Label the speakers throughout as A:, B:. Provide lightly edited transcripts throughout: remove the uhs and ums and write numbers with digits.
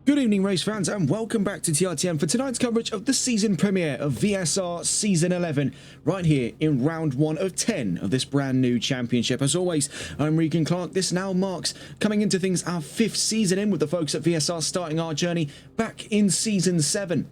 A: Good evening, race fans, and welcome back to TRTM for tonight's coverage of the season premiere of VSR Season 11, right here in round 1 of 10 of this brand new championship. As always, I'm Regan Clark. This now marks coming into things our 5th season in, with the folks at VSR starting our journey back in Season 7.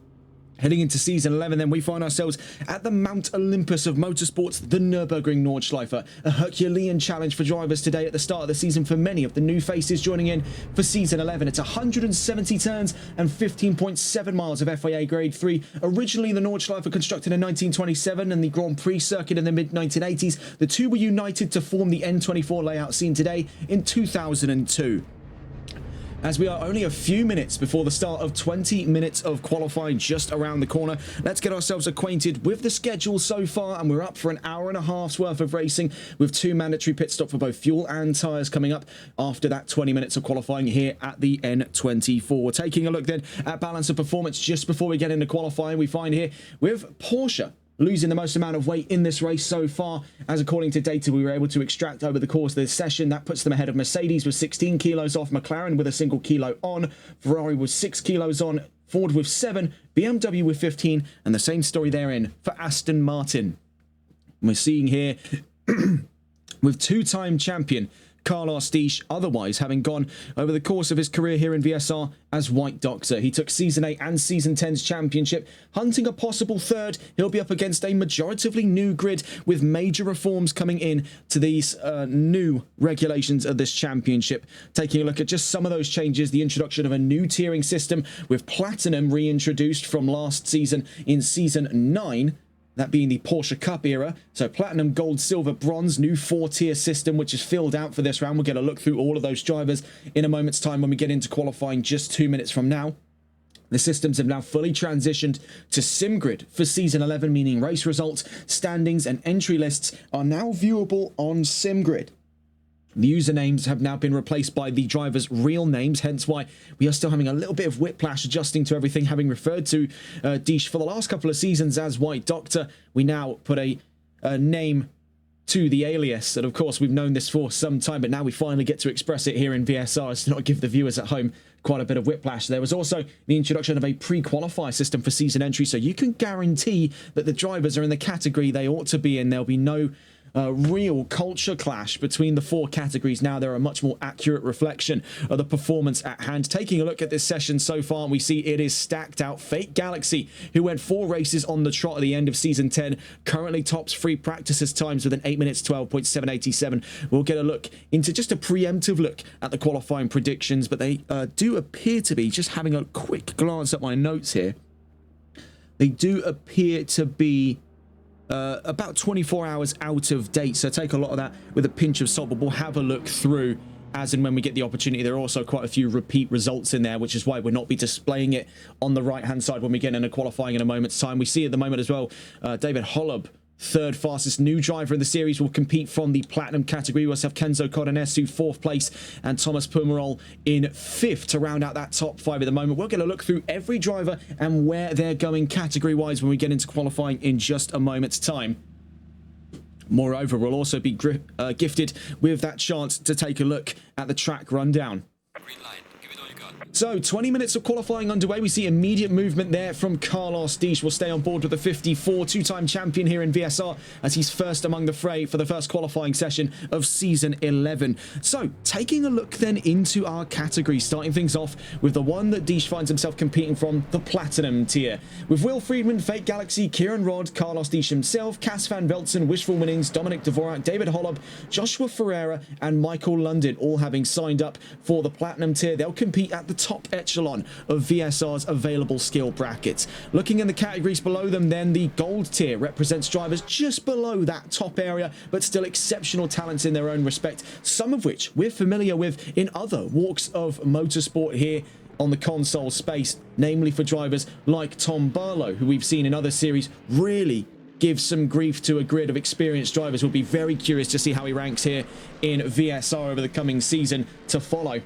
A: Heading into Season 11, then, we find ourselves at the Mount Olympus of motorsports, the Nurburgring Nordschleife, a Herculean challenge for drivers today at the start of the season for many of the new faces joining in for Season 11. It's 170 turns and 15.7 miles of FIA Grade 3. Originally, the Nordschleife constructed in 1927 and the Grand Prix circuit in the mid-1980s. The two were united to form the N24 layout seen today in 2002. As we are only a few minutes before the start of 20 minutes of qualifying just around the corner, let's get ourselves acquainted with the schedule so far, and we're up for an hour and a half's worth of racing with 2 mandatory pit stops for both fuel and tyres coming up after that 20 minutes of qualifying here at the N24. Taking a look then at balance of performance just before we get into qualifying, we find here with Porsche losing the most amount of weight in this race so far, as according to data we were able to extract over the course of this session. That puts them ahead of Mercedes with 16 kilos off, McLaren with a single kilo on, Ferrari with 6 kilos on, Ford with 7, BMW with 15, and the same story therein for Aston Martin. We're seeing here with two-time champion Carlos Disch, otherwise having gone over the course of his career here in VSR as White Doctor. He took Season 8 and Season 10's championship, hunting a possible third. He'll be up against a majoritively new grid with major reforms coming in to these new regulations of this championship. Taking a look at just some of those changes, the introduction of a new tiering system with Platinum reintroduced from last season in Season 9, that being the Porsche Cup era. So Platinum, Gold, Silver, Bronze, new 4-tier system, which is filled out for this round. We'll get a look through all of those drivers in a moment's time when we get into qualifying just 2 minutes from now. The systems have now fully transitioned to SimGrid for Season 11, meaning race results, standings, and entry lists are now viewable on SimGrid. The usernames have now been replaced by the drivers' real names, hence why we are still having a little bit of whiplash adjusting to everything, having referred to Disch for the last couple of seasons as White Doctor. We now put a name to the alias, and of course we've known this for some time, but now we finally get to express it here in VSR to not give the viewers at home quite a bit of whiplash. There was also the introduction of a pre-qualifier system for season entry, so you can guarantee that the drivers are in the category they ought to be in. There'll be no real culture clash between the 4 categories. Now they're a much more accurate reflection of the performance at hand. Taking a look at this session so far, we see it is stacked out. Fake Galaxy, who went 4 races on the trot at the end of Season 10, currently tops free practices times with an 8 minutes 12.787. We'll get a look into just a preemptive look at the qualifying predictions, but they do appear to be, just having a quick glance at my notes here, they do appear to be about 24 hours out of date, so take a lot of that with a pinch of salt, but we'll have a look through as and when we get the opportunity. There are also quite a few repeat results in there, which is why we'll not be displaying it on the right hand side when we get into qualifying in a moment's time. We see at the moment as well David Holub, third fastest new driver in the series, will compete from the Platinum category. We also have Kenzo Kodanesu 4th place and Thomas Pumerol in 5th to round out that top 5 at the moment. We'll get a look through every driver and where they're going category wise when we get into qualifying in just a moment's time. Moreover, we'll also be gifted with that chance to take a look at the track rundown.
B: Green line. Give it all you got.
A: So 20 minutes of qualifying underway. We see immediate movement there from Carlos Disch. Will stay on board with the 54, 2-time champion here in VSR, as he's first among the fray for the first qualifying session of Season 11. So taking a look then into our categories, starting things off with the one that Disch finds himself competing from, the Platinum tier, with Will Friedman, Fake Galaxy, Kieran Rodd, Carlos Disch himself, Cas van Veltzen, Wishful Winnings, Dominic Dvorak, David Holub, Joshua Ferreira, and Michael London, all having signed up for the Platinum tier. They'll compete at the top echelon of VSR's available skill brackets. Looking in the categories below them then, the Gold tier represents drivers just below that top area, but still exceptional talents in their own respect, some of which we're familiar with in other walks of motorsport here on the console space, namely for drivers like Tom Barlow, who we've seen in other series really give some grief to a grid of experienced drivers. We'll be very curious to see how he ranks here in VSR over the coming season to follow.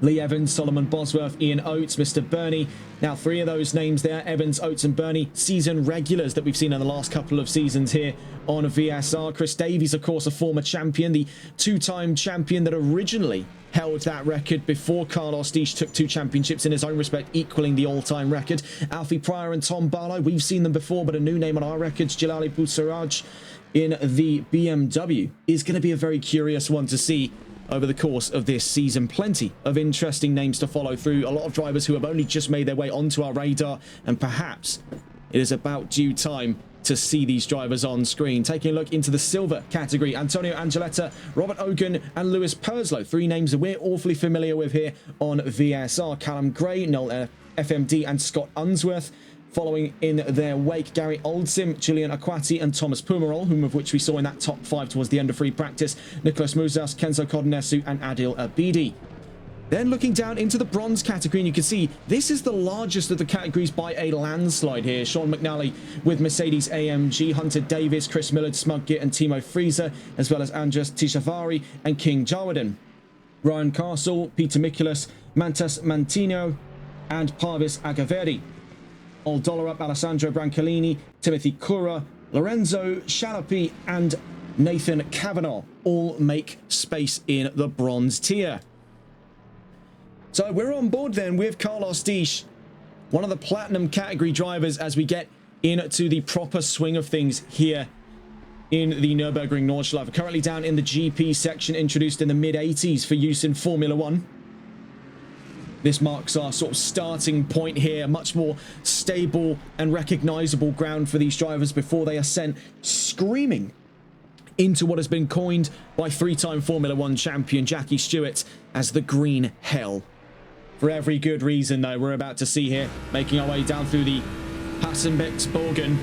A: Lee Evans, Solomon Bosworth, Ian Oates, Mr. Burney. Now, 3 of those names there, Evans, Oates and Burney, season regulars that we've seen in the last couple of seasons here on VSR. Chris Davies, of course, a former champion, the 2-time champion that originally held that record before Carlos Disch took 2 championships in his own respect, equaling the all-time record. Alfie Pryor and Tom Barlow, we've seen them before, but a new name on our records, Jalali Boussaraj in the BMW, is going to be a very curious one to see over the course of this season. Plenty of interesting names to follow through. A lot of drivers who have only just made their way onto our radar, and perhaps it is about due time to see these drivers on screen. Taking a look into the silver category, Antonio Angeletta, Robert Ogun and Lewis Purslow, 3 names that we're awfully familiar with here on VSR. Callum Gray, Noel FMD and Scott Unsworth. Following in their wake, Gary Oldsim, Julian Akwati and Thomas Pumarol, whom of which we saw in that top 5 towards the end of free practice, Nicholas Muzas, Kenzo Kodonesu and Adil Abidi. Then looking down into the bronze category, and you can see this is the largest of the categories by a landslide here. Sean McNally with Mercedes AMG, Hunter Davis, Chris Millard, Smug and Timo Frieser, as well as Andres Tishavari and King Jarwadin. Ryan Castle, Peter Mikulas, Mantas Mantino and Parvis Agaveri. Old Dollar Up, Alessandro Brancalini, Timothy Cura, Lorenzo Shalapi and Nathan Cavanaugh all make space in the bronze tier. So we're on board then with Carlos Disch, one of the platinum category drivers, as we get into the proper swing of things here in the Nurburgring Nordschleife. Currently down in the GP section, introduced in the mid-80s for use in Formula 1. This marks our sort of starting point here, much more stable and recognizable ground for these drivers before they are sent screaming into what has been coined by 3-time Formula 1 champion Jackie Stewart as the Green Hell. For every good reason, though, we're about to see here, making our way down through the Hassenbecks-Bogen,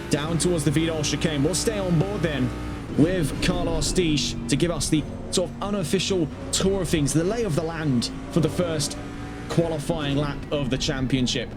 A: down towards the Vidal chicane. We'll stay on board then with Carlos Disch to give us the sort of unofficial tour of things, the lay of the land for the first qualifying lap of the championship.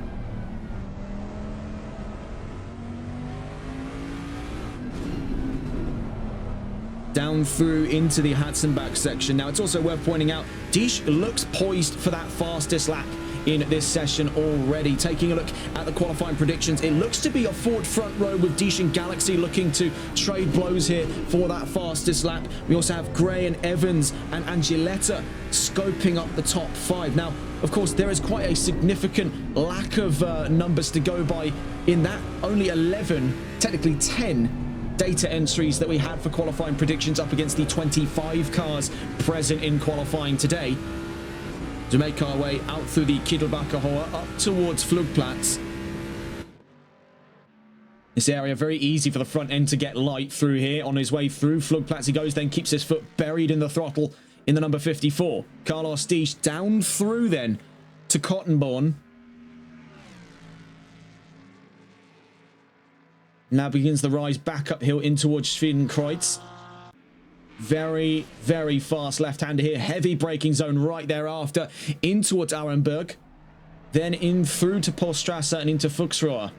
A: Down through into the Hatzenbach section. Now, it's also worth pointing out, Disch looks poised for that fastest lap in this session already. Taking a look at the qualifying predictions, it looks to be a Ford front row with Disch and Galaxy looking to trade blows here for that fastest lap. We also have Gray and Evans and Angeletta scoping up the top 5. Now, of course, there is quite a significant lack of numbers to go by in that. Only 11, technically 10 data entries that we had for qualifying predictions up against the 25 cars present in qualifying today. To make our way out through the Kiedelbacher Hohe up towards Flugplatz. This area very easy for the front end to get light through here. On his way through Flugplatz he goes, then keeps his foot buried in the throttle in the number 54. Carlos Disch down through then to Cottonbourne. Now begins the rise back uphill in towards Schwedenkreuz. Very, very fast left-hander here. Heavy braking zone right thereafter. In towards Arenberg. Then in through to Poststrasse and into Fuchsrohr.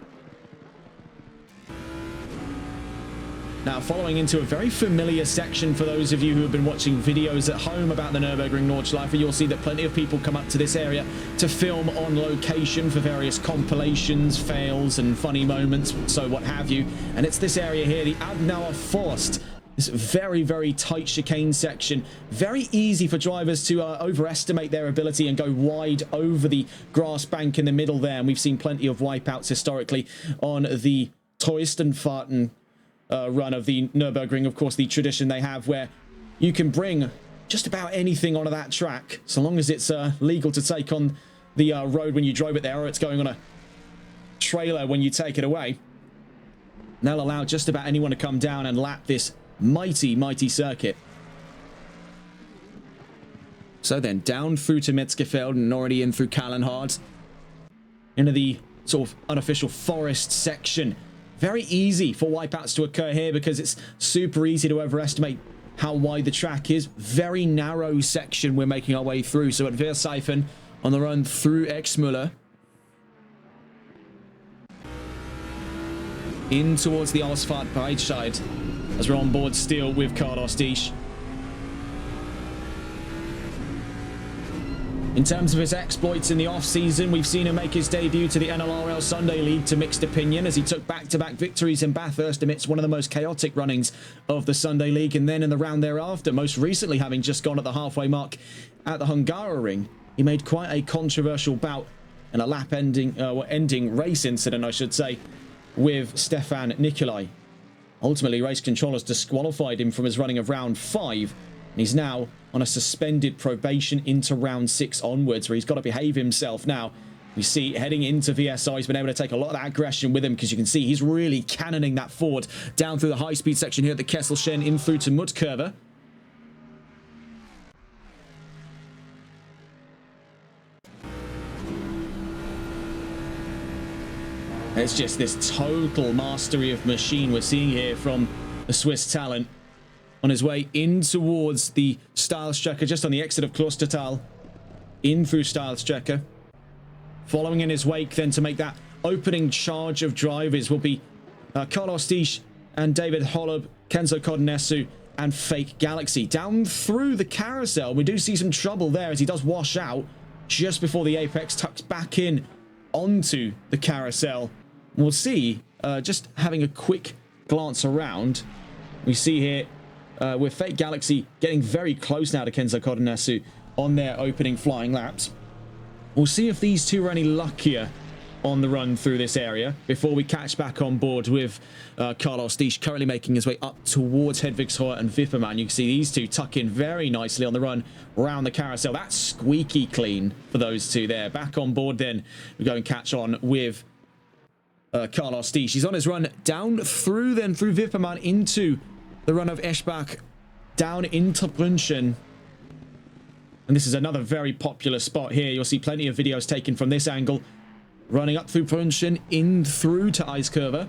A: Now following into a very familiar section for those of you who have been watching videos at home about the Nurburgring Nordschleife, you'll see that plenty of people come up to this area to film on location for various compilations, fails and funny moments, so what have you. And it's this area here, the Abnauer Forst. This very, very tight chicane section. Very easy for drivers to overestimate their ability and go wide over the grass bank in the middle there. And we've seen plenty of wipeouts historically on the Teustenfahrten run of the Nürburgring. Of course, the tradition they have where you can bring just about anything onto that track, so long as it's legal to take on the road when you drove it there, or it's going on a trailer when you take it away. And they'll allow just about anyone to come down and lap this mighty, mighty circuit. So then down through to Metzgerfeld and already in through Kallenhardt into the sort of unofficial forest section. Very easy for wipeouts to occur here because it's super easy to overestimate how wide the track is. Very narrow section we're making our way through. So at Verseifen on the run through Exmüller. In towards the Ausfahrt Breitscheid as we're on board still with Carlos Disch. In terms of his exploits in the off-season, we've seen him make his debut to the NLRL Sunday League to mixed opinion as he took back-to-back victories in Bathurst amidst one of the most chaotic runnings of the Sunday League, and then in the round thereafter, most recently having just gone at the halfway mark at the Hungaroring, he made quite a controversial bout and a lap ending race incident, I should say, with Stefan Nicolai. Ultimately, race controllers disqualified him from his running of round 5, and he's now on a suspended probation into round 6 onwards, where he's got to behave himself now. We see heading into VSR, he's been able to take a lot of that aggression with him, because you can see he's really cannoning that forward down through the high-speed section here at the Kesselchen in through to Mutkurve. It's just this total mastery of machine we're seeing here from the Swiss talent on his way in towards the Steilstrecke, just on the exit of Klostertal, in through Steilstrecke. Following in his wake then to make that opening charge of drivers will be Carlos Disch and David Holub, Kenzo Kodonesu and Fake Galaxy. Down through the carousel, we do see some trouble there as he does wash out just before the apex tucks back in onto the carousel. We'll see, just having a quick glance around, we see here with Fake Galaxy getting very close now to Kenzo Kodonesu on their opening flying laps. We'll see if these two are any luckier on the run through this area before we catch back on board with Carlos Disch currently making his way up towards Hedvigshoek and Vipperman. You can see these two tuck in very nicely on the run around the carousel. That's squeaky clean for those two there. Back on board then, we go and catch on with Carlos Disch. He's on his run down through Vipperman into the run of Eschbach, down into Brünchen. And this is another very popular spot here. You'll see plenty of videos taken from this angle. Running up through Brünchen, in through to Eiskurve.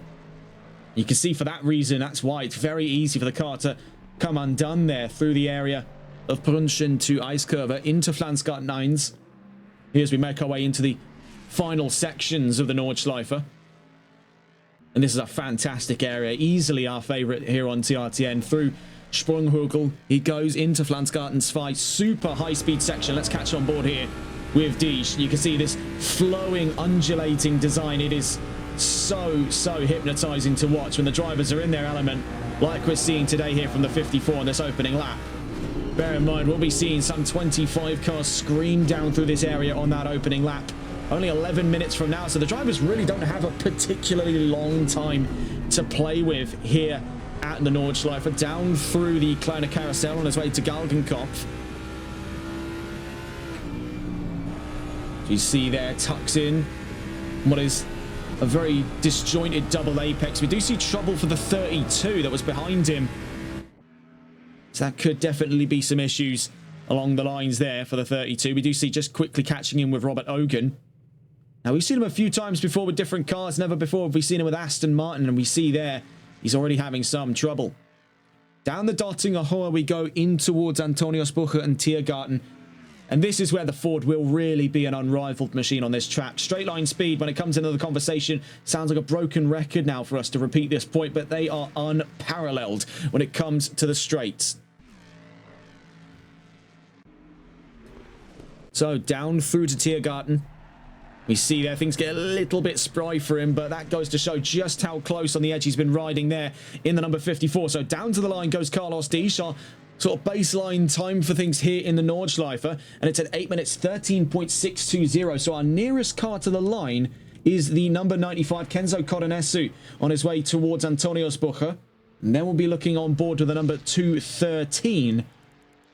A: You can see for that reason, that's why it's very easy for the car to come undone there through the area of Brünchen to Eiskurve, into Flansgarten 9s. Here as we make our way into the final sections of the Nordschleife. And this is a fantastic area, easily our favourite here on TRTN. Through Sprunghügel, he goes into Flansgarten 2, super high-speed section. Let's catch on board here with Disch. You can see this flowing, undulating design. It is so hypnotizing to watch when the drivers are in their element, like we're seeing today here from the 54 on this opening lap. Bear in mind, we'll be seeing some 25 cars scream down through this area on that opening lap. Only 11 minutes from now, so the drivers really don't have a particularly long time to play with here at the Nordschleife. Down through the Kleine Carousel on his way to Galgenkopf. You see there, tucks in what is a very disjointed double apex. We do see trouble for the 32 that was behind him. So that could definitely be some issues along the lines there for the 32. We do see just quickly catching in with Robert Ogen. Now, we've seen him a few times before with different cars. Never before have we seen him with Aston Martin, and we see there he's already having some trouble. Down the Dottinger Hohe we go in towards Antoniusbuche and Tiergarten. And this is where the Ford will really be an unrivaled machine on this track. Straight line speed, when it comes into the conversation, sounds like a broken record now for us to repeat this point, but they are unparalleled when it comes to the straights. So down through to Tiergarten. We see there things get a little bit spry for him, but that goes to show just how close on the edge he's been riding there in the number 54. So down to the line goes Carlos Disch, our sort of baseline time for things here in the Nordschleife, and it's at 8 minutes 13.620. So our nearest car to the line is the number 95 Kenzo Kodonesu on his way towards Antoniusbuche. And then we'll be looking on board with the number 213,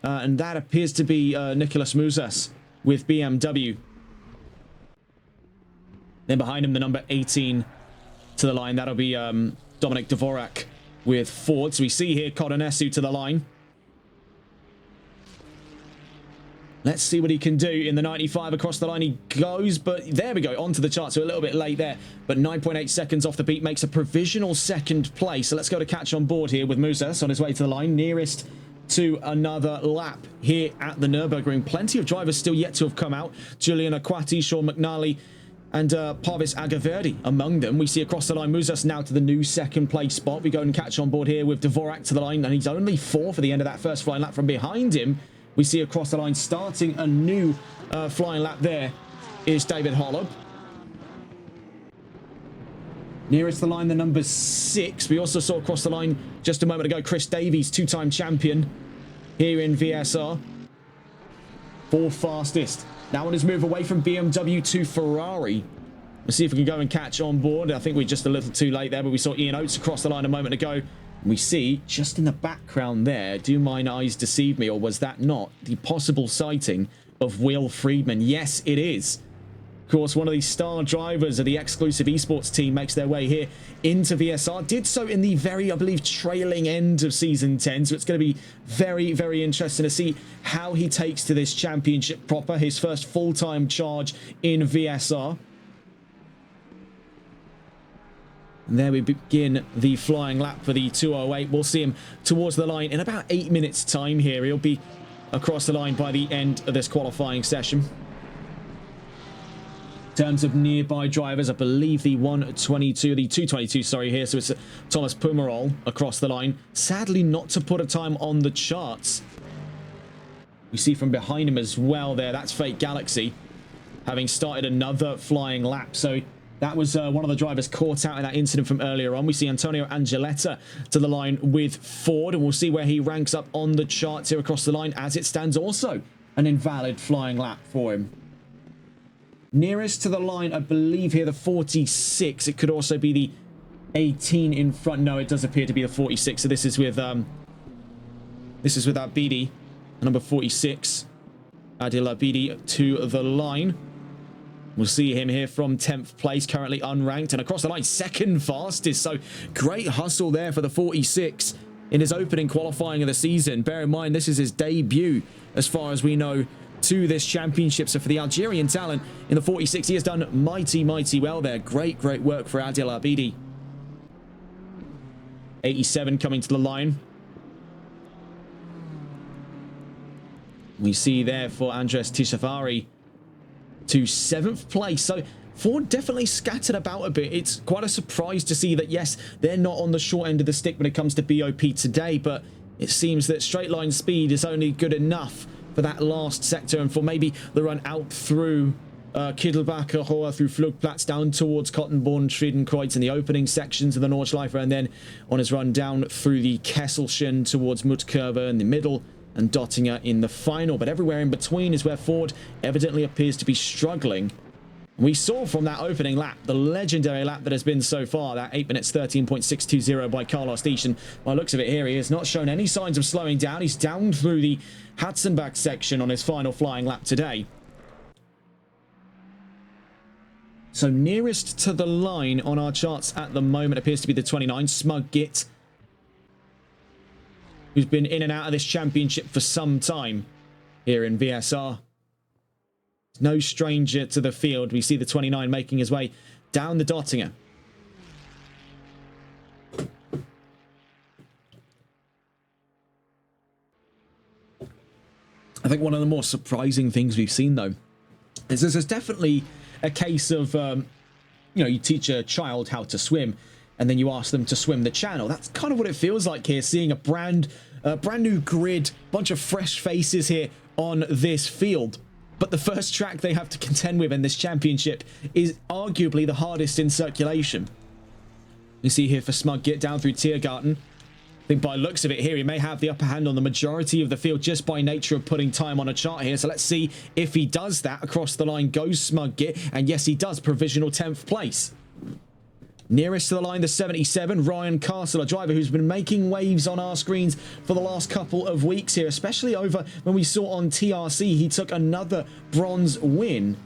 A: and that appears to be Nicholas Musas with BMW. Then behind him, the number 18 to the line. That'll be Dominic Dvorak with Ford. So we see here Kodonesu to the line. Let's see what he can do in the 95. Across the line he goes, but there we go, onto the chart. So a little bit late there, but 9.8 seconds off the beat makes a provisional second place. So let's go to catch on board here with Musas on his way to the line, nearest to another lap here at the Nurburgring. Plenty of drivers still yet to have come out. Julian Aquati, Sean McNally, and Parvis Agaverdi among them. We see across the line Musas now to the new second place spot. We go and catch on board here with Dvorak to the line, and he's only 4 for the end of that first flying lap. From behind him We see across the line starting a new flying lap there is David Holub. Nearest the line, the number 6. We also saw across the line just a moment ago Chris Davies, two-time champion here in VSR. 4th fastest. Now on his move away from BMW to Ferrari. We'll see if we can go and catch on board. I think we're just a little too late there, but we saw Ian Oates across the line a moment ago. We see, just in the background there, do mine eyes deceive me, or was that not the possible sighting of Will Friedman? Yes, it is. Of course, one of these star drivers of the exclusive esports team makes their way here into VSR. Did so in the very, I believe, trailing end of Season 10. So it's going to be very, very interesting to see how he takes to this championship proper. His first full-time charge in VSR. And there we begin the flying lap for the 208. We'll see him towards the line in about 8 minutes' time here. He'll be across the line by the end of this qualifying session. In terms of nearby drivers, I believe the 222, sorry, here. So it's Thomas Pumerol across the line. Sadly, not to put a time on the charts. We see from behind him as well there. That's Fake Galaxy, having started another flying lap. So that was one of the drivers caught out in that incident from earlier on. We see Antonio Angeletta to the line with Ford, and we'll see where he ranks up on the charts here across the line. As it stands, also an invalid flying lap for him. Nearest to the line, I believe here, the 46. It could also be the 18 in front. No, it does appear to be the 46. So this is with Abidi, number 46. Adil Abidi to the line. We'll see him here from 10th place, currently unranked, and across the line, 2nd fastest. So great hustle there for the 46 in his opening qualifying of the season. Bear in mind, this is his debut, as far as we know, to this championship. So for the Algerian talent in the 46, he has done mighty, mighty well there. Great, great work for Adil Abidi. 87 coming to the line. We see there for Andres Tishafari to 7th place. So Ford definitely scattered about a bit. It's quite a surprise to see that, yes, they're not on the short end of the stick when it comes to BOP today, but it seems that straight line speed is only good enough for that last sector and for maybe the run out through Kittelbacher, Hoher, through Flugplatz down towards Kottenborn, Schwedenkreuz in the opening sections of the Nordschleife, and then on his run down through the Kesselchen towards Muttkurve in the middle and Dottinger in the final. But everywhere in between is where Ford evidently appears to be struggling. We saw from that opening lap, the legendary lap that has been so far, that 8 minutes 13.620 by Carlos Diesch. And by the looks of it here, he has not shown any signs of slowing down. He's down through the Hatzenbach section on his final flying lap today. So nearest to the line on our charts at the moment appears to be the 29, Smug Git, who's been in and out of this championship for some time here in VSR. No stranger to the field. We see the 29 making his way down the Dottinger. I think one of the more surprising things we've seen, though, is there's definitely a case of, you know, you teach a child how to swim and then you ask them to swim the channel. That's kind of what it feels like here, seeing a brand new grid, bunch of fresh faces here on this field. But the first track they have to contend with in this championship is arguably the hardest in circulation. You see here for Smug Git down through Tiergarten. I think by looks of it here, he may have the upper hand on the majority of the field just by nature of putting time on a chart here. So let's see if he does that. Across the line goes Smug Git, and yes, he does. Provisional 10th place. Nearest to the line, the 77, Ryan Castle, a driver who's been making waves on our screens for the last couple of weeks here, especially over when we saw on TRC he took another bronze win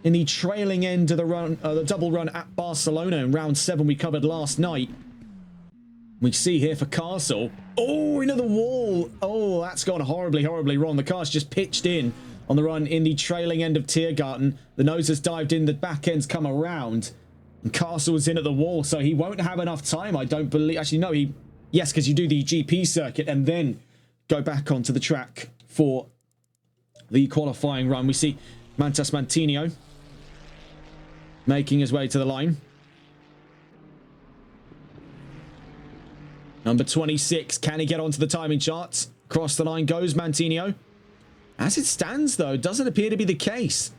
A: in the trailing end of the run, the double run at Barcelona in round 7 we covered last night. We see here for Castle, oh, into the wall. Oh, that's gone horribly, horribly wrong. The car's just pitched in on the run in the trailing end of Tiergarten. The nose has dived in, the back end's come around. And Castle was in at the wall, so he won't have enough time, I don't believe. Actually, no, yes, because you do the GP circuit and then go back onto the track for the qualifying run. We see Mantas Mantinho making his way to the line. Number 26, can he get onto the timing charts? Across the line goes Mantinho. As it stands, though, doesn't appear to be the case.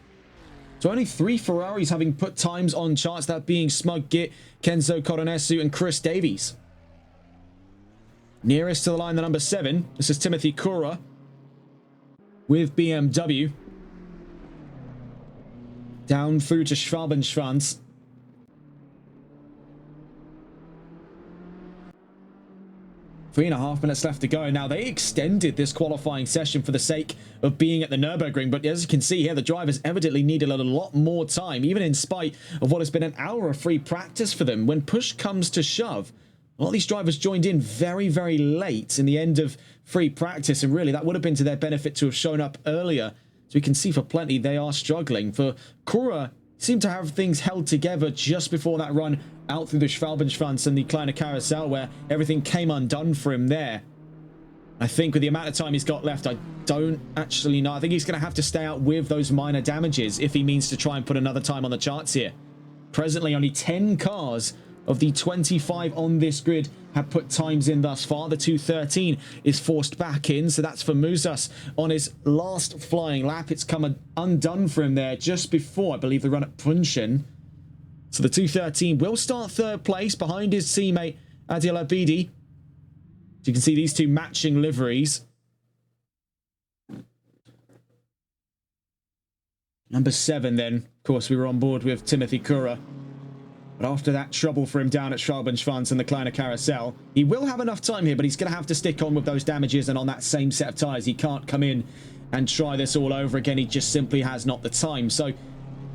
A: So only 3 Ferraris having put times on charts, that being Smug Git, Kenzo Koronesu, and Chris Davies. Nearest to the line, the number 7. This is Timothy Kura with BMW. Down through to Schwabenschwanz. Three and a half minutes left to go. Now, they extended this qualifying session for the sake of being at the Nurburgring, but as you can see here, the drivers evidently needed a lot more time, even in spite of what has been an hour of free practice for them. When push comes to shove, a lot of these drivers joined in very, very late in the end of free practice, and really that would have been to their benefit to have shown up earlier. So we can see for plenty they are struggling. For Kura, seemed to have things held together just before that run out through the Schwalbenschwanz and the Kleine Carousel, where everything came undone for him there. I think with the amount of time he's got left, I don't actually know. I think he's going to have to stay out with those minor damages if he means to try and put another time on the charts here. Presently, only 10 cars of the 25 on this grid have put times in thus far. The 2:13 is forced back in, so that's for Musas on his last flying lap. It's come undone for him there just before, I believe, the run at Punchen. So the 2:13 will start third place behind his teammate Adil Abidi. So you can see these two matching liveries. Number 7 then, of course, we were on board with Timothy Kura. But after that trouble for him down at Schwalbenschwanz and the Kleine Carousel, he will have enough time here, but he's going to have to stick on with those damages and on that same set of tyres. He can't come in and try this all over again. He just simply has not the time. So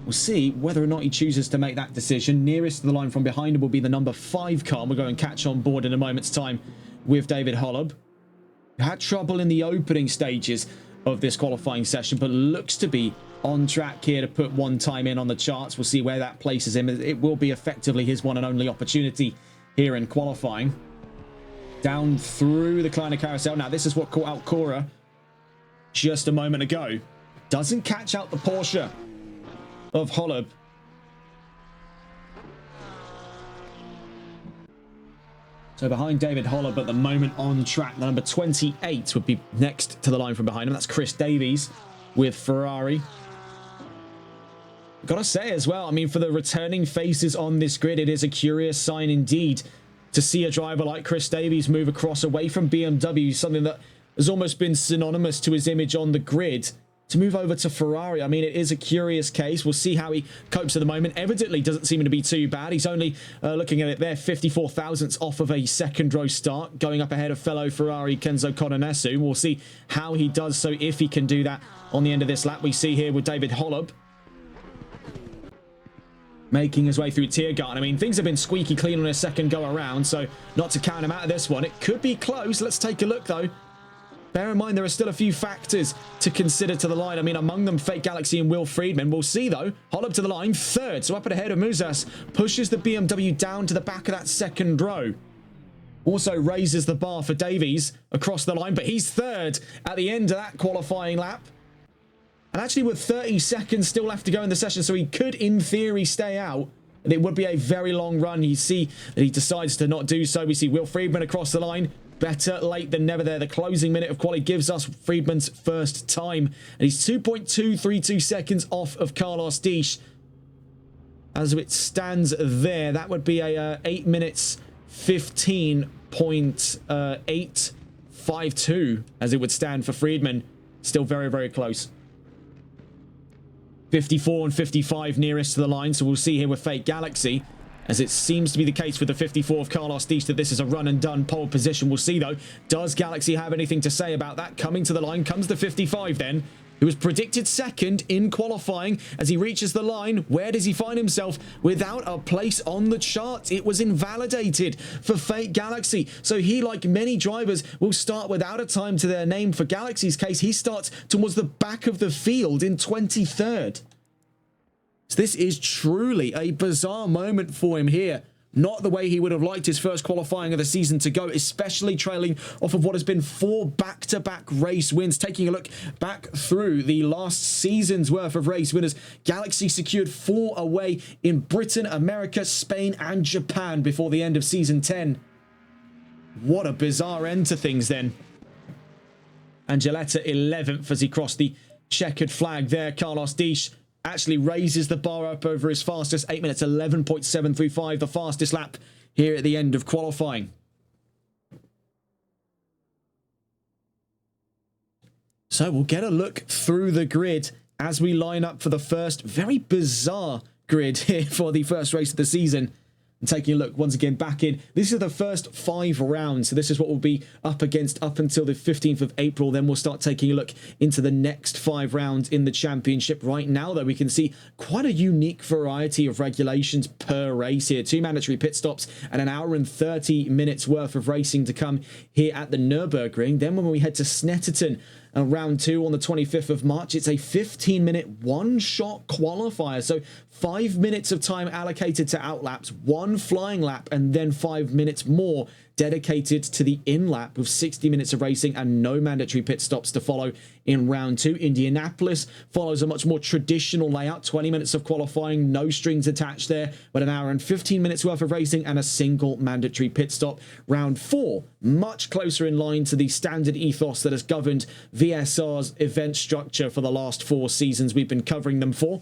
A: we'll see whether or not he chooses to make that decision. Nearest to the line from behind him will be the number 5 car. We'll go and catch on board in a moment's time with David Holub. Had trouble in the opening stages of this qualifying session, but looks to be on track here to put one time in on the charts. We'll see where that places him. It will be effectively his one and only opportunity here in qualifying. Down through the Kleine Carousel. Now, this is what caught out Cora just a moment ago. Doesn't catch out the Porsche of Holub. So behind David Holub at the moment on track, the number 28 would be next to the line from behind him. That's Chris Davies with Ferrari. Gotta say as well, I mean, for the returning faces on this grid, it is a curious sign indeed to see a driver like Chris Davies move across away from BMW, something that has almost been synonymous to his image on the grid, to move over to Ferrari. I mean, it is a curious case. We'll see how he copes at the moment. Evidently doesn't seem to be too bad. He's only looking at it there, 54 thousandths off of a second row start, going up ahead of fellow Ferrari Kenzo Koronesu. We'll see how he does so, if he can do that on the end of this lap. We see here with David Holub making his way through Tiergarten. I mean, things have been squeaky clean on his second go around, so not to count him out of this one. It could be close. Let's take a look, though. Bear in mind, there are still a few factors to consider to the line. I mean, among them, Fake Galaxy and Will Friedman. We'll see, though. Holub to the line, third. So up and ahead of Musas. Pushes the BMW down to the back of that second row. Also raises the bar for Davies across the line, but he's third at the end of that qualifying lap. And actually with 30 seconds still left to go in the session, so he could, in theory, stay out. And it would be a very long run. You see that he decides to not do so. We see Will Friedman across the line. Better late than never there. The closing minute of quali gives us Friedman's first time. And he's 2.232 seconds off of Carlos Disch. As it stands there, that would be a 8 minutes 15.852 as it would stand for Friedman. Still very, very close. 54 and 55 nearest to the line. So we'll see here with Fake Galaxy, as it seems to be the case with the 54 of Carlos Disch, that this is a run-and-done pole position. We'll see, though. Does Galaxy have anything to say about that? Coming to the line comes the 55, then, who was predicted second in qualifying. As he reaches the line, where does he find himself? Without a place on the chart. It was invalidated for Fake Galaxy. So he, like many drivers, will start without a time to their name. For Galaxy's case, he starts towards the back of the field in 23rd. So this is truly a bizarre moment for him here. Not the way he would have liked his first qualifying of the season to go, especially trailing off of what has been 4 back-to-back race wins. Taking a look back through the last season's worth of race winners, Galaxy secured 4 away in Britain, America, Spain, and Japan before the end of season 10. What a bizarre end to things then. Angeletta 11th as he crossed the checkered flag there. Carlos Disch actually raises the bar up over his fastest 8 minutes 11.735, the fastest lap here at the end of qualifying. So we'll get a look through the grid as we line up for the first very bizarre grid here for the first race of the season. And taking a look once again back in, this is the first 5 rounds, so this is what we'll be up against up until the 15th of April. Then we'll start taking a look into the next 5 rounds in the championship. Right now though, we can see quite a unique variety of regulations per race here. 2 mandatory pit stops and an hour and 30 minutes worth of racing to come here at the Nurburgring. Then when we head to Snetterton, round 2 on the 25th of March, it's a 15-minute one-shot qualifier. So 5 minutes of time allocated to outlaps, 1 flying lap, and then 5 minutes more dedicated to the in-lap with 60 minutes of racing and no mandatory pit stops to follow in round 2. Indianapolis follows a much more traditional layout, 20 minutes of qualifying, no strings attached there, but an hour and 15 minutes worth of racing and a single mandatory pit stop. Round 4, much closer in line to the standard ethos that has governed VSR's event structure for the last 4 seasons we've been covering them for.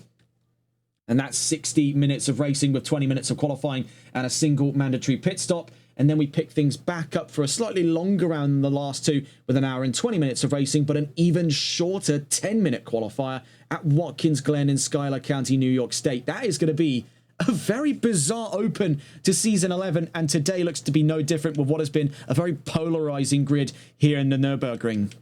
A: And that's 60 minutes of racing with 20 minutes of qualifying and a single mandatory pit stop. And then we pick things back up for a slightly longer round than the last 2 with an hour and 20 minutes of racing, but an even shorter 10-minute qualifier at Watkins Glen in Schuyler County, New York State. That is going to be a very bizarre open to Season 11, and today looks to be no different with what has been a very polarizing grid here in the Nürburgring.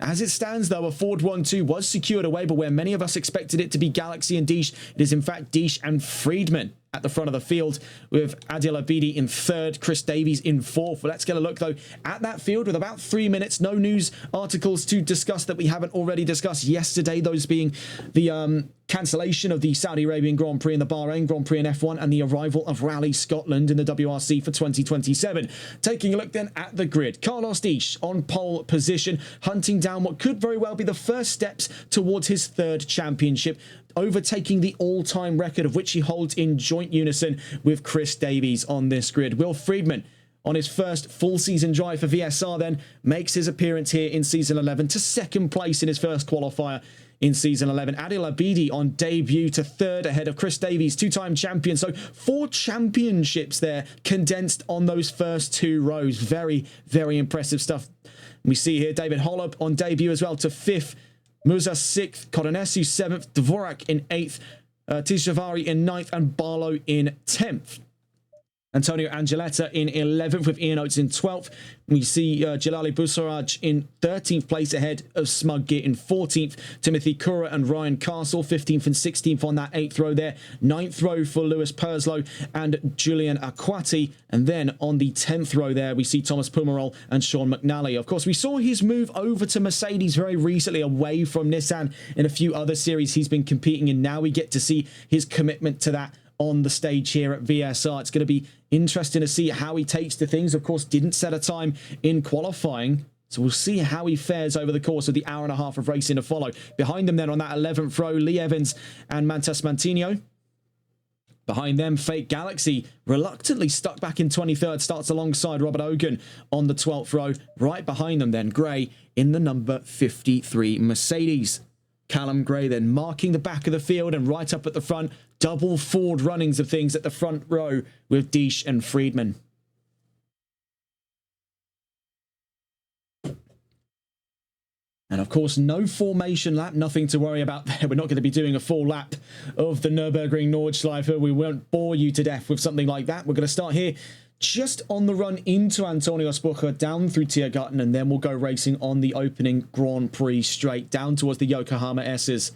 A: As it stands, though, a Ford 1-2 was secured away, but where many of us expected it to be Galaxy and Disch, it is in fact Disch and Friedman at the front of the field, with Adil Abidi in 3rd, Chris Davies in 4th. Well, let's get a look, though, at that field with about 3 minutes. No news articles to discuss that we haven't already discussed yesterday, those being the cancellation of the Saudi Arabian Grand Prix and the Bahrain Grand Prix in F1 and the arrival of Rally Scotland in the WRC for 2027. Taking a look then at the grid, Carlos Disch on pole position, hunting down what could very well be the first steps towards his 3rd championship, overtaking the all-time record of which he holds in joint unison with Chris Davies on this grid. Will Friedman, on his first full season drive for VSR, then makes his appearance here in Season 11 to 2nd place in his first qualifier in Season 11. Adil Abidi on debut to 3rd ahead of Chris Davies, 2-time champion. So 4 championships there condensed on those first 2 rows. Very, very impressive stuff. We see here David Holub on debut as well to 5th. Musa 6th, Kodonesu 7th, Dvorak in 8th, Tishavari in 9th, and Barlow in 10th. Antonio Angeletta in 11th with Ian Oates in 12th. We see Jalali Busaraj in 13th place ahead of Smug Gear in 14th. Timothy Kura and Ryan Castle 15th and 16th on that 8th row there. 9th row for Lewis Perslow and Julian Aquati. And then on the 10th row there, we see Thomas Pumarol and Sean McNally. Of course, we saw his move over to Mercedes very recently away from Nissan in a few other series he's been competing in. Now we get to see his commitment to that on the stage here at VSR. It's going to be interesting to see how he takes to things. Of course, didn't set a time in qualifying, so we'll see how he fares over the course of the hour and a half of racing to follow. Behind them then on that 11th row, Lee Evans and Mantas Mantino. Behind them, Fake Galaxy, reluctantly stuck back in 23rd, starts alongside Robert Hogan on the 12th row. Right behind them then, Gray in the number 53 Mercedes. Callum Gray then marking the back of the field, and right up at the front, double Ford runnings of things at the front row with Disch and Friedman. And of course, no formation lap, nothing to worry about there. We're not going to be doing a full lap of the Nurburgring Nordschleife. We won't bore you to death with something like that. We're going to start here just on the run into Antonio Spucher, down through Tiergarten, and then we'll go racing on the opening Grand Prix straight down towards the Yokohama S's.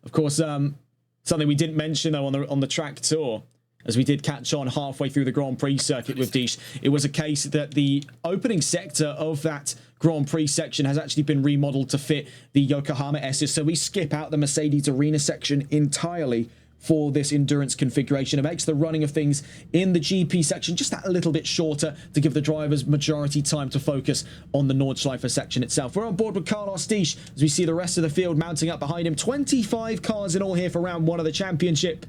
A: Of course, something we didn't mention though on the track tour, as we did catch on halfway through the Grand Prix circuit with Disch, it was a case that the opening sector of that Grand Prix section has actually been remodeled to fit the Yokohama S's, so we skip out the Mercedes Arena section entirely for this endurance configuration. It makes the running of things in the GP section just that little bit shorter to give the drivers majority time to focus on the Nordschleife section itself. We're on board with Carlos Disch as we see the rest of the field mounting up behind him. 25 cars in all here for round 1 of the championship.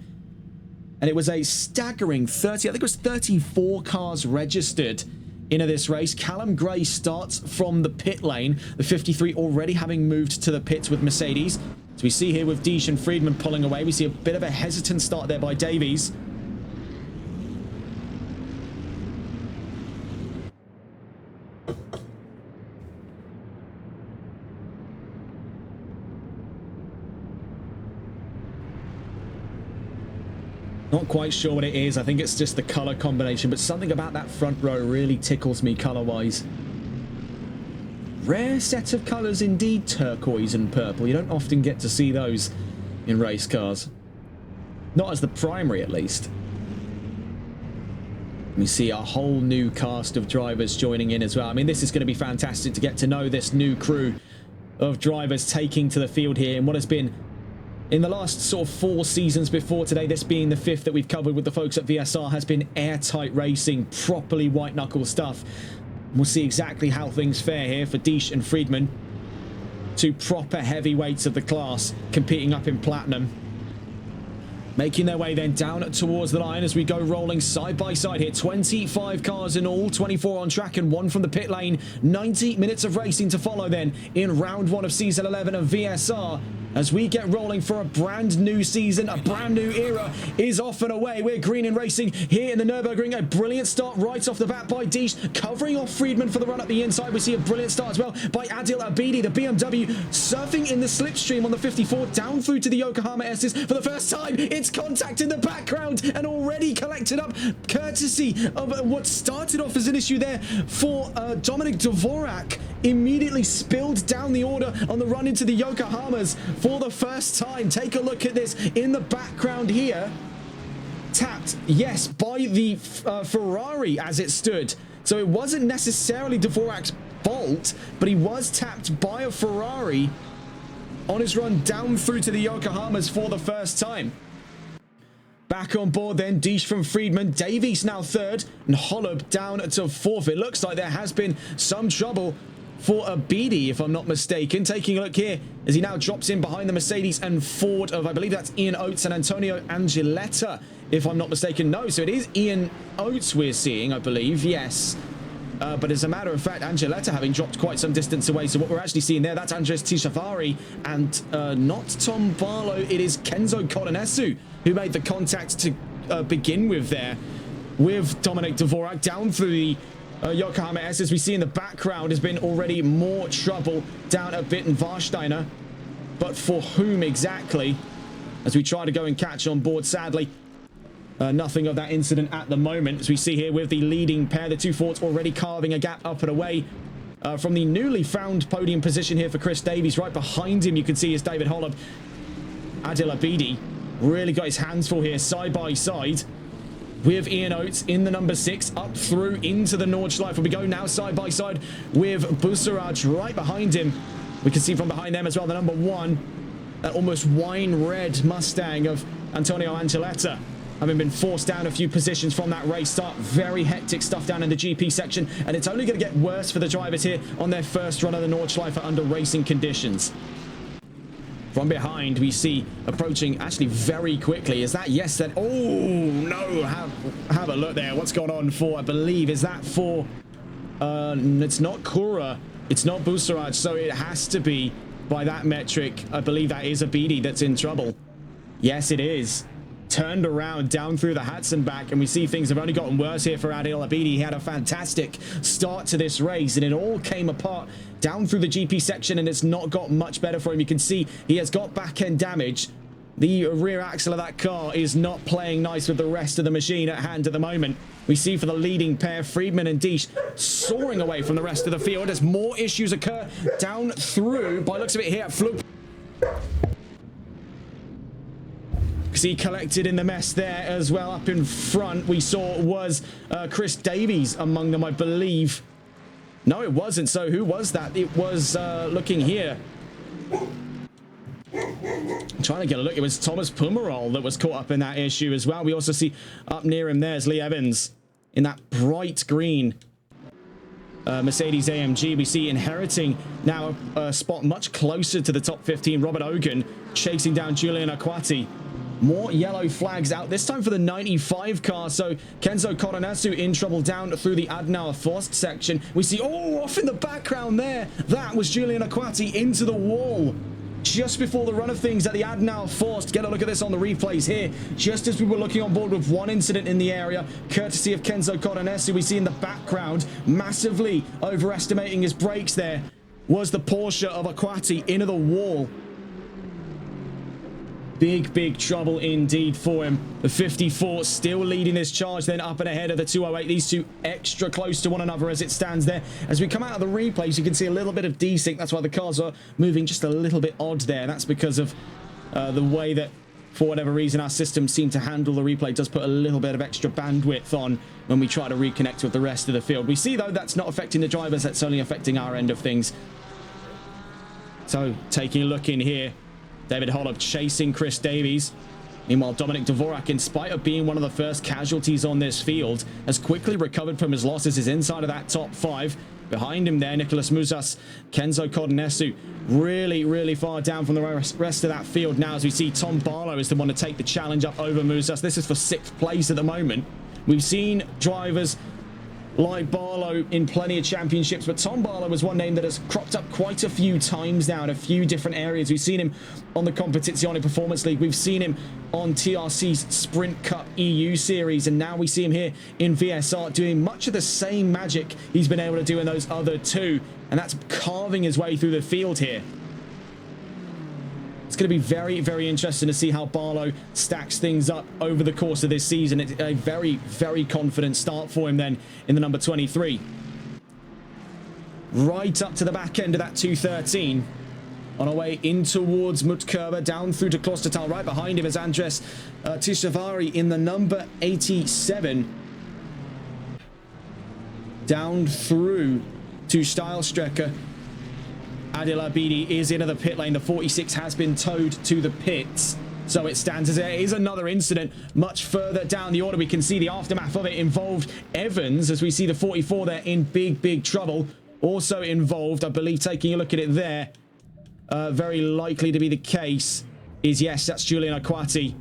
A: And it was a staggering 34 cars registered into this race. Callum Gray starts from the pit lane. The 53 already having moved to the pits with Mercedes. So we see here with Deesh and Friedman pulling away. We see a bit of a hesitant start there by Davies. Not quite sure what it is. I think it's just the color combination, but something about that front row really tickles me color-wise. Rare set of colors indeed, turquoise and purple. You don't often get to see those in race cars. Not as the primary, at least. We see a whole new cast of drivers joining in as well. I mean, this is going to be fantastic to get to know this new crew of drivers taking to the field here in what has been, in the last sort of 4 seasons before today, this being the 5th that we've covered with the folks at VSR, has been airtight racing, properly white-knuckle stuff. We'll see exactly how things fare here for Deesh and Friedman, 2 proper heavyweights of the class competing up in Platinum. Making their way then down towards the line as we go rolling side by side here. 25 cars in all, 24 on track and 1 from the pit lane. 90 minutes of racing to follow then in round 1 of Season 11 of VSR. As we get rolling for a brand new season, a brand new era is off and away. We're green in racing here in the Nurburgring. A brilliant start right off the bat by Deesh, covering off Friedman for the run up the inside. We see a brilliant start as well by Adil Abidi, the BMW, surfing in the slipstream on the 54, down through to the Yokohama S's for the first time. It's contact in the background and already collected up, courtesy of what started off as an issue there for Dominic Dvorak. Immediately spilled down the order on the run into the Yokohamas for the first time. Take a look at this in the background here. Tapped, yes, by the Ferrari as it stood. So it wasn't necessarily Dvorak's fault, but he was tapped by a Ferrari on his run down through to the Yokohamas for the first time. Back on board then, Deesh from Friedman, Davies now 3rd, and Holub down to 4th. It looks like there has been some trouble for Abidi, if I'm not mistaken. Taking a look here as he now drops in behind the Mercedes and Ford of, I believe that's Ian Oates and Antonio Angeletta, if I'm not mistaken. No, so it is Ian Oates we're seeing, I believe, yes. But as a matter of fact, Angeletta having dropped quite some distance away. So what we're actually seeing there, that's Andres Tishavari and not Tom Barlow. It is Kenzo Kolonesu who made the contact to begin with there with Dominic Dvorak down through the Yokohama S. As we see in the background, has been already more trouble down at Bitten Warsteiner. But for whom exactly? As we try to go and catch on board, sadly, nothing of that incident at the moment. As we see here with the leading pair, the 2 Fords already carving a gap up and away from the newly found podium position here for Chris Davies. Right behind him, you can see is David Holub. Adil Abidi really got his hands full here, side by side with Ian Oates in the number 6, up through into the Nordschleife. We go now side by side with Busaraj right behind him. We can see from behind them as well the number 1, that almost wine red Mustang of Antonio Angeletta, having been forced down a few positions from that race start. Very hectic stuff down in the GP section, and it's only going to get worse for the drivers here on their first run of the Nordschleife under racing conditions. From behind, we see approaching actually very quickly. Is that, yes, that, oh, no, have a look there. What's going on for, I believe, is that for, it's not Kura, it's not Busaraj, so it has to be, by that metric, I believe that is Abidi that's in trouble. Yes, it is. Turned around down through the hats and back, and we see things have only gotten worse here for Adil Abidi. He had a fantastic start to this race, and it all came apart down through the GP section, and it's not got much better for him. You can see he has got back end damage. The rear axle of that car is not playing nice with the rest of the machine at hand at the moment. We see for the leading pair, Friedman and Deesh, soaring away from the rest of the field as more issues occur down through, by looks of it here at Flug. See collected in the mess there as well. Up in front we saw was Chris Davies among them, I believe. No, it wasn't. So who was that? It was looking here, I'm trying to get a look. It was Thomas Pumerol that was caught up in that issue as well. We also see up near him there's Lee Evans in that bright green Mercedes AMG. We see inheriting now a spot much closer to the top 15, Robert Ogan chasing down Julian Aquati More yellow flags out, this time for the 95 car. So Kenzo Koronasu in trouble down through the Adenauer Forst section. We see, oh, off in the background there. That was Julian Aquati into the wall just before the run of things at the Adenauer Forst. Get a look at this on the replays here. Just as we were looking on board with one incident in the area, courtesy of Kenzo Koronasu, we see in the background, massively overestimating his brakes there, was the Porsche of Aquati into the wall. Big trouble indeed for him. The 54 still leading this charge, then up and ahead of the 208. These two extra close to one another as it stands there. As we come out of the replays, you can see a little bit of desync. That's why the cars are moving just a little bit odd there. That's because of the way that, for whatever reason, our systems seem to handle the replay. It does put a little bit of extra bandwidth on when we try to reconnect with the rest of the field. We see, though, that's not affecting the drivers. That's only affecting our end of things. So, taking a look in here, David Holub chasing Chris Davies. Meanwhile, Dominic Dvorak, in spite of being one of the first casualties on this field, has quickly recovered from his losses. Is inside of that top 5. Behind him there, Nicholas Muzas, Kenzo Koronasu, really far down from the rest of that field now, as we see Tom Barlow is the one to take the challenge up over Muzas. This is for 6th place at the moment. We've seen drivers like Barlow in plenty of championships, but Tom Barlow was one name that has cropped up quite a few times now in a few different areas. We've seen him on the Competizione Performance League. We've seen him on TRC's Sprint Cup EU series, and now we see him here in VSR doing much of the same magic he's been able to do in those other two, and that's carving his way through the field here. It's going to be very interesting to see how Barlow stacks things up over the course of this season. It's a very confident start for him then in the number 23. Right up to the back end of that 213. On our way in towards Mutkerber, down through to Klostertal. Right behind him is Andres Tishavari in the number 87. Down through to Steilstrecke. Adil Abidi is into the pit lane. The 46 has been towed to the pits. So it stands as there is another incident much further down the order. We can see the aftermath of it involved Evans, as we see the 44 there in big trouble. Also involved, I believe, taking a look at it there, very likely to be the case, is, yes, that's Julian Aquati.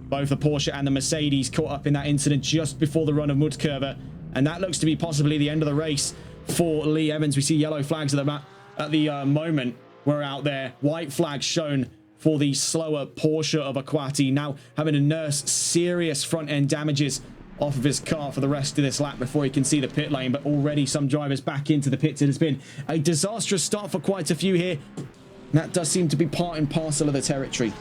A: Both the Porsche and the Mercedes caught up in that incident just before the run of Mutkerber. And that looks to be possibly the end of the race for Lee Evans. We see yellow flags at the moment. We're out there. White flags shown for the slower Porsche of Aquati, now having to nurse serious front-end damages off of his car for the rest of this lap before he can see the pit lane. But already some drivers back into the pits. It has been a disastrous start for quite a few here. And that does seem to be part and parcel of the territory.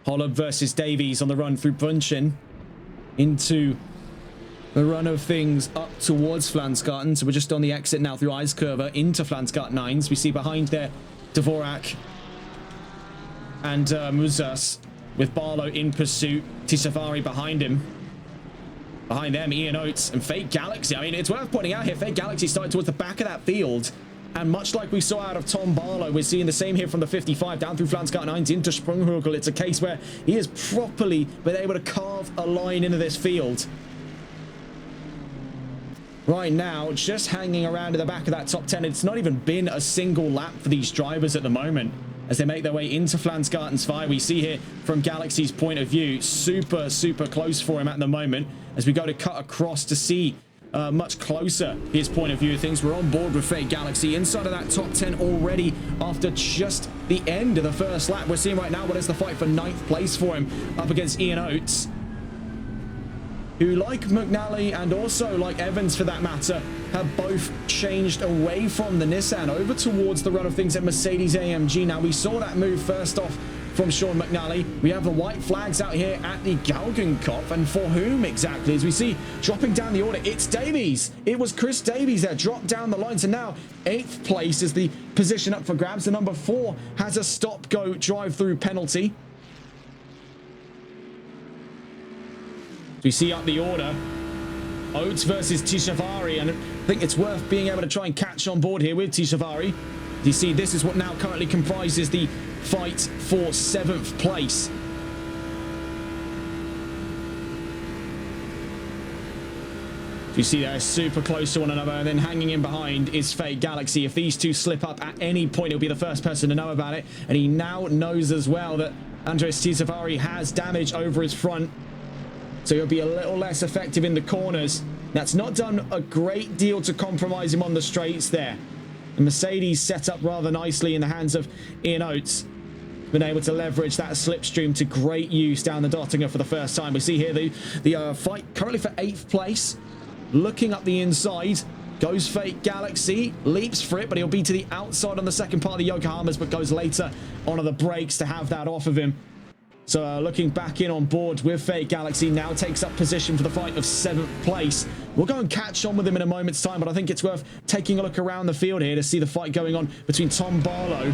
A: Holub versus Davies on the run through Bunchen into the run of things up towards Flansgarten. So we're just on the exit now through Eiskurve into Flansgarten 9s. We see behind there Dvorak and Muzas with Barlow in pursuit. Tishavari behind him. Behind them, Ian Oates and Fake Galaxy. I mean, it's worth pointing out here, Fake Galaxy started towards the back of that field. And much like we saw out of Tom Barlow, we're seeing the same here from the 55 down through Flansgarten 9s into Sprunghurgel. It's a case where he has properly been able to carve a line into this field. Right now, just hanging around at the back of that top 10. It's not even been a single lap for these drivers at the moment as they make their way into Flansgarten's fire. We see here from Galaxy's point of view, super close for him at the moment as we go to cut across to see much closer his point of view of things. We're on board with Fake Galaxy inside of that top 10 already after just the end of the first lap. We're seeing right now what is the fight for 9th place for him up against Ian Oates, who, like McNally and also like Evans for that matter, have both changed away from the Nissan over towards the run of things at Mercedes-AMG. Now, we saw that move first off from Sean McNally. We have the white flags out here at the Galgenkopf, and for whom exactly? As we see dropping down the order, it's Davies. It was Chris Davies that dropped down the line. So now 8th place is the position up for grabs. The number 4 has a stop-go drive-through penalty. We see up the order, Oates versus Tishavari, and I think it's worth being able to try and catch on board here with Tishavari. You see, this is what now currently comprises the fight for 7th place. You see they're super close to one another, and then hanging in behind is Fate Galaxy. If these two slip up at any point, he'll be the first person to know about it. And he now knows as well that Andres Tisavari has damage over his front, so he'll be a little less effective in the corners. That's not done a great deal to compromise him on the straights there. The Mercedes set up rather nicely in the hands of Ian Oates. Been able to leverage that slipstream to great use down the Dottinger for the first time. We see here the fight currently for 8th place. Looking up the inside, goes Fate Galaxy, leaps for it, but he'll be to the outside on the second part of the Yokohamas, but goes later onto the brakes to have that off of him. So looking back in on board with Fate Galaxy, now takes up position for the fight of 7th place. We'll go and catch on with him in a moment's time, but I think it's worth taking a look around the field here to see the fight going on between Tom Barlow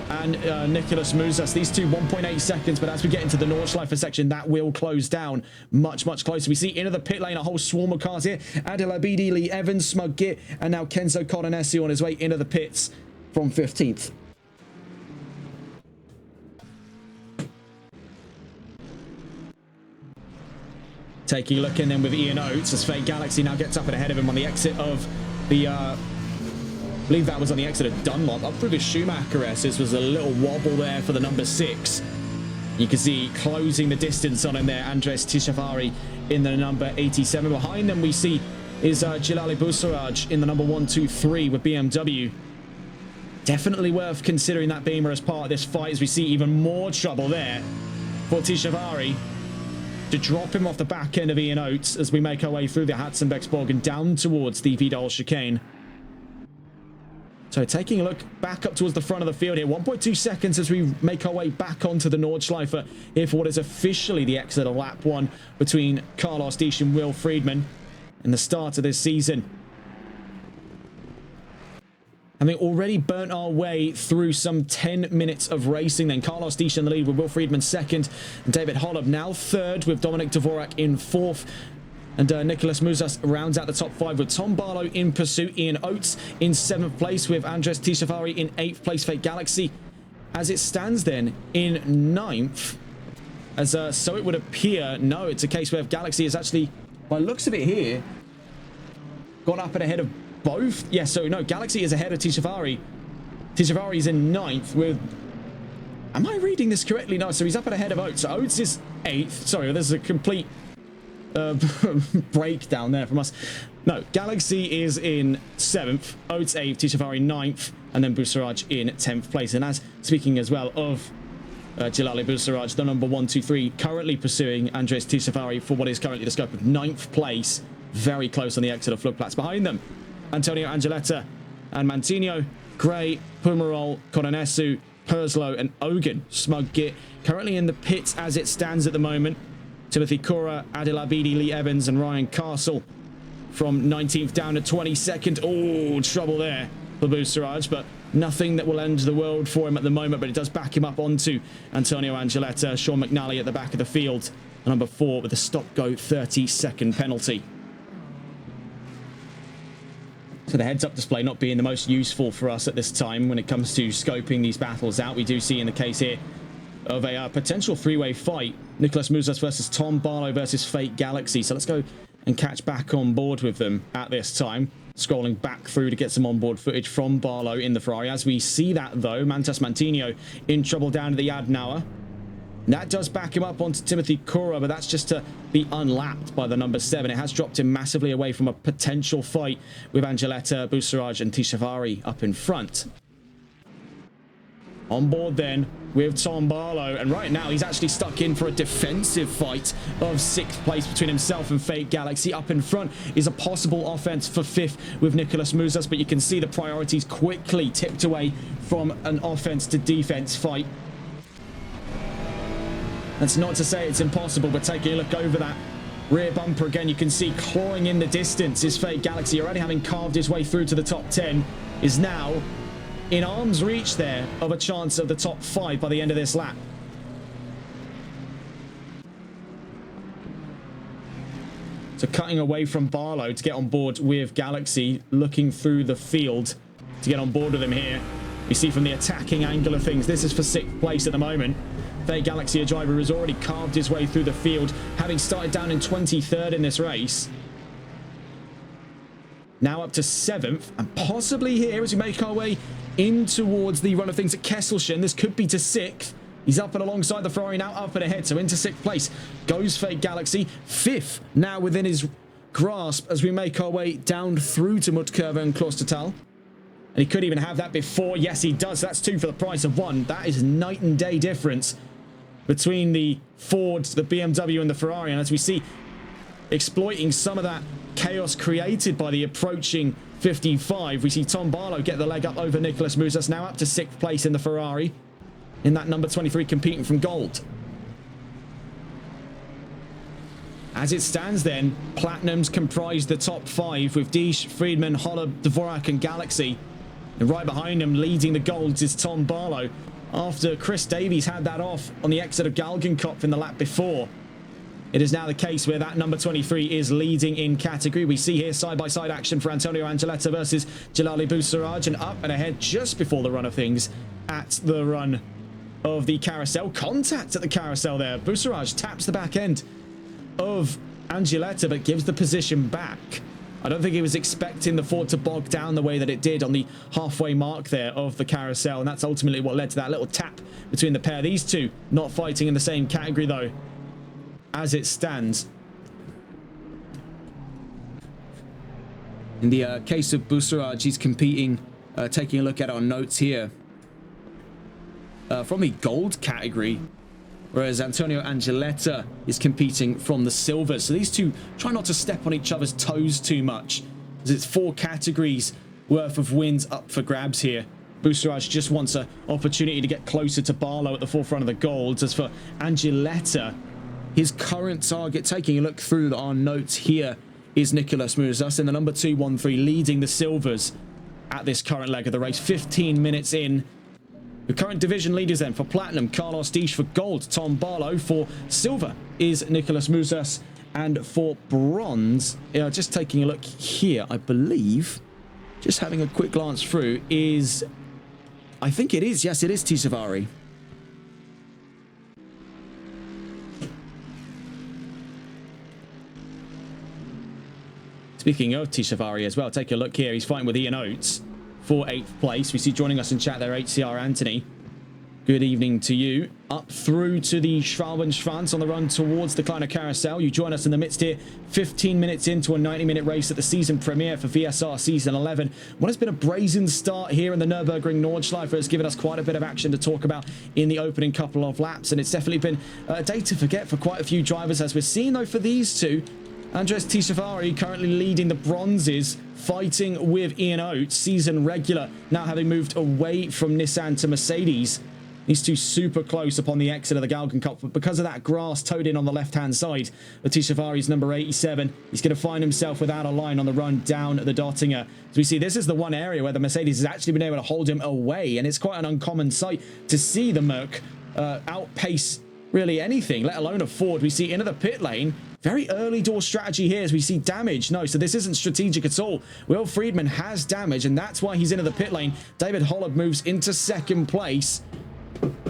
A: and Nicholas Mouzas. These two 1.8 seconds, but as we get into the Nordschleife section, that will close down much closer. We see into the pit lane a whole swarm of cars here. Adil Abidi, Lee Evans, Smug Git, and now Kenzo Coronesi on his way into the pits from 15th. Taking a look in then with Ian Oates as Fate Galaxy now gets up and ahead of him on the exit of the I believe that was on the exit of Dunlop. Up through the Schumacher S. This was a little wobble there for the number 6. You can see closing the distance on him there, Andres Tishavari in the number 87. Behind them we see is Jilali Busaraj in the number 123 with BMW. Definitely worth considering that Beamer as part of this fight, as we see even more trouble there for Tishavari to drop him off the back end of Ian Oates as we make our way through the Hatzenbecksborg and down towards the Vidal chicane. So taking a look back up towards the front of the field here, 1.2 seconds as we make our way back onto the Nordschleife here for what is officially the exit of lap 1 between Carlos Diesch and Will Friedman in the start of this season. Having already burnt our way through some 10 minutes of racing, then Carlos Diesch in the lead with Will Friedman second, and David Holub now third with Dominic Dvorak in fourth. And Nicholas Mouzas rounds out the top 5 with Tom Barlow in pursuit, Ian Oates in 7th place with Andres Tishavari in 8th place, Fate Galaxy as it stands then in 9th. As so it would appear, no, it's a case where Galaxy is actually, by the looks of it here, gone up and ahead of both. Yeah, so no, Galaxy is ahead of Tishavari. Tishavari is in 9th with, am I reading this correctly? No, so he's up and ahead of Oates. So Oates is 8th. Sorry, this is a complete breakdown there from us. No, Galaxy is in 7th, Oates 8th, Tishavari 9th, and then Busaraj in 10th place. And as speaking as well of Jilali Busaraj, the number 123, currently pursuing Andres Tishavari for what is currently the scope of 9th place, very close on the exit of Flugplatz. Behind them, Antonio Angeletta and Mantinho, Gray, Pumarol, Coronesu, Perslow, and Ogan. Smug Git currently in the pits as it stands at the moment. Timothy Cora, Adil Abidi, Lee Evans, and Ryan Castle from 19th down to 22nd. Oh, trouble there for Busaraj, but nothing that will end the world for him at the moment, but it does back him up onto Antonio Angeletta. Sean McNally at the back of the field, number 4 with a stop-go 30-second penalty. So the heads-up display not being the most useful for us at this time when it comes to scoping these battles out. We do see in the case here of a potential three-way fight, Nicholas Mouzas versus Tom Barlow versus Fate Galaxy. So let's go and catch back on board with them at this time. Scrolling back through to get some onboard footage from Barlow in the Ferrari. As we see that, though, Mantas Mantinho in trouble down to the Adenauer. That does back him up onto Timothy Cora, but that's just to be unlapped by the number 7. It has dropped him massively away from a potential fight with Angeletta, Busaraj, and Tishavari up in front. On board then with Tom Barlow, and right now he's actually stuck in for a defensive fight of 6th place between himself and Fate Galaxy. Up in front is a possible offense for 5th with Nicholas Mouzas, but you can see the priorities quickly tipped away from an offense to defense fight. That's not to say it's impossible, but taking a look over that rear bumper again, you can see clawing in the distance is Fate Galaxy, already having carved his way through to the top 10, is now in arm's reach there of a chance of the top 5 by the end of this lap. So cutting away from Barlow to get on board with Galaxy, looking through the field to get on board with him here. You see from the attacking angle of things, this is for 6th place at the moment. Fate Galaxy, a driver who's already carved his way through the field, having started down in 23rd in this race. now up to 7th, and possibly here as we make our way in towards the run of things at Kesselchen, this could be to 6th. He's up and alongside the Ferrari, now up and ahead, so into 6th place goes Fake Galaxy. 5th now within his grasp as we make our way down through to Mutkurve and Klostertal. And he could even have that before. Yes, he does. That's 2 for the price of 1. That is night and day difference between the Ford, the BMW, and the Ferrari. And as we see, exploiting some of that chaos created by the approaching 55, we see Tom Barlow get the leg up over Nicolas Musas, now up to 6th place in the Ferrari, in that number 23 competing from gold. As it stands then, Platinums comprise the top 5 with Deesh, Friedman, Holub, Dvorak and Galaxy. And right behind them, leading the golds, is Tom Barlow, after Chris Davies had that off on the exit of Galgenkopf in the lap before. It is now the case where that number 23 is leading in category. We see here side-by-side action for Antonio Angeletta versus Jalali Boussairaj, and up and ahead just before the run of things at the run of the carousel. Contact at the carousel there. Boussairaj taps the back end of Angeletta, but gives the position back. I don't think he was expecting the Ford to bog down the way that it did on the halfway mark there of the carousel, and that's ultimately what led to that little tap between the pair. These two not fighting in the same category though, as it stands. In the case of Boussairaj, he's competing, taking a look at our notes here, from the gold category, whereas Antonio Angeletta is competing from the silver. So these two try not to step on each other's toes too much, as it's 4 categories worth of wins up for grabs here. Boussairaj just wants an opportunity to get closer to Barlow at the forefront of the golds. As for Angeletta, his current target, taking a look through our notes here, is Nicolas Musas in the number 213, leading the silvers at this current leg of the race. 15 minutes in. The current division leaders then for Platinum, Carlos Deesh; for gold, Tom Barlow; for silver is Nicolas Musas; and for bronze, just taking a look here, I believe, just having a quick glance through, is, I think it is, yes, it is Tishavari. Speaking of Tishavari as well, take a look here. He's fighting with Ian Oates for 8th place. We see joining us in chat there, HCR Anthony. Good evening to you. Up through to the Schwalbenschwanz on the run towards the Kleiner Carousel. You join us in the midst here, 15 minutes into a 90-minute race at the season premiere for VSR Season 11. What has been a brazen start here in the Nurburgring Nordschleife has given us quite a bit of action to talk about in the opening couple of laps, and it's definitely been a day to forget for quite a few drivers, as we're seeing though for these two. Andres Tishavari currently leading the bronzes, fighting with Ian Oates, season regular, now having moved away from Nissan to Mercedes. These two super close upon the exit of the Galgenkopf, but because of that grass towed in on the left-hand side of Tishavari's number 87, he's going to find himself without a line on the run down the Dottinger. As we see, this is the one area where the Mercedes has actually been able to hold him away, and it's quite an uncommon sight to see the Merc outpace really anything, let alone a Ford. We see into the pit lane. Very early door strategy here as we see damage. No, so this isn't strategic at all. Will Friedman has damage, and that's why he's into the pit lane. David Holub moves into 2nd place.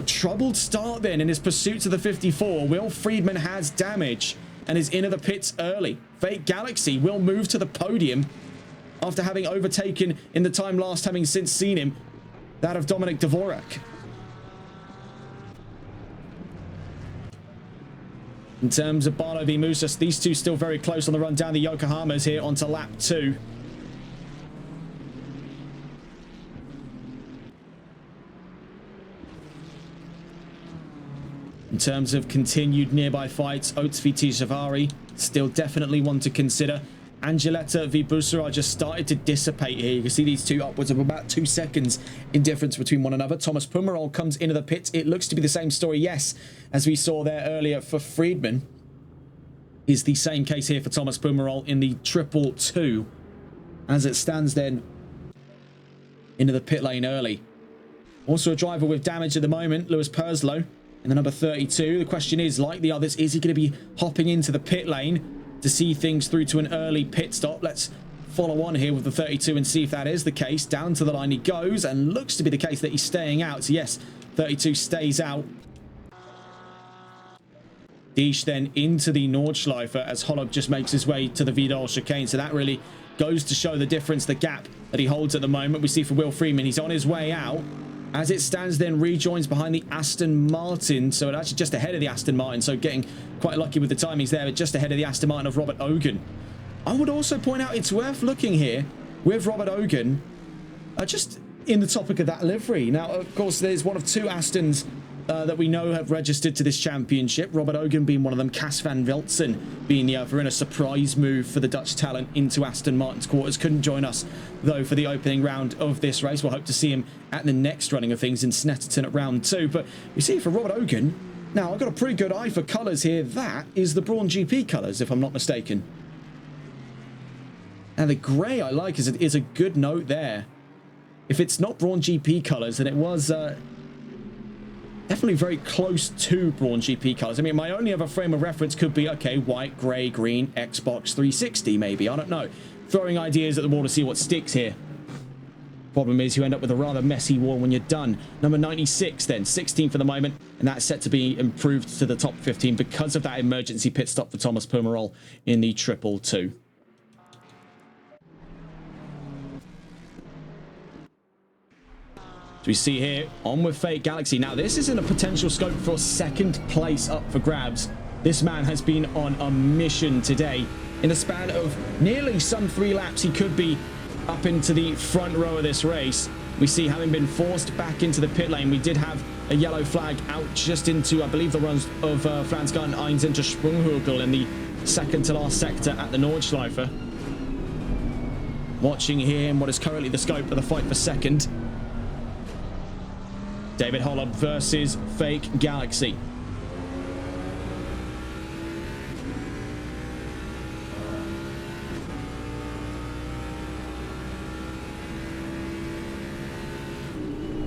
A: Troubled start then in his pursuit to the 54. Will Friedman has damage and is into the pits early. Fake Galaxy will move to the podium after having overtaken in the time last, having since seen him, that of Dominic Dvorak. In terms of Barlow v Musas, these two still very close on the run down the Yokohamas here onto lap 2. In terms of continued nearby fights, Oates v Tishavari, still definitely one to consider. Angeletta v Boussairaj just started to dissipate here. You can see these two upwards of about 2 seconds in difference between one another. Thomas Pumerol comes into the pits. It looks to be the same story, yes, as we saw there earlier for Friedman. Is the same case here for Thomas Pumerol in the 222. As it stands then, into the pit lane early. Also a driver with damage at the moment, Lewis Perslow in the number 32. The question is, like the others, is he going to be hopping into the pit lane to see things through to an early pit stop? Let's follow on here with the 32 and see if that is the case. Down to the line he goes, and looks to be the case that he's staying out. So yes, 32 stays out. Deesh then into the Nordschleife as Holub just makes his way to the Vidal chicane. So that really goes to show the difference, the gap that he holds at the moment. We see for Will Freeman, he's on his way out. As it stands, then rejoins behind the Aston Martin. So actually just ahead of the Aston Martin. So getting quite lucky with the timings there, but just ahead of the Aston Martin of Robert Ogan. I would also point out it's worth looking here with Robert Ogan, just in the topic of that livery. Now, of course, there's one of two Astons that we know have registered to this championship. Robert Ogan being one of them, Cas van Veltzen being the other, in a surprise move for the Dutch talent into Aston Martin's quarters. Couldn't join us, though, for the opening round of this race. We'll hope to see him at the next running of things in Snetterton at round 2. But we see for Robert Ogan, now I've got a pretty good eye for colours here. That is the Brawn GP colours, if I'm not mistaken. And the grey I like is a good note there. If it's not Brawn GP colours, then it was definitely very close to Brawn GP colours. I mean, my only other frame of reference could be, okay, white, grey, green, Xbox 360 maybe. I don't know. Throwing ideas at the wall to see what sticks here. Problem is you end up with a rather messy wall when you're done. Number 96 then, 16 for the moment, and that's set to be improved to the top 15 because of that emergency pit stop for Thomas Pumerol in the 222. So we see here, on with Fate Galaxy. Now, this isn't a potential scope for second place up for grabs. This man has been on a mission today. In a span of nearly some 3 laps, he could be up into the front row of this race. We see, having been forced back into the pit lane, we did have a yellow flag out just into, I believe, the runs of Fransgarten 1 into Sprunghurgel in the second to last sector at the Nordschleife. Watching here in what is currently the scope of the fight for second. David Holub versus Fake Galaxy.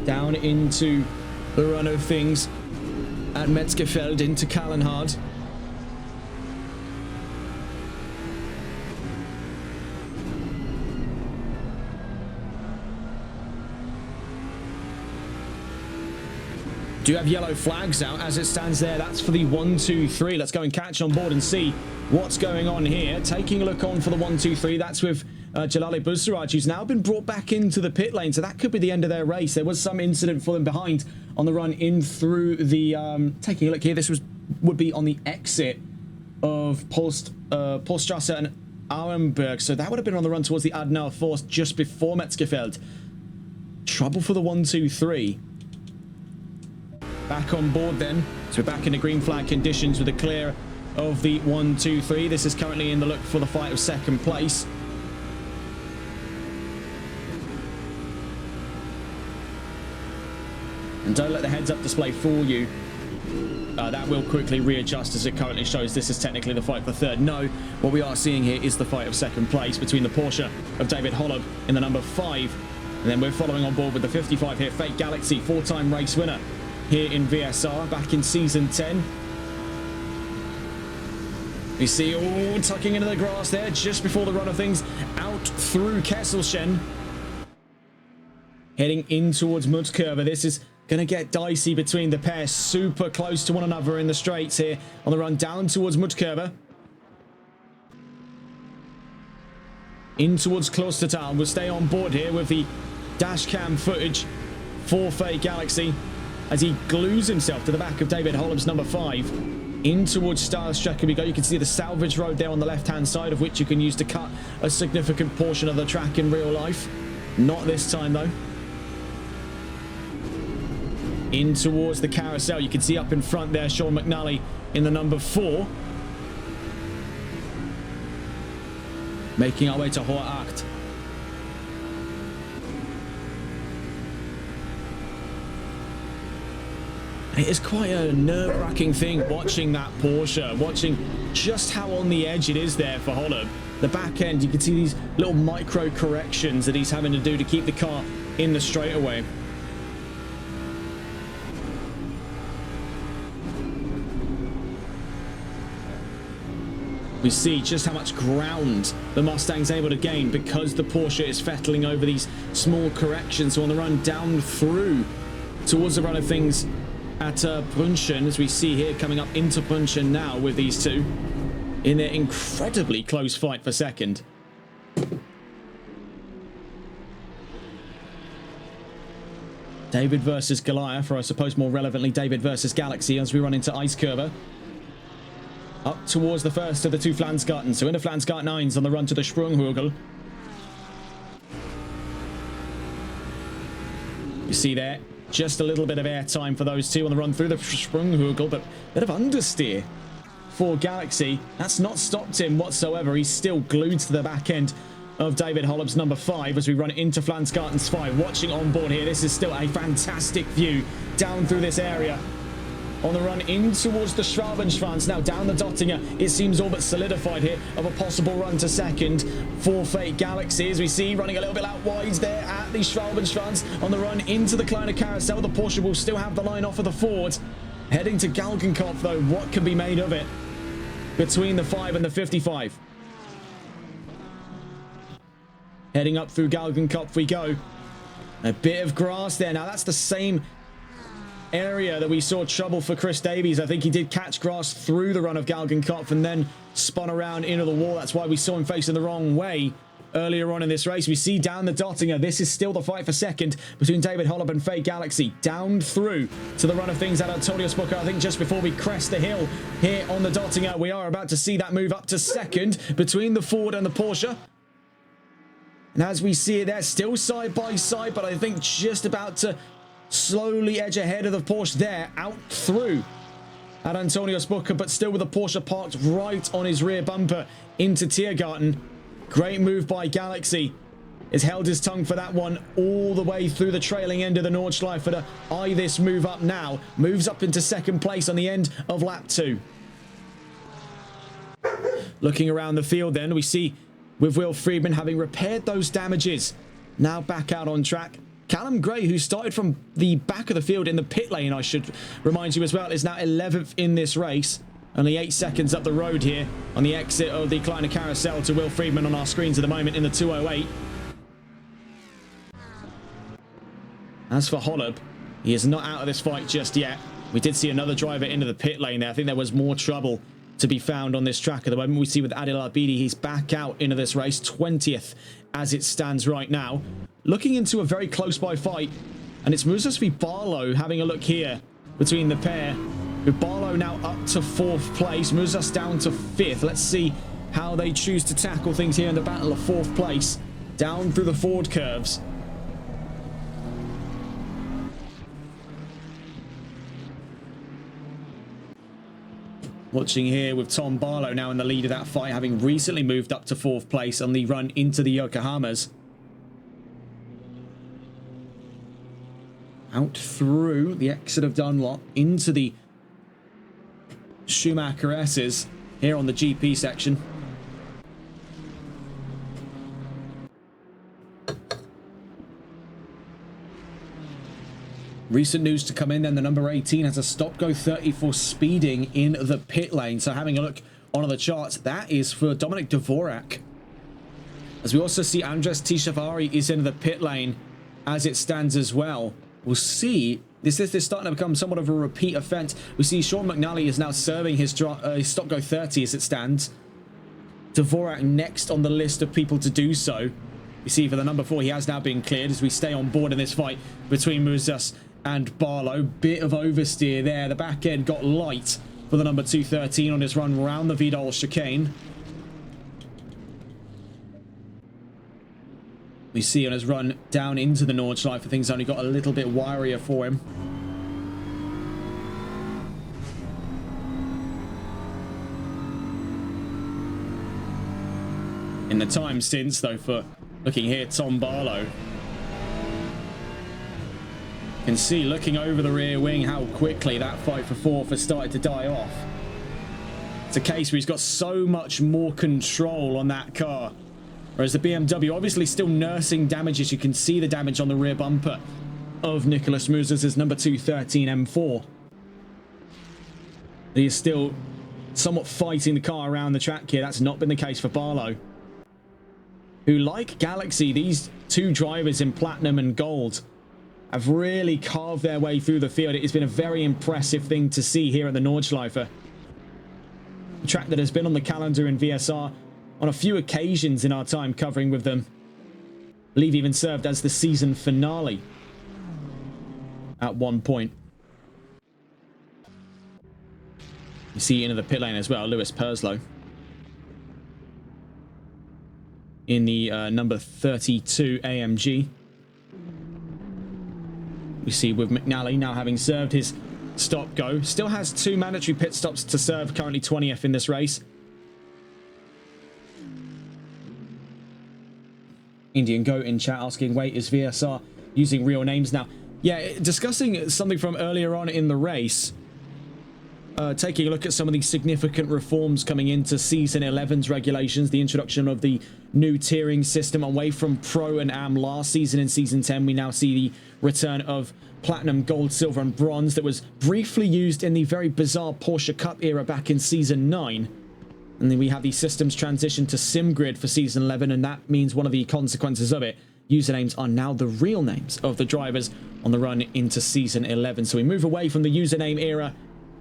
A: Down into the run of things at Metzgerfeld into Kallenhard. Do have yellow flags out as it stands there. That's for the 1, 2, 3. Let's go and catch on board and see what's going on here. Taking a look on for the 1, 2, 3. That's with Jalali Busraj, who's now been brought back into the pit lane. So that could be the end of their race. There was some incident for them behind on the run in through the... taking a look here, this would be on the exit of Poststrasse and Auenberg. So that would have been on the run towards the Adenauer Forst just before Metzgerfeld. Trouble for the 1, 2, 3. Back on board then. So we're back in the green flag conditions with a clear of the 1, 2, 3. This is currently in the look for the fight of second place. And don't let the heads-up display fool you. That will quickly readjust as it currently shows this is technically the fight for third. No, what we are seeing here is the fight of second place between the Porsche of David Holub in the number 5. And then we're following on board with the 55 here, Fate Galaxy, 4-time race winner here in VSR back in season 10. You see, oh, tucking into the grass there just before the run of things out through Kesselchen. Heading in towards Mudkurve. This is going to get dicey between the pair. Super close to one another in the straights here on the run down towards Mudkurve. In towards Klostertal. We'll stay on board here with the dash cam footage for Fate Galaxy as he glues himself to the back of David Holub's number 5. In towards Starstrecker we go. You can see the salvage road there on the left-hand side, of which you can use to cut a significant portion of the track in real life. Not this time, though. In towards the carousel. You can see up in front there, Sean McNally in the number 4. Making our way to Hohe Acht. It is quite a nerve-wracking thing watching that Porsche, watching just how on the edge it is there for Holub. The back end, you can see these little micro corrections that he's having to do to keep the car in the straightaway. We see just how much ground the Mustang's able to gain because the Porsche is fettling over these small corrections. So on the run down through towards the run of things at Brunchen, as we see here, coming up into Brunchen now with these two in their incredibly close fight for second. David versus Goliath, or I suppose more relevantly, David versus Galaxy as we run into Ice Curver. Up towards the first of the two Flansgarten. So into Flansgarten 9's on the run to the Sprunghügel. You see there, just a little bit of air time for those two on the run through the Sprunghügel, but a bit of understeer for Galaxy. That's not stopped him whatsoever. He's still glued to the back end of David Hollop's number 5 as we run into Flansgarten's 5. Watching on board here, this is still a fantastic view down through this area. On the run in towards the Schwalbenschwanz, now down the Dottinger, it seems all but solidified here of a possible run to second for Fate Galaxy, as we see running a little bit out wide there at the Schwalbenschwanz. On the run into the Kleine Carousel, the Porsche will still have the line off of the Ford. Heading to Galgenkopf though, what can be made of it between the 5 and the 55? Heading up through Galgenkopf we go. A bit of grass there. Now that's the same area that we saw trouble for Chris Davies. I think he did catch grass through the run of Galgenkopf and then spun around into the wall. That's why we saw him facing the wrong way earlier on in this race. We see down the Dottinger, this is still the fight for second between David Hollop and Fate Galaxy. Down through to the run of things at Antonio Spucker. I think just before we crest the hill here on the Dottinger, we are about to see that move up to second between the Ford and the Porsche. And as we see it there, still side by side, but I think just about to slowly edge ahead of the Porsche there, out through at Antonio Spucker, but still with the Porsche parked right on his rear bumper into Tiergarten. Great move by Galaxy. Has held his tongue for that one all the way through the trailing end of the Nordschleife to eye this move up now. Moves up into second place on the end of lap 2. Looking around the field then, we see with Will Friedman having repaired those damages, now back out on track. Callum Gray, who started from the back of the field in the pit lane, I should remind you as well, is now 11th in this race. Only 8 seconds up the road here on the exit of the Kleine Carousel to Will Friedman on our screens at the moment in the 208. As for Hollop, he is not out of this fight just yet. We did see another driver into the pit lane there. I think there was more trouble to be found on this track at the moment. We see with Adil Abidi, he's back out into this race, 20th as it stands right now. Looking into a very close by fight, and it's Musas v Barlow having a look here between the pair. With Barlow now up to 4th place, Musas down to 5th. Let's see how they choose to tackle things here in the battle of 4th place, down through the Ford curves. Watching here with Tom Barlow now in the lead of that fight, having recently moved up to 4th place on the run into the Yokohamas. Out through the exit of Dunlop into the Schumacher S's here on the GP section. Recent news to come in then, the number 18 has a stop-go 30 for speeding in the pit lane. So having a look on the charts, that is for Dominic Dvorak. As we also see Andres Tishavari is in the pit lane as it stands as well. We'll see. This is starting to become somewhat of a repeat offence. We see Sean McNally is now serving his stop-go 30 as it stands. Dvorak next on the list of people to do so. You see for the number 4, he has now been cleared as we stay on board in this fight between Musas and Barlow. Bit of oversteer there. The back end got light for the number 213 on his run around the Vidal chicane. We see on his run down into the Nordschleife, things only got a little bit wirier for him. In the time since, though, for looking here, Tom Barlow. You can see, looking over the rear wing, how quickly that fight for 4th has started to die off. It's a case where he's got so much more control on that car. Whereas the BMW obviously still nursing damages. You can see the damage on the rear bumper of Nicholas Musas' number 213 M4. He is still somewhat fighting the car around the track here. That's not been the case for Barlow, who, like Galaxy, these two drivers in Platinum and Gold have really carved their way through the field. It has been a very impressive thing to see here at the Nordschleife. A track that has been on the calendar in VSR on a few occasions in our time covering with them. I believe even served as the season finale. at one point. You see into the pit lane as well, Lewis Perslow in the number 32 AMG. We see with McNally now having served his stop go. Still has 2 mandatory pit stops to serve, currently 20th in this race. Indian Goat in chat asking, wait, is VSR using real names now? Yeah, discussing something from earlier on in the race. Taking a look at some of the significant reforms coming into Season 11's regulations, the introduction of the new tiering system away from Pro and Am last season in Season 10. We now see the return of Platinum, Gold, Silver and Bronze that was briefly used in the very bizarre Porsche Cup era back in Season 9. And then we have the systems transition to SimGrid for Season 11, and that means one of the consequences of it, usernames are now the real names of the drivers on the run into Season 11. So we move away from the username era,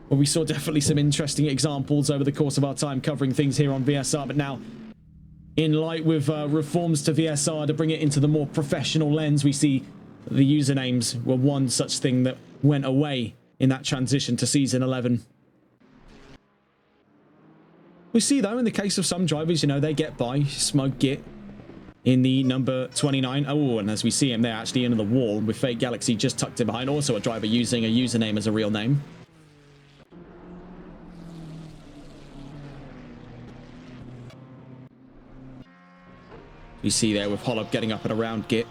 A: where we saw definitely some interesting examples over the course of our time covering things here on VSR, but now in light with reforms to VSR to bring it into the more professional lens, we see the usernames were one such thing that went away in that transition to Season 11. We see, though, in the case of some drivers, you know, they get by. Smug Git in the number 29. Oh, and as we see him there, actually into the wall with Fake Galaxy just tucked in behind. Also a driver using a username as a real name. We see there with Hollop getting up and around Git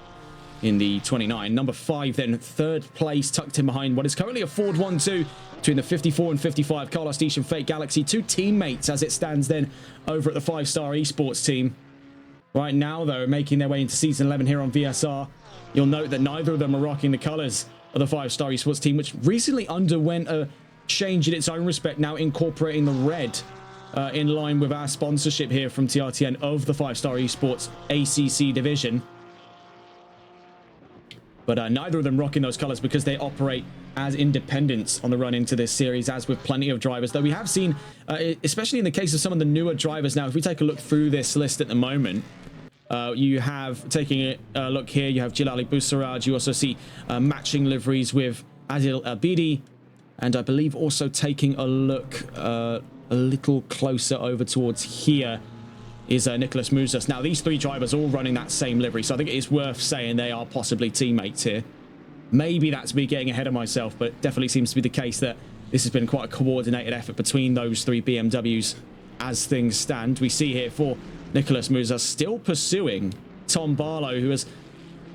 A: in the 29. Number 5 then, 3rd place, tucked in behind what is currently a Ford 1-2 between the 54 and 55. Carlos Deesh and Fake Galaxy, 2 teammates as it stands then over at the 5-star esports team. Right now, though, making their way into Season 11 here on VSR, you'll note that neither of them are rocking the colours of the 5-star esports team, which recently underwent a change in its own respect, now incorporating the red in line with our sponsorship here from TRTN of the 5-star esports ACC division. But neither of them rocking those colours because they operate as independents on the run into this series, as with plenty of drivers. Though we have seen, especially in the case of some of the newer drivers now, if we take a look through this list at the moment, you have, taking a look here, you have Jilali Busaraj. You also see matching liveries with Adil Abidi. And I believe also taking a look a little closer over towards here is Nicholas Muzas. Now, these 3 drivers all running that same livery, so I think it is worth saying they are possibly teammates here. Maybe that's me getting ahead of myself, but it definitely seems to be the case that this has been quite a coordinated effort between those 3 BMWs as things stand. We see here for Nicholas Muzas still pursuing Tom Barlow, who has,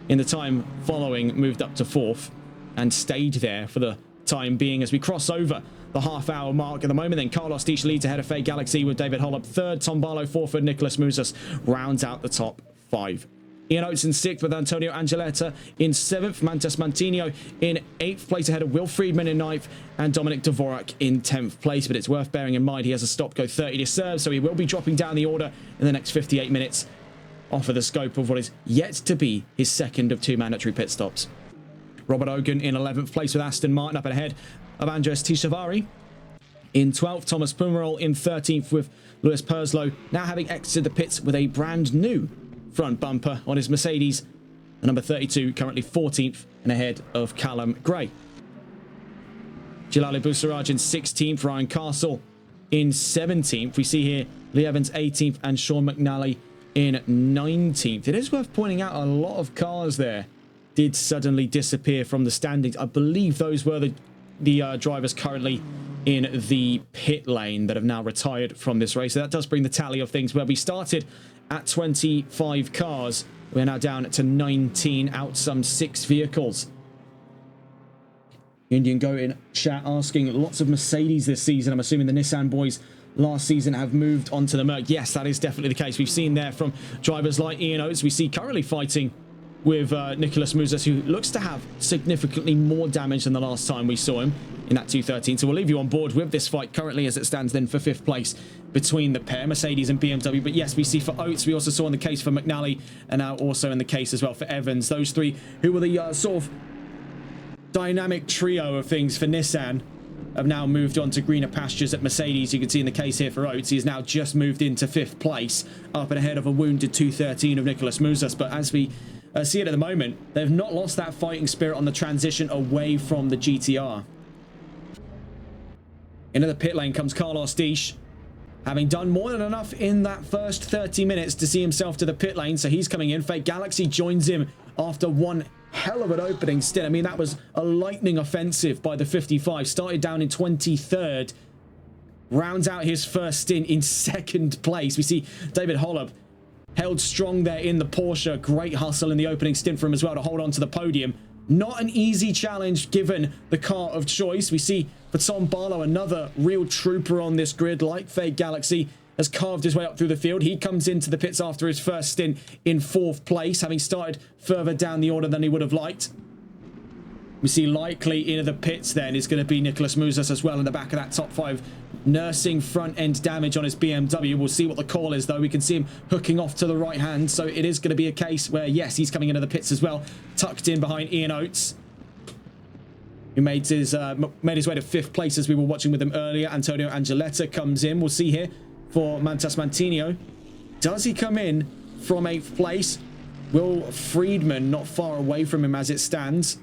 A: in the time following, moved up to 4th and stayed there for the time being as we cross over the half-hour mark at the moment. Then Carlos Deesh leads ahead of Fake Galaxy with David Hollop 3rd, Tom Barlow 4th, and Nicholas Muzas rounds out the top 5. Ian Oates in 6th with Antonio Angeletta in 7th, Mantas Mantinho in 8th place ahead of Will Friedman in 9th, and Dominic Dvorak in 10th place. But it's worth bearing in mind he has a stop go 30 to serve, so he will be dropping down the order in the next 58 minutes off of the scope of what is yet to be his 2nd of 2 mandatory pit stops. Robert Ogan in 11th place with Aston Martin up ahead of Andres Tishavari. In 12th, Thomas Pumerol in 13th with Lewis Perslow, now having exited the pits with a brand new front bumper on his Mercedes. The number 32 currently 14th and ahead of Callum Gray. Jilali Busaraj in 16th, Ryan Castle in 17th. We see here Lee Evans 18th and Sean McNally in 19th. It is worth pointing out a lot of cars there did suddenly disappear from the standings. I believe those were the drivers currently in the pit lane that have now retired from this race. So that does bring the tally of things where we started at 25 cars. We're now down to 19, out some 6 vehicles. Indian Go in chat asking, lots of Mercedes this season. I'm assuming the Nissan boys last season have moved on to the Merc. Yes, that is definitely the case. We've seen there from drivers like Ian Oates. We see currently fighting with Nicholas Muzas, who looks to have significantly more damage than the last time we saw him in that 213. So we'll leave you on board with this fight currently as it stands then for 5th place between the pair, Mercedes and BMW. But yes, we see for Oates, we also saw in the case for McNally, and now also in the case as well for Evans. Those 3 who were the sort of dynamic trio of things for Nissan have now moved on to greener pastures at Mercedes. You can see in the case here for Oates, he has now just moved into 5th place, up and ahead of a wounded 213 of Nicholas Muzas. But as we see it at the moment. They've not lost that fighting spirit on the transition away from the GTR. Into the pit lane comes Carlos Dish, having done more than enough in that first 30 minutes to see himself to the pit lane. So he's coming in. Fake Galaxy joins him after one hell of an opening stint. I mean, that was a lightning offensive by the 55. Started down in 23rd. Rounds out his first stint in 2nd place. We see David Holub held strong there in the Porsche. Great hustle in the opening stint for him as well to hold on to the podium. Not an easy challenge given the car of choice. We see for Tom Barlow, another real trooper on this grid, like Fake Galaxy, has carved his way up through the field. He comes into the pits after his first stint in 4th place, having started further down the order than he would have liked. We see likely into the pits then is going to be Nicholas Muzas as well in the back of that top 5, nursing front end damage on his BMW. We'll see what the call is though. We can see him hooking off to the right hand, so it is going to be a case where yes, he's coming into the pits as well, tucked in behind Ian Oates, who made his way to 5th place as we were watching with him earlier. Antonio Angeletta comes in. We'll see here for Mantas Mantinho. Does he come in from 8th place? Will Friedman not far away from him as it stands?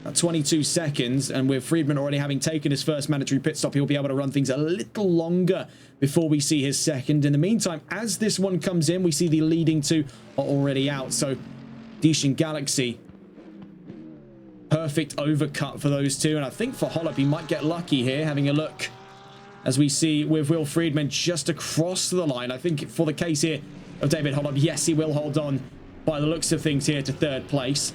A: At 22 seconds, and with Friedman already having taken his first mandatory pit stop, he'll be able to run things a little longer before we see his second. In the meantime, as this one comes in, we see the leading 2 are already out. So Dish and Galaxy, perfect overcut for those 2. And I think for Holub, he might get lucky here, having a look. As we see with Will Friedman just across the line. I think for the case here of David Holub, yes, he will hold on by the looks of things here to 3rd place.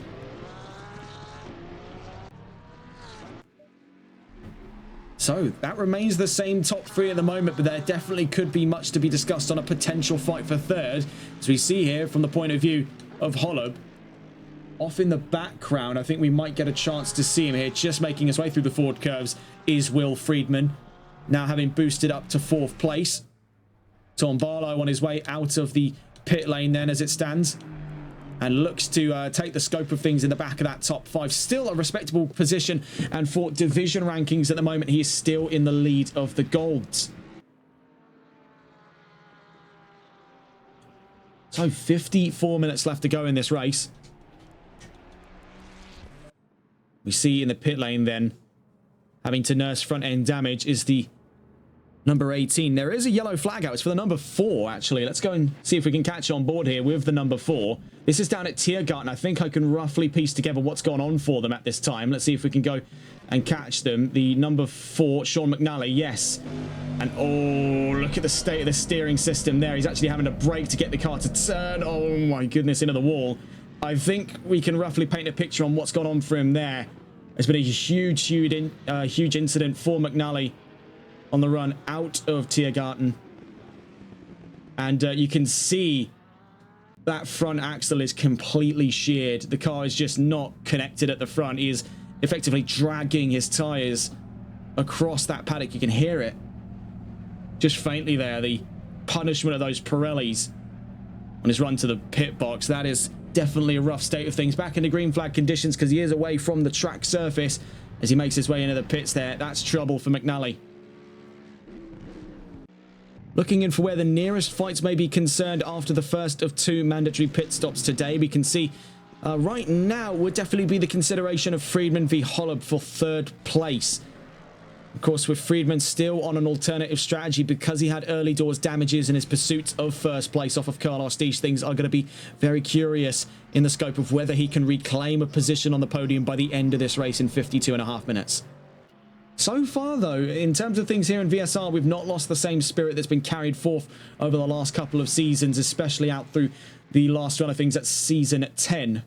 A: So that remains the same top 3 at the moment, but there definitely could be much to be discussed on a potential fight for 3rd. As we see here from the point of view of Holub, off in the background, I think we might get a chance to see him here. Just making his way through the forward curves is Will Friedman, now having boosted up to 4th place. Tom Barlow on his way out of the pit lane then as it stands, and looks to take the scope of things in the back of that top 5. Still a respectable position, and for division rankings at the moment, he is still in the lead of the Golds. So 54 minutes left to go in this race. We see in the pit lane then, having to nurse front end damage is the number 18. There is a yellow flag out. It's for the number 4, actually. Let's go and see if we can catch on board here with the number 4. This is down at Tiergarten. I think I can roughly piece together what's gone on for them at this time. Let's see if we can go and catch them. The number 4, Sean McNally, yes. And oh, look at the state of the steering system there. He's actually having to brake to get the car to turn. Oh my goodness, into the wall. I think we can roughly paint a picture on what's gone on for him there. It's been a huge incident for McNally on the run out of Tiergarten. And you can see that front axle is completely sheared. The car is just not connected at the front. He is effectively dragging his tyres across that paddock. You can hear it just faintly there. The punishment of those Pirellis on his run to the pit box. That is definitely a rough state of things. Back into green flag conditions because he is away from the track surface as he makes his way into the pits there. That's trouble for McNally. Looking in for where the nearest fights may be concerned after the first of 2 mandatory pit stops today. We can see right now would definitely be the consideration of Friedman v Holub for 3rd place. Of course, with Friedman still on an alternative strategy because he had early doors damages in his pursuit of 1st place off of Carlos Dish. Things are going to be very curious in the scope of whether he can reclaim a position on the podium by the end of this race in 52.5 minutes. So far, though, in terms of things here in VSR, we've not lost the same spirit that's been carried forth over the last couple of seasons, especially out through the last run of things at season 10.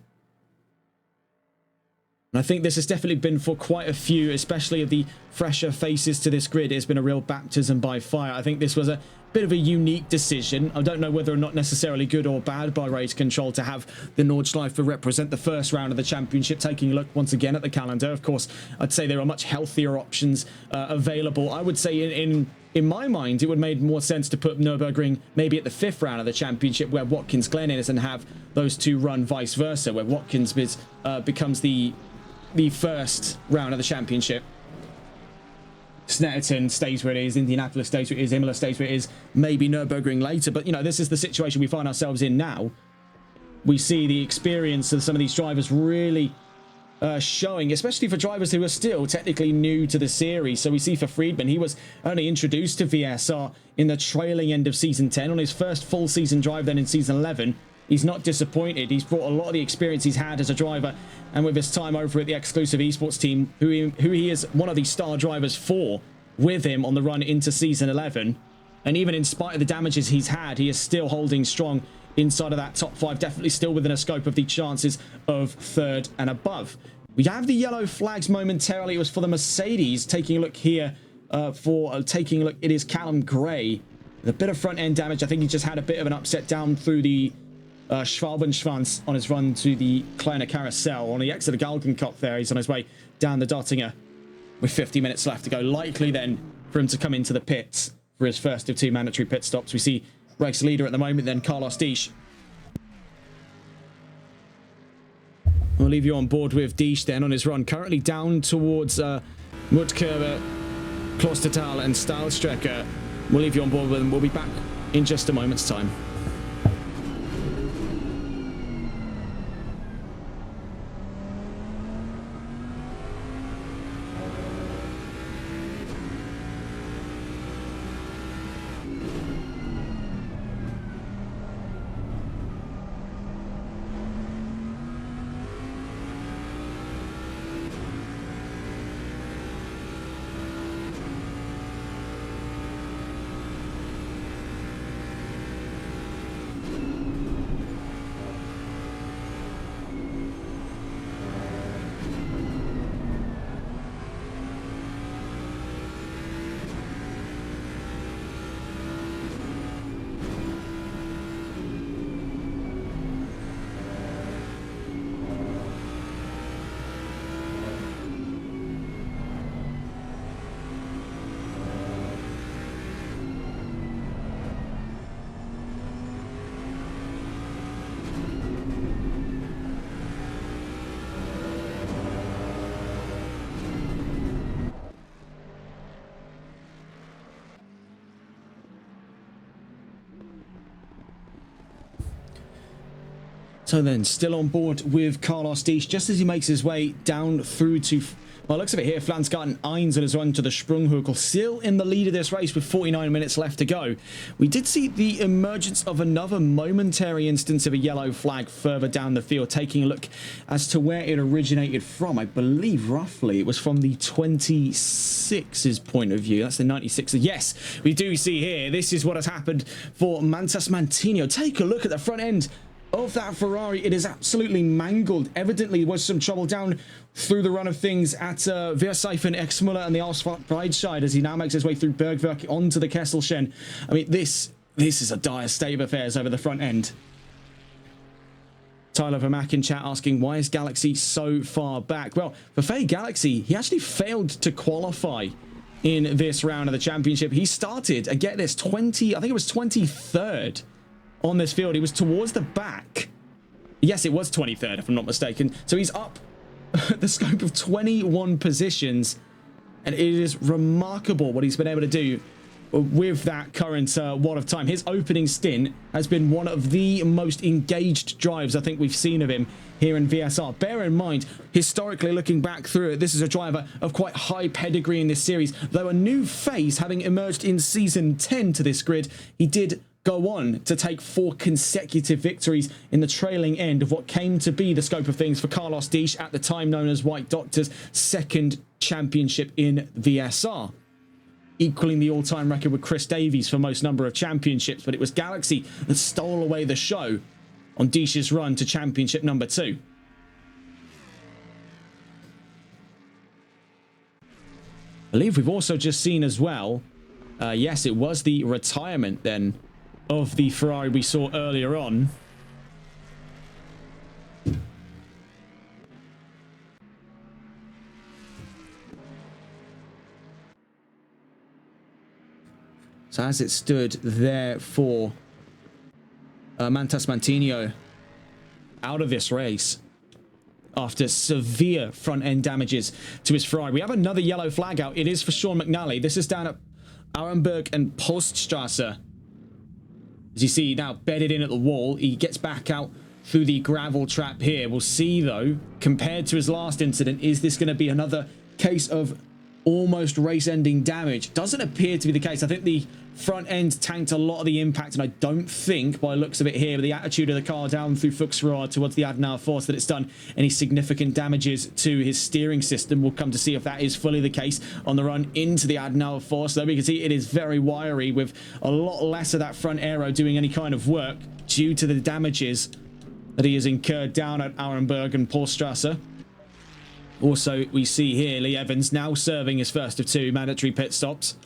A: And I think this has definitely been for quite a few, especially of the fresher faces to this grid. It's been a real baptism by fire. I think this was a bit of a unique decision. I don't know whether or not necessarily good or bad by Race Control to have the Nordschleife represent the first round of the championship. Taking a look once again at the calendar, of course, I'd say there are much healthier options available. I would say in my mind, it would make more sense to put Nurburgring maybe at the 5th round of the championship where Watkins Glen is and have those 2 run vice versa, where Watkins becomes the first round of the championship. Snetterton stays where it is, Indianapolis stays where it is, Imola stays where it is, maybe Nürburgring later. But, you know, this is the situation we find ourselves in now. we see the experience of some of these drivers really showing, especially for drivers who are still technically new to the series. So we see for Friedman, he was only introduced to VSR in the trailing end of Season 10 on his first full season drive then in Season 11. He's not disappointed. He's brought a lot of the experience he's had as a driver, and with his time over at the exclusive esports team, who he is one of the star drivers for, with him on the run into Season 11. And even in spite of the damages he's had, he is still holding strong inside of that top 5, definitely still within a scope of the chances of 3rd and above. We have the yellow flags momentarily. It was for the Mercedes. Taking a look here taking a look, it is Callum Gray with a bit of front end damage. I think he just had a bit of an upset down through the Schwalbenschwanz on his run to the Kleiner Carousel. On the exit of the Galgenkopf there, he's on his way down the Dottinger with 50 minutes left to go. Likely then for him to come into the pits for his first of 2 mandatory pit stops. We see race leader at the moment then, Carlos Diesch. We'll leave you on board with Diesch then on his run. Currently down towards Mutkerber, Klostertal and Stahlstrecke. We'll leave you on board with them. We'll be back in just a moment's time. So then, still on board with Carlos Diesch, just as he makes his way down through to, well, looks of it here, Flansgarten 1 on his run to the Sprunghurkel, still in the lead of this race with 49 minutes left to go. We did see the emergence of another momentary instance of a yellow flag further down the field, taking a look as to where it originated from. I believe roughly it was from the 26's point of view. That's the 96. Yes, we do see here, this is what has happened for Mantas Mantinho. Take a look at the front end of that Ferrari. It is absolutely mangled. Evidently, there was some trouble down through the run of things at Verseifen Exmuller and the Ausfahrt Breitscheid as he now makes his way through Bergwerk onto the Kesselchen. I mean, this is a dire state of affairs over the front end. Tyler Vermack in chat asking, why is Galaxy so far back? Well, for Faye Galaxy, he actually failed to qualify in this round of the championship. He started, I get this, I think it was 23rd. On this field. He was towards the back. Yes, it was 23rd, if I'm not mistaken. So he's up the scope of 21 positions. And it is remarkable what he's been able to do with that current wad of time. His opening stint has been one of the most engaged drives I think we've seen of him here in VSR. Bear in mind, historically looking back through it, this is a driver of quite high pedigree in this series. Though a new face, having emerged in Season 10 to this grid, he did go on to take 4 consecutive victories in the trailing end of what came to be the scope of things for Carlos Diesch, at the time known as White Doctor's second championship in VSR. Equaling the all-time record with Chris Davies for most number of championships, but it was Galaxy that stole away the show on Diesch's run to championship number 2. I believe we've also just seen as well, yes, it was the retirement then of the Ferrari we saw earlier on. So as it stood there for Mantas Mantinho out of this race after severe front-end damages to his Ferrari. We have another yellow flag out. It is for Sean McNally. This is down at Auenberg and Poststrasse. As you see, now bedded in at the wall. He gets back out through the gravel trap here. We'll see, though, compared to his last incident, is this going to be another case of almost race-ending damage? Doesn't appear to be the case. I think the front end tanked a lot of the impact, and I don't think, by the looks of it here, with the attitude of the car down through Fuchsrohr towards the Adenauer Force, that it's done any significant damages to his steering system. We'll come to see if that is fully the case on the run into the Adenauer Force. Though we can see it is very wiry, with a lot less of that front aero doing any kind of work due to the damages that he has incurred down at Auerenberg and Porstrasse. Also, we see here Lee Evans now serving his first of 2 mandatory pit stops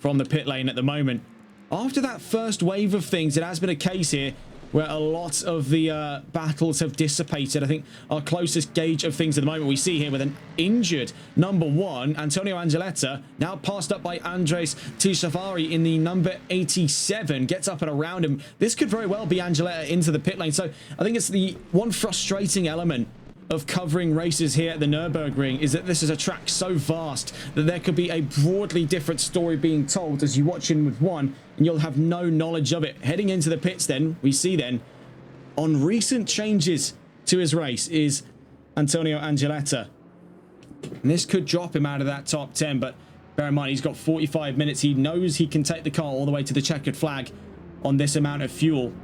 A: from the pit lane at the moment. After that first wave of things, it has been a case here where a lot of the battles have dissipated. I think our closest gauge of things at the moment we see here with an injured number 1, Antonio Angeletta, now passed up by Andres Tishavari in the number 87, gets up and around him. This could very well be Angeletta into the pit lane. So I think it's the one frustrating element of covering races here at the Nurburgring is that this is a track so vast that there could be a broadly different story being told as you watch in with one, and you'll have no knowledge of it. Heading into the pits then, we see then, on recent changes to his race, is Antonio Angeletta. And this could drop him out of that top 10, but bear in mind, he's got 45 minutes. He knows he can take the car all the way to the checkered flag on this amount of fuel.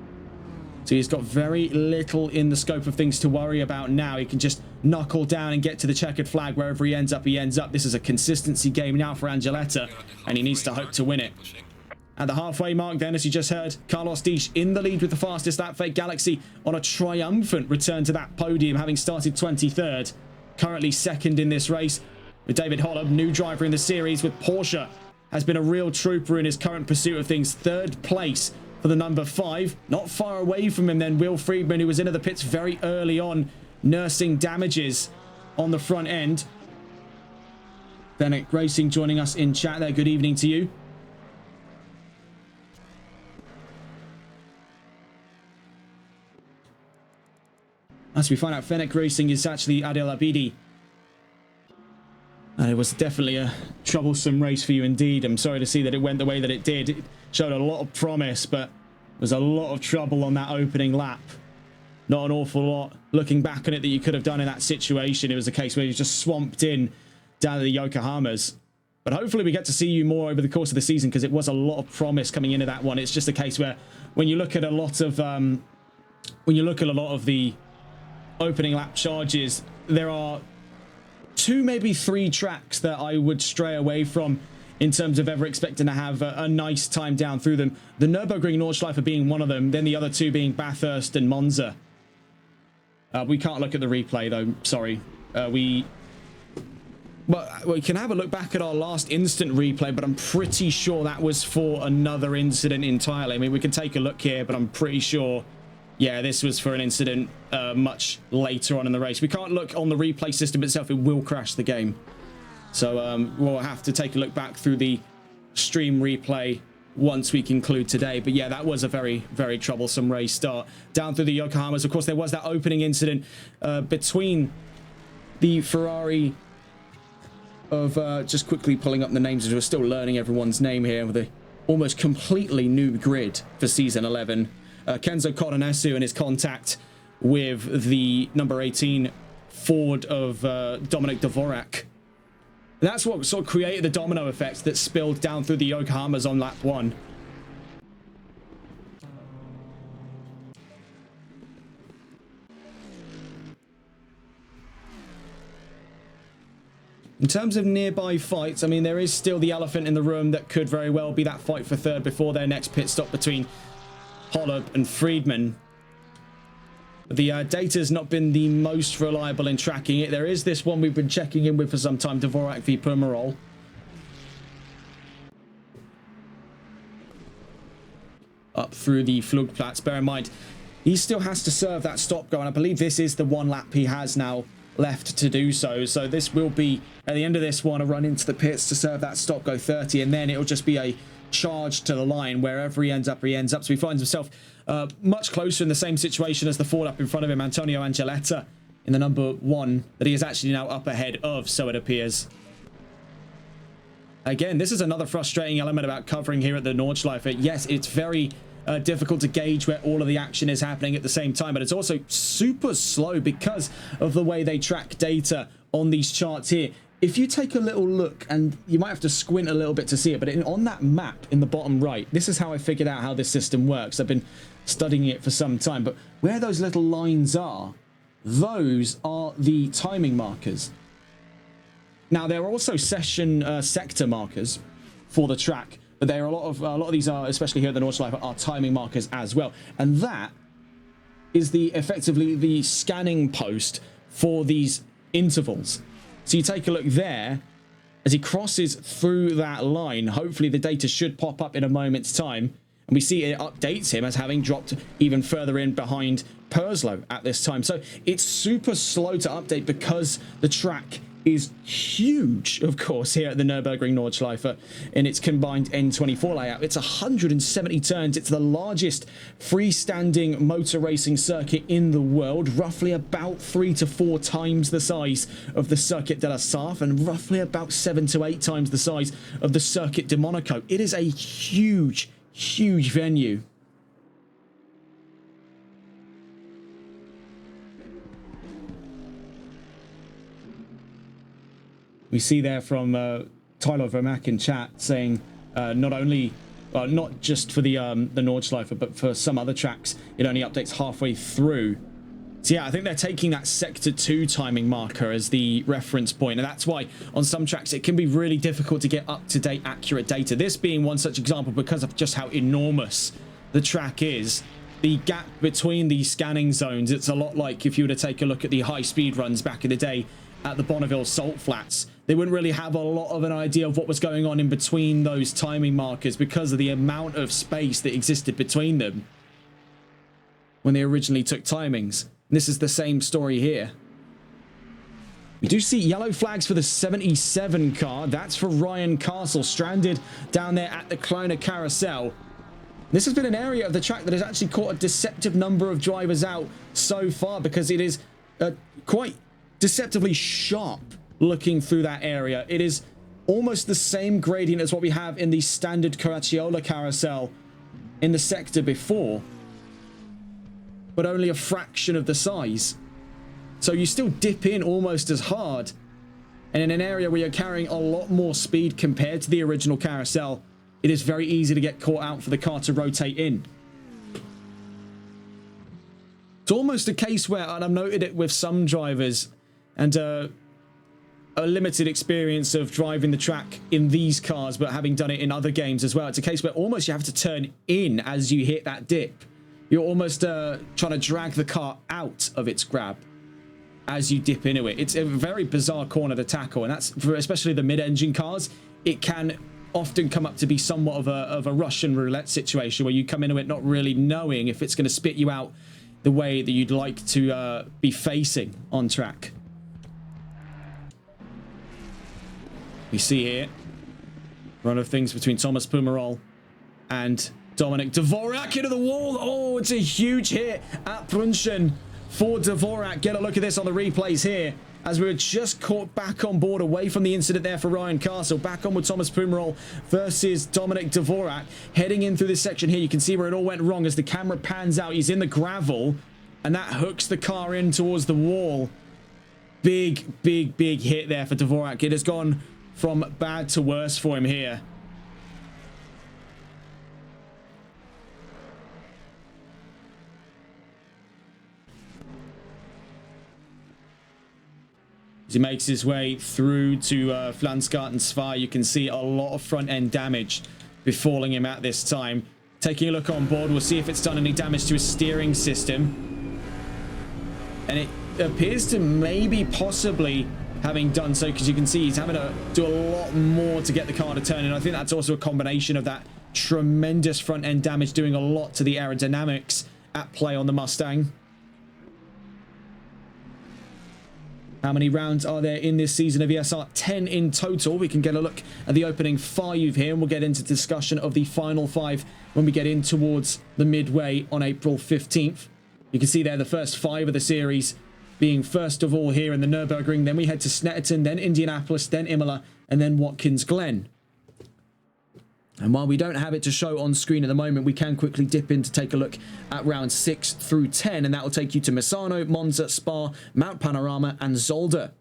A: So he's got very little in the scope of things to worry about now. He can just knuckle down and get to the checkered flag. Wherever he ends up, he ends up. This is a consistency game now for Angeletta, and he needs to hope to win it. At the halfway mark then, as you just heard, Carlos Disch in the lead with the fastest lap. Fake Galaxy on a triumphant return to that podium, having started 23rd. Currently second in this race with David Holub, new driver in the series with Porsche. Has been a real trooper in his current pursuit of things. 3rd place for the number 5. Not far away from him then, Will Friedman, who was into the pits very early on, nursing damages on the front end. Bennett Racing joining us in chat there. Good evening to you. As we find out, Fennec Racing is actually Adel Abidi. And it was definitely a troublesome race for you indeed. I'm sorry to see that it went the way that it did. It showed a lot of promise, but there was a lot of trouble on that opening lap. Not an awful lot looking back on it that you could have done in that situation. It was a case where you just swamped in down to the Yokohamas. But hopefully we get to see you more over the course of the season, because it was a lot of promise coming into that one. It's just a case where when you look at a lot of the opening lap charges, there are 2, maybe 3 tracks that I would stray away from in terms of ever expecting to have a nice time down through them. The Nurburgring Nordschleife being one of them, then the other 2 being Bathurst and Monza. We can't look at the replay though, sorry. We can have a look back at our last instant replay, but I'm pretty sure that was for another incident entirely. I mean, we can take a look here, but I'm pretty sure, yeah, this was for an incident much later on in the race. We can't look on the replay system itself. It will crash the game. So we'll have to take a look back through the stream replay once we conclude today. But yeah, that was a very, very troublesome race start down through the Yokohamas. Of course, there was that opening incident between the Ferrari of just quickly pulling up the names as we're still learning everyone's name here with a almost completely new grid for season 11. Kenzo Kodonesu and his contact with the number 18 Ford of Dominic Dvorak. And that's what sort of created the domino effect that spilled down through the Yokohamas on lap 1. In terms of nearby fights, I mean, there is still the elephant in the room that could very well be that fight for 3rd before their next pit stop between Holub and Friedman. The data's not been the most reliable in tracking it. There is this one we've been checking in with for some time, Dvorak v Pumarol. Up through the Flugplatz. Bear in mind, he still has to serve that stop go, and I believe this is the 1 lap he has now left to do so. So this will be, at the end of this one, a run into the pits to serve that stop go 30, and then it'll just be a charge to the line. Wherever he ends up, he ends up. So he finds himself much closer in the same situation as the Ford up in front of him, Antonio Angeletta, in the number 1 that he is actually now up ahead of, so it appears. Again, this is another frustrating element about covering here at the Nordschleife. Yes, it's very difficult to gauge where all of the action is happening at the same time, but it's also super slow because of the way they track data on these charts here. If you take a little look, and you might have to squint a little bit to see it, but on that map in the bottom right, this is how I figured out how this system works. I've been studying it for some time, but where those little lines are, those are the timing markers. Now, there are also session sector markers for the track, but there are a lot of these are, especially here at the Nordschleife, are timing markers as well. And that is effectively the scanning post for these intervals. So you take a look there, as he crosses through that line, hopefully the data should pop up in a moment's time. And we see it updates him as having dropped even further in behind Purslow at this time. So it's super slow to update because the track is huge, of course, here at the Nurburgring Nordschleife in its combined N24 layout. It's 170 turns. It's the largest freestanding motor racing circuit in the world, roughly about 3 to 4 times the size of the Circuit de la Sarthe and roughly about 7 to 8 times the size of the Circuit de Monaco. It is a huge, huge venue. We see there from Tyler Vermack in chat saying not just for the Nordschleife, but for some other tracks, it only updates halfway through. So yeah, I think they're taking that Sector 2 timing marker as the reference point, and that's why on some tracks it can be really difficult to get up-to-date, accurate data. This being one such example because of just how enormous the track is. The gap between these scanning zones, it's a lot like if you were to take a look at the high-speed runs back in the day at the Bonneville Salt Flats. They wouldn't really have a lot of an idea of what was going on in between those timing markers because of the amount of space that existed between them when they originally took timings. And this is the same story here. We do see yellow flags for the 77 car. That's for Ryan Castle, stranded down there at the Kleiner Carousel. This has been an area of the track that has actually caught a deceptive number of drivers out so far because it is quite deceptively sharp looking through that area. It is almost the same gradient as what we have in the standard Caracciola carousel in the sector before, but only a fraction of the size. So you still dip in almost as hard, and in an area where you're carrying a lot more speed compared to the original carousel, it is very easy to get caught out for the car to rotate in. It's almost a case where, and I've noted it with some drivers, and a limited experience of driving the track in these cars, but having done it in other games as well. It's a case where almost you have to turn in as you hit that dip. You're almost trying to drag the car out of its grab as you dip into it. It's a very bizarre corner to tackle, and that's for especially the mid-engine cars. It can often come up to be somewhat of a Russian roulette situation where you come into it not really knowing if it's going to spit you out the way that you'd like to be facing on track. We see here run of things between Thomas Pumerol and Dominic Dvorak into the wall. Oh, it's a huge hit at Brunchen for Dvorak. Get a look at this on the replays here as we were just caught back on board away from the incident there for Ryan Castle. Back on with Thomas Pumerol versus Dominic Dvorak. Heading in through this section here, you can see where it all went wrong as the camera pans out. He's in the gravel and that hooks the car in towards the wall. Big, big, big hit there for Dvorak. It has gone from bad to worse for him here. As he makes his way through to Flansgarten Spa, you can see a lot of front end damage befalling him at this time. Taking a look on board, we'll see if it's done any damage to his steering system. And it appears to maybe possibly having done so, because you can see he's having to do a lot more to get the car to turn, and I think that's also a combination of that tremendous front end damage doing a lot to the aerodynamics at play on the Mustang. How many rounds are there in this season of VSR? 10 in total. We can get a look at the opening 5 here, and we'll get into discussion of the final 5 when we get in towards the midway on April 15th. You can see there the first 5 of the series being first of all here in the Nürburgring. Then we head to Snetterton, then Indianapolis, then Imola, and then Watkins Glen. And while we don't have it to show on screen at the moment, we can quickly dip in to take a look at round 6 through 10, and that will take you to Misano, Monza, Spa, Mount Panorama, and Zolder.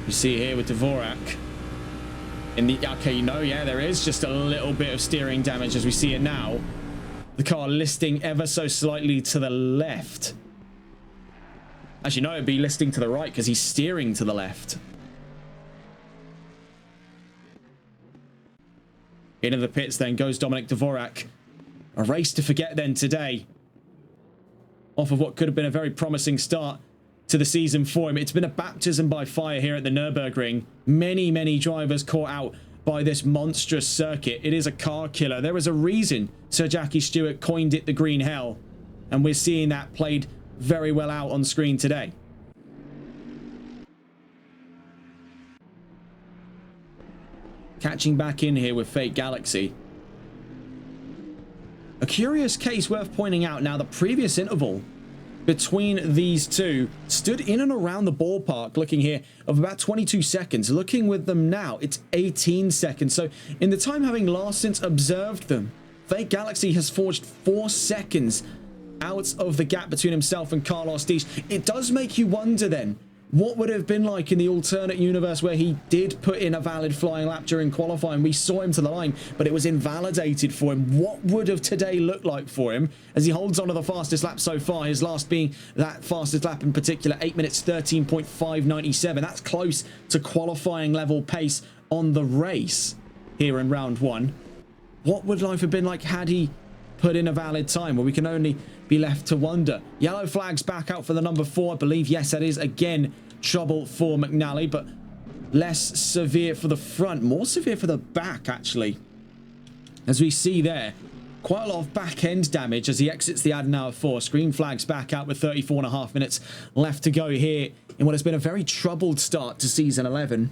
A: You see here with Dvorak in the, okay, yeah, there is just a little bit of steering damage as we see it now. The car listing ever so slightly to the left. Actually, no, it'd be listing to the right because he's steering to the left. Into the pits then goes Dominic Dvorak. A race to forget then today. Off of what could have been a very promising start to the season for him. It's been a baptism by fire here at the Nurburgring. Many drivers caught out by this monstrous circuit. It is a car killer. There is a reason Sir Jackie Stewart coined it the Green Hell, and we're seeing that played very well out on screen today. Catching back in here with Fate Galaxy. A curious case worth pointing out now, the previous interval between these two stood in and around the ballpark, looking here, of about 22 seconds. Looking with them now, it's 18 seconds. So in the time having last since observed them, Fate Galaxy has forged 4 seconds out of the gap between himself and Carlos Dish. It does make you wonder then, what would it have been like in the alternate universe where he did put in a valid flying lap during qualifying? We saw him to the line, but it was invalidated for him. What would have today looked like for him as he holds on to the fastest lap so far, his last being that fastest lap in particular, 8 minutes 13.597. That's close to qualifying level pace on the race here in round 1. What would life have been like had he put in a valid time? Well, we can only be left to wonder. Yellow flags back out for the number 4, I believe. Yes, that is again trouble for McNally, but less severe for the front, more severe for the back actually, as we see there quite a lot of back end damage as he exits the Adenauer 4. Screen flags back out with 34.5 minutes left to go here in what has been a very troubled start to season 11.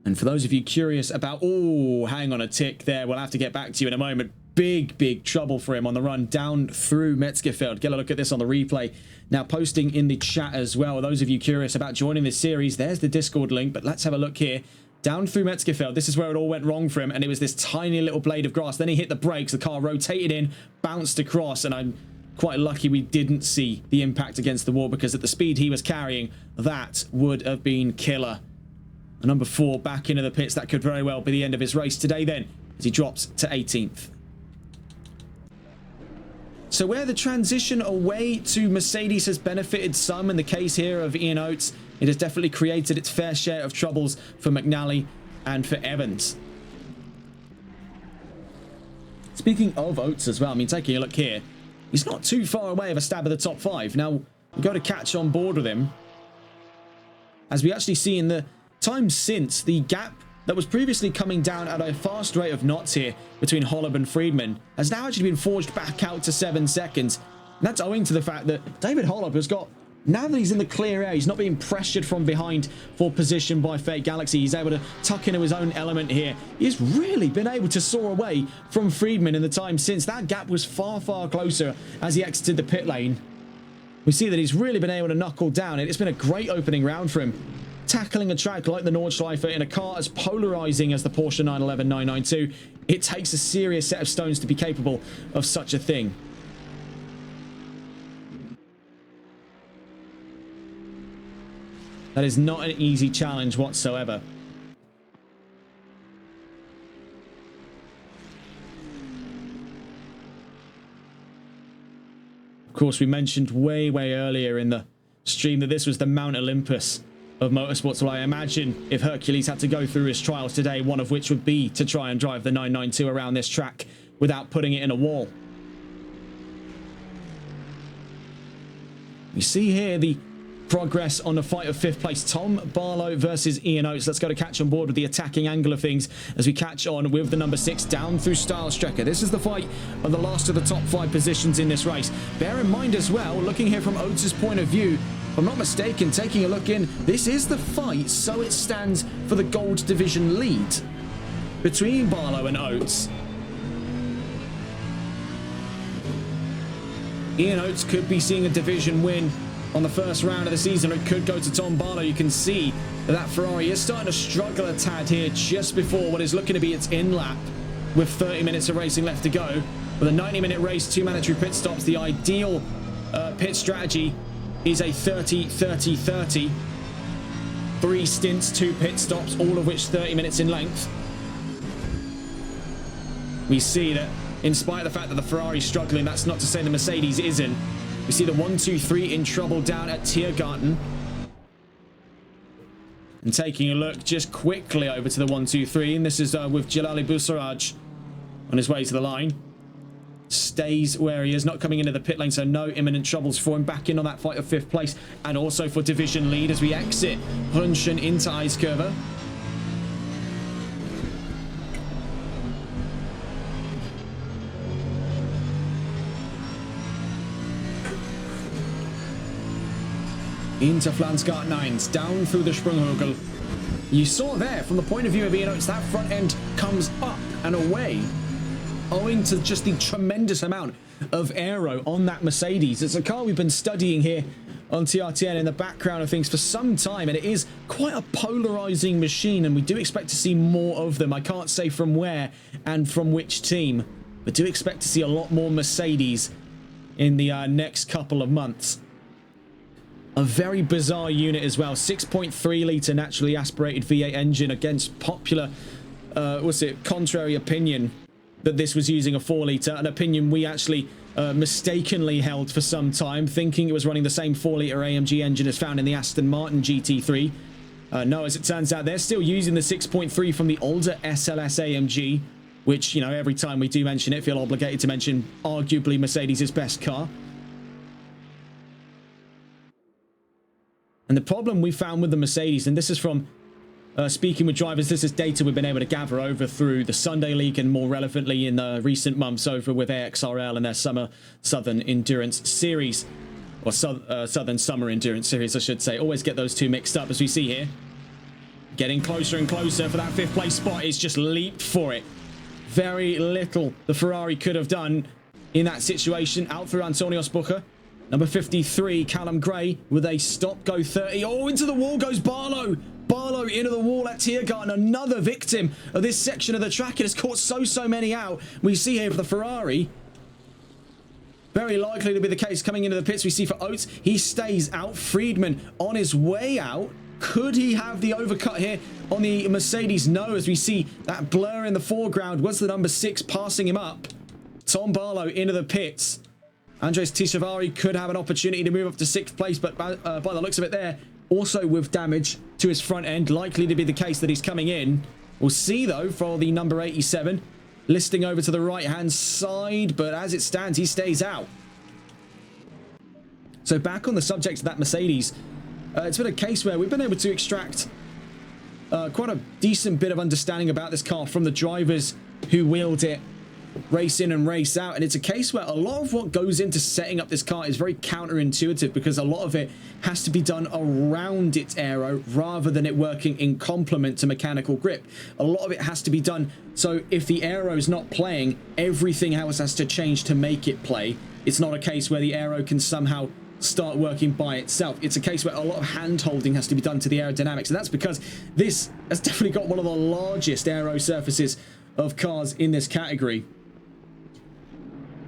A: And for those of you curious about, oh, hang on a tick there, we'll have to get back to you in a moment. Big trouble for him on the run down through Metzgerfeld. Get a look at this on the replay. Now posting in the chat as well. Those of you curious about joining this series, there's the Discord link, but let's have a look here. Down through Metzgerfeld, this is where it all went wrong for him, and it was this tiny little blade of grass. Then he hit the brakes, the car rotated in, bounced across, and I'm quite lucky we didn't see the impact against the wall, because at the speed he was carrying, that would have been killer. Number 4 back into the pits. That could very well be the end of his race today then, as he drops to 18th. So where the transition away to Mercedes has benefited some, in the case here of Ian Oates, it has definitely created its fair share of troubles for McNally and for Evans. Speaking of Oates as well, I mean, taking a look here, he's not too far away of a stab at the top 5. Now, we've got to catch on board with him, as we actually see in the time since, the gap that was previously coming down at a fast rate of knots here between Holub and Friedman has now actually been forged back out to 7 seconds. And that's owing to the fact that David Holub has got, now that he's in the clear air, he's not being pressured from behind for position by Fate Galaxy. He's able to tuck into his own element here. He's really been able to soar away from Friedman in the time since. That gap was far closer as he exited the pit lane. We see that he's really been able to knuckle down, and it's been a great opening round for him. Tackling a track like the Nordschleife in a car as polarizing as the Porsche 911 992, it takes a serious set of stones to be capable of such a thing. That is not an easy challenge whatsoever. Of course, we mentioned way earlier in the stream that this was the Mount Olympus of motorsports. Well, I imagine if Hercules had to go through his trials today, one of which would be to try and drive the 992 around this track without putting it in a wall. We see here the progress on the fight of 5th place, Tom Barlow versus Ian Oates. Let's go to catch on board with the attacking angle of things as we catch on with the number 6 down through Stylestrecker. This is the fight of the last of the top 5 positions in this race. Bear in mind as well, looking here from Oates' point of view, if I'm not mistaken, taking a look in, this is the fight, so it stands for the gold division lead. between Barlow and Oates. Ian Oates could be seeing a division win on the first round of the season. It could go to Tom Barlow. You can see that Ferrari is starting to struggle a tad here just before what is looking to be its in-lap with 30 minutes of racing left to go. With a 90-minute race, 2 mandatory pit stops, the ideal pit strategy is a 30-30-30. 3 stints, 2 pit stops, all of which 30 minutes in length. We see that in spite of the fact that the Ferrari's struggling, that's not to say the Mercedes isn't. We see the 1-2-3 in trouble down at Tiergarten. And taking a look just quickly over to the 1-2-3, and this is with Jalali Boussairaj on his way to the line. Stays where he is, not coming into the pit lane, so no imminent troubles for him. Back in on that fight of 5th place, and also for division lead as we exit Hunschen into Eiskurve. Into Flansgart 9s, down through the Sprunghögel. You saw there, from the point of view of Ian Oates, that front end comes up and away, owing to just the tremendous amount of aero on that Mercedes. It's a car we've been studying here on TRTN in the background of things for some time, and it is quite a polarizing machine, and we do expect to see more of them. I can't say from where and from which team, but do expect to see a lot more Mercedes in the next couple of months. A very bizarre unit as well. 6.3 litre naturally aspirated V8 engine against popular, contrary opinion that this was using a 4 litre. An opinion we actually mistakenly held for some time, thinking it was running the same 4 litre AMG engine as found in the Aston Martin GT3. No, as it turns out, they're still using the 6.3 from the older SLS AMG, which, you know, every time we do mention it, feel obligated to mention arguably Mercedes' best car. And the problem we found with the Mercedes, and this is from speaking with drivers, this is data we've been able to gather over through the Sunday League and more relevantly in the recent months over with AXRL and their Southern Endurance Series. Or Southern Summer Endurance Series, I should say. Always get those two mixed up, as we see here. Getting closer and closer for that 5th place spot. It's just leaped for it. Very little the Ferrari could have done in that situation. Out through Antonios Bucher. Number 53, Callum Gray, with a stop-go 30. Oh, into the wall goes Barlow. Barlow into the wall at Tiergarten. Another victim of this section of the track. It has caught so many out. We see here for the Ferrari. Very likely to be the case coming into the pits. We see for Oates, he stays out. Friedman on his way out. Could he have the overcut here on the Mercedes? No, as we see that blur in the foreground. Was the number 6 passing him up? Tom Barlow into the pits. Andres Tishavari could have an opportunity to move up to 6th place, but by the looks of it there, also with damage to his front end, likely to be the case that he's coming in. We'll see, though, for the number 87, listing over to the right-hand side, but as it stands, he stays out. So back on the subject of that Mercedes, it's been a case where we've been able to extract quite a decent bit of understanding about this car from the drivers who wield it, race in and race out, and it's a case where a lot of what goes into setting up this car is very counterintuitive, because a lot of it has to be done around its aero rather than it working in complement to mechanical grip. A lot of it has to be done so if the aero is not playing, everything else has to change to make it play. It's not a case where the aero can somehow start working by itself. It's a case where a lot of hand holding has to be done to the aerodynamics, and that's because this has definitely got one of the largest aero surfaces of cars in this category.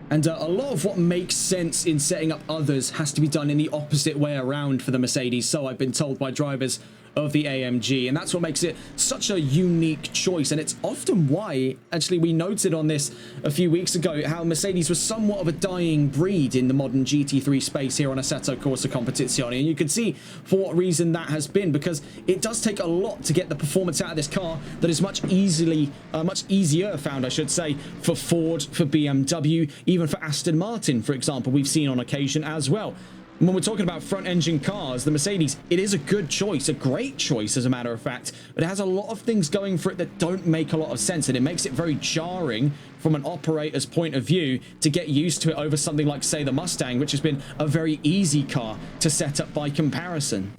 A: And a lot of what makes sense in setting up others has to be done in the opposite way around for the Mercedes, so I've been told by drivers of the AMG, and that's what makes it such a unique choice. And it's often why, actually, we noted on this a few weeks ago, how Mercedes was somewhat of a dying breed in the modern GT3 space here on Assetto Corsa Competizione, and you can see for what reason that has been, because it does take a lot to get the performance out of this car that is much easier found, I should say, for Ford, for BMW, even for Aston Martin, for example, we've seen on occasion as well. When we're talking about front-engine cars, the Mercedes, it is a good choice, a great choice, as a matter of fact, but it has a lot of things going for it that don't make a lot of sense, and it makes it very jarring from an operator's point of view to get used to it over something like, say, the Mustang, which has been a very easy car to set up by comparison.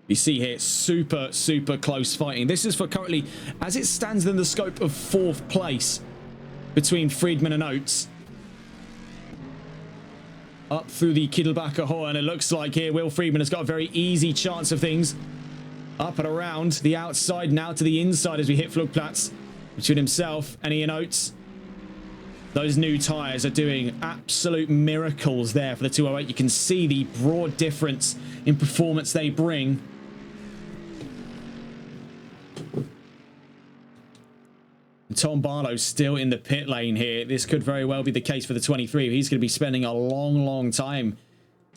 A: You see here, super, super close fighting. This is for currently, as it stands in the scope of 4th place between Friedman and Oates. Up through the Kittelbacher Horn, it looks like here Will Friedman has got a very easy chance of things. Up and around the outside, now to the inside as we hit Flugplatz between himself and Ian Oates. Those new tyres are doing absolute miracles there for the 208. You can see the broad difference in performance they bring. And Tom Barlow's still in the pit lane here. This could very well be the case for the 23. He's going to be spending a long, long time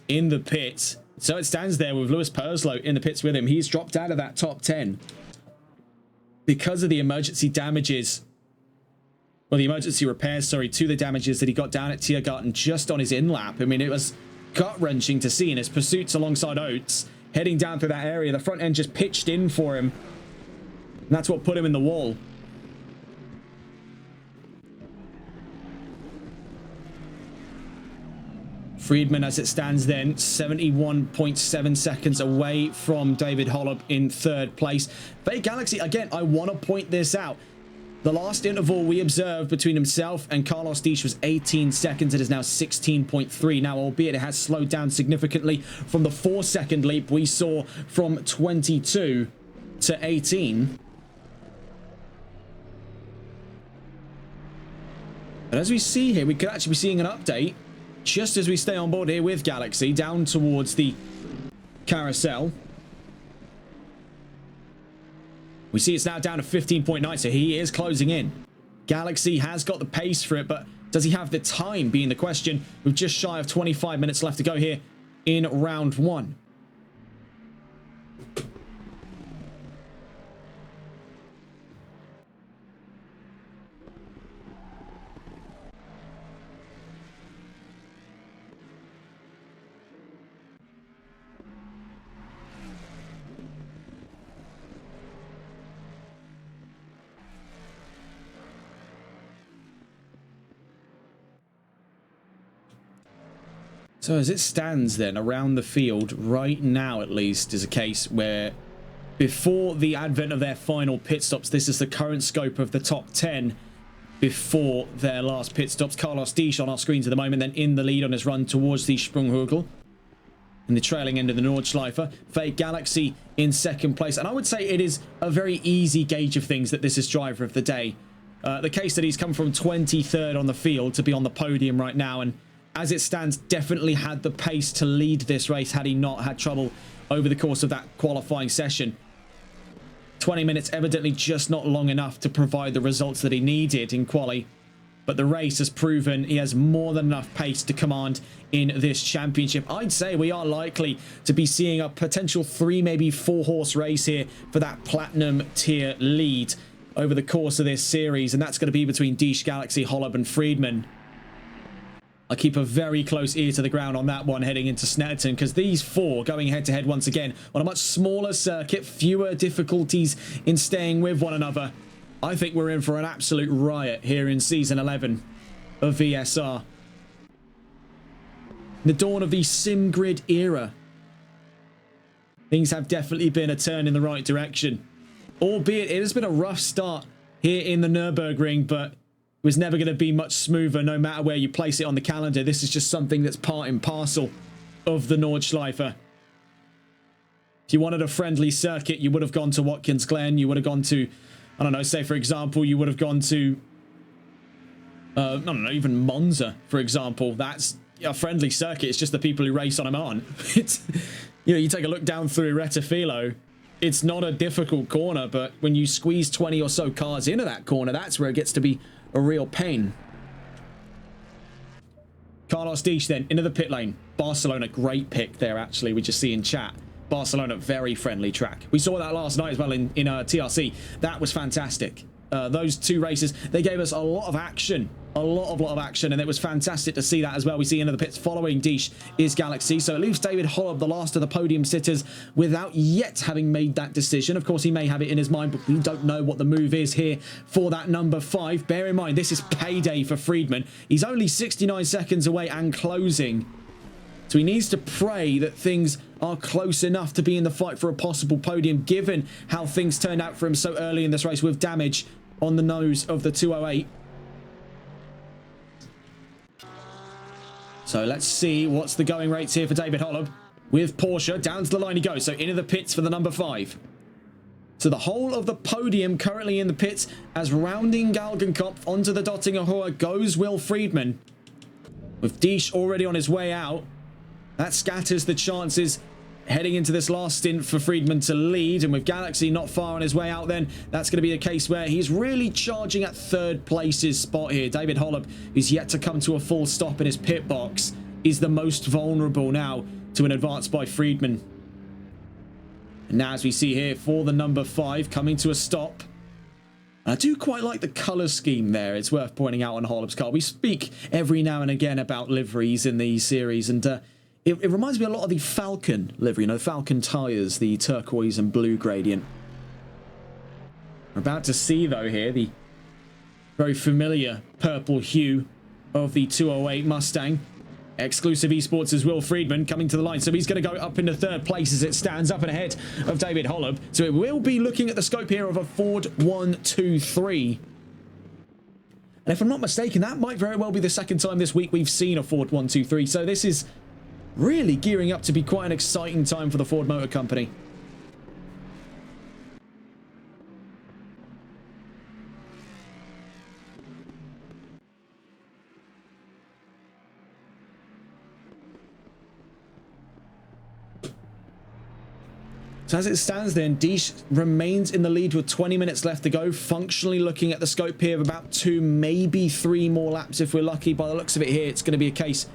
A: in the pit. So it stands there with Lewis Purslow in the pits with him. He's dropped out of that top 10 because of the emergency damages. Well, the emergency repairs, sorry, to the damages that he got down at Tiergarten just on his in-lap. I mean, it was gut-wrenching to see in his pursuits alongside Oates, heading down through that area. The front end just pitched in for him. And that's what put him in the wall. Friedman, as it stands then, 71.7 seconds away from David Holub in 3rd place. Fake Galaxy, again, I want to point this out. The last interval we observed between himself and Carlos Diesch was 18 seconds. It is now 16.3. Now, albeit it has slowed down significantly from the 4-second leap we saw from 22 to 18. But as we see here, we could actually be seeing an update just as we stay on board here with Galaxy down towards the carousel. We see it's now down to 15.9, so he is closing in. Galaxy has got the pace for it, but does he have the time being the question? With just shy of 25 minutes left to go here in round 1. So as it stands then around the field right now, at least, is a case where before the advent of their final pit stops, this is the current scope of the top 10 before their last pit stops. Carlos Diesch on our screens at the moment, then in the lead on his run towards the Sprunghügel. In the trailing end of the Nordschleife. Fake Galaxy in 2nd place. And I would say it is a very easy gauge of things that this is driver of the day. The case that he's come from 23rd on the field to be on the podium right now, and as it stands, definitely had the pace to lead this race had he not had trouble over the course of that qualifying session. 20 minutes evidently just not long enough to provide the results that he needed in quali, but the race has proven he has more than enough pace to command in this championship. I'd say we are likely to be seeing a potential 3, maybe 4 horse race here for that platinum tier lead over the course of this series, and that's going to be between Diesch, Galaxy, Holub and Friedman. I keep a very close ear to the ground on that one heading into Snetterton, because these 4 going head-to-head once again on a much smaller circuit, fewer difficulties in staying with one another. I think we're in for an absolute riot here in Season 11 of VSR. The dawn of the sim grid era. Things have definitely been a turn in the right direction. Albeit it has been a rough start here in the Nurburgring, but was never going to be much smoother no matter where you place it on the calendar. This is just something that's part and parcel of the Nordschleife. If you wanted a friendly circuit, you would have gone to Watkins Glen. You would have gone to, I don't know, say for example, you would have gone to, I don't know, even Monza, for example. That's a friendly circuit. It's just the people who race on them aren't. It's, you know, you take a look down through Rettifilo. It's not a difficult corner, but when you squeeze 20 or so cars into that corner, that's where it gets to be a real pain. Carlos Diesch then into the pit lane. Barcelona, great pick there actually. We just see in chat. Barcelona, very friendly track. We saw that last night as well in TRC. That was fantastic. Those 2 races, they gave us a lot of action. A lot of action, and it was fantastic to see that as well. We see into the pits following Diesch is Galaxy, so it leaves David Holub, the last of the podium sitters, without yet having made that decision. Of course, he may have it in his mind, but we don't know what the move is here for that number 5. Bear in mind, this is payday for Friedman. He's only 69 seconds away and closing So he needs to pray that things are close enough to be in the fight for a possible podium, given how things turned out for him so early in this race with damage on the nose of the 208. So let's see what's the going rates here for David Holub. With Porsche, down to the line he goes. So into the pits for the number 5. So the whole of the podium currently in the pits, as rounding Galgenkopf onto the Dottinger Hohe goes Will Friedman. With Diesch already on his way out, that scatters the chances heading into this last stint for Friedman to lead. And with Galaxy not far on his way out, then that's going to be a case where he's really charging at third place's spot here. David Holub, who's yet to come to a full stop in his pit box, is the most vulnerable now to an advance by Friedman. And now, as we see here, for the number 5 coming to a stop. I do quite like the colour scheme there. It's worth pointing out on Holub's car. We speak every now and again about liveries in these series, and it reminds me a lot of the Falcon livery, you know, Falcon tyres, the turquoise and blue gradient. We're about to see, though, here the very familiar purple hue of the 208 Mustang. Exclusive Esports is Will Friedman coming to the line. So he's going to go up into third place as it stands up and ahead of David Holub. So it will be looking at the scope here of a Ford 123. And if I'm not mistaken, that might very well be the second time this week we've seen a Ford 123. So this is really gearing up to be quite an exciting time for the Ford Motor Company. So as it stands then, Diesch remains in the lead with 20 minutes left to go. Functionally looking at the scope here of about 2, maybe 3 more laps if we're lucky. By the looks of it here, it's going to be a case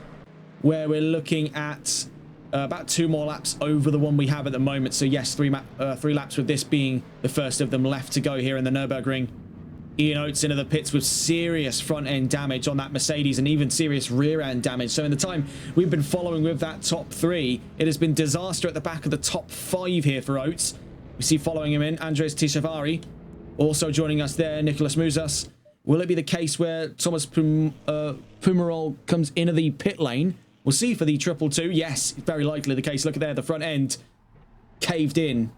A: where we're looking at about 2 more laps over the one we have at the moment. So yes, 3 laps, with this being the first of them left to go here in the Nurburgring. Ian Oates into the pits with serious front-end damage on that Mercedes and even serious rear-end damage. So in the time we've been following with that top 3, it has been disaster at the back of the top 5 here for Oates. We see following him in Andres Tishavari. Also joining us there, Nicholas Muzas. Will it be the case where Thomas Pumerol comes into the pit lane? We'll see for the 222. Yes, very likely the case. Look at there, the front end caved in.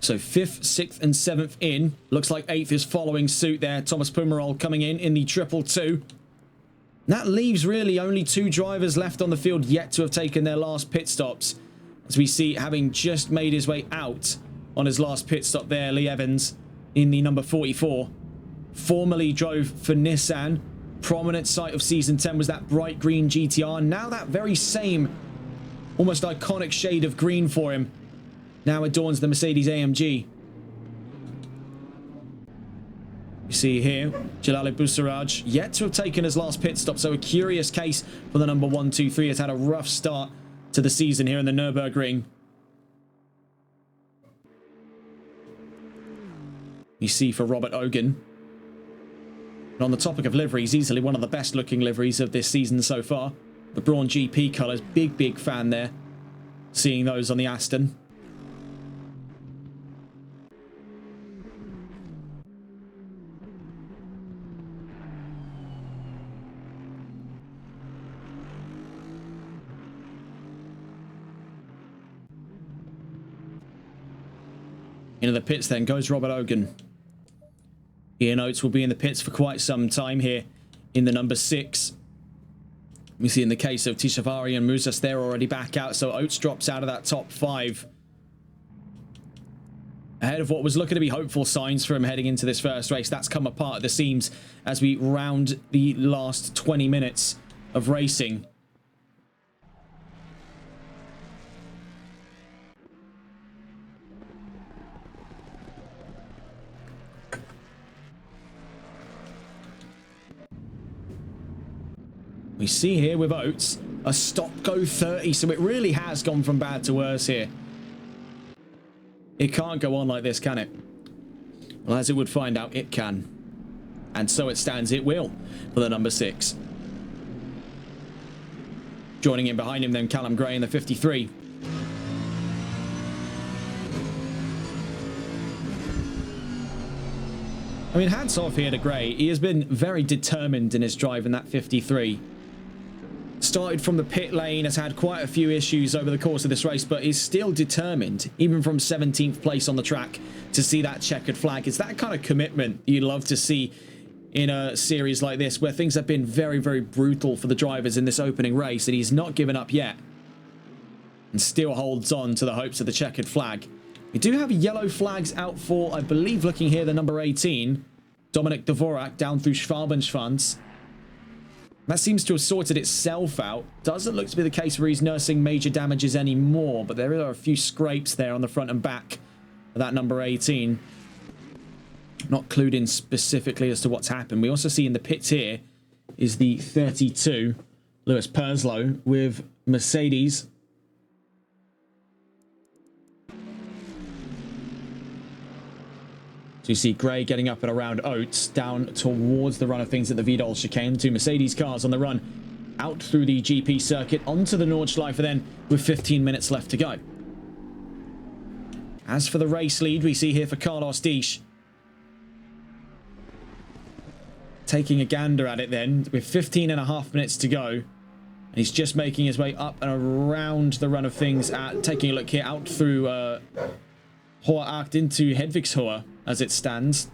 A: So 5th, 6th and 7th in. Looks like 8th is following suit there. Thomas Pumerol coming in the 222. That leaves really only 2 drivers left on the field yet to have taken their last pit stops. As we see, having just made his way out on his last pit stop there, Lee Evans in the number 44. Formerly drove for Nissan. Prominent sight of Season 10 was that bright green GTR. Now that very same, almost iconic shade of green for him now adorns the Mercedes AMG. You see here, Jalali Busaraj yet to have taken his last pit stop, so a curious case for the number 123. Has had a rough start to the season here in the Nürburgring. You see for Robert Ogan. And on the topic of liveries, easily one of the best looking liveries of this season so far. The Braun GP colours, big fan there. Seeing those on the Aston. Into the pits then goes Robert Ogan. Ian Oates will be in the pits for quite some time here in the number 6. We see in the case of Tishavari and Musas, they're already back out, so Oates drops out of that top 5. Ahead of what was looking to be hopeful signs for him heading into this first race. That's come apart at the seams as we round the last 20 minutes of racing. We see here with Oates a stop-go 30, so it really has gone from bad to worse here. It can't go on like this, can it? Well, as it would find out, it can. And so it stands, it will, for the number 6. Joining in behind him then, Callum Gray in the 53. I mean, hats off here to Gray. He has been very determined in his drive in that 53. Started from the pit lane, has had quite a few issues over the course of this race, but is still determined, even from 17th place on the track, to see that checkered flag. It's that kind of commitment you'd love to see in a series like this, where things have been very, very brutal for the drivers in this opening race, and he's not given up yet and still holds on to the hopes of the checkered flag. We do have yellow flags out for, I believe, looking here, the number 18, Dominik Dvorak, down through Schwabenschwanz. That seems to have sorted itself out. Doesn't look to be the case where he's nursing major damages anymore, but there are a few scrapes there on the front and back of that number 18. Not clued in specifically as to what's happened. We also see in the pits here is the 32, Lewis Perslow, with Mercedes. So you see Gray getting up and around Oates, down towards the run of things at the Vidal chicane. Two Mercedes cars on the run out through the GP circuit onto the Nordschleife then, with 15 minutes left to go. As for the race lead, we see here for Carlos Diesch, taking a gander at it then, with 15.5 minutes to go. And he's just making his way up and around the run of things, taking a look here out through Hoher Acht into Hedvigshohe as it stands.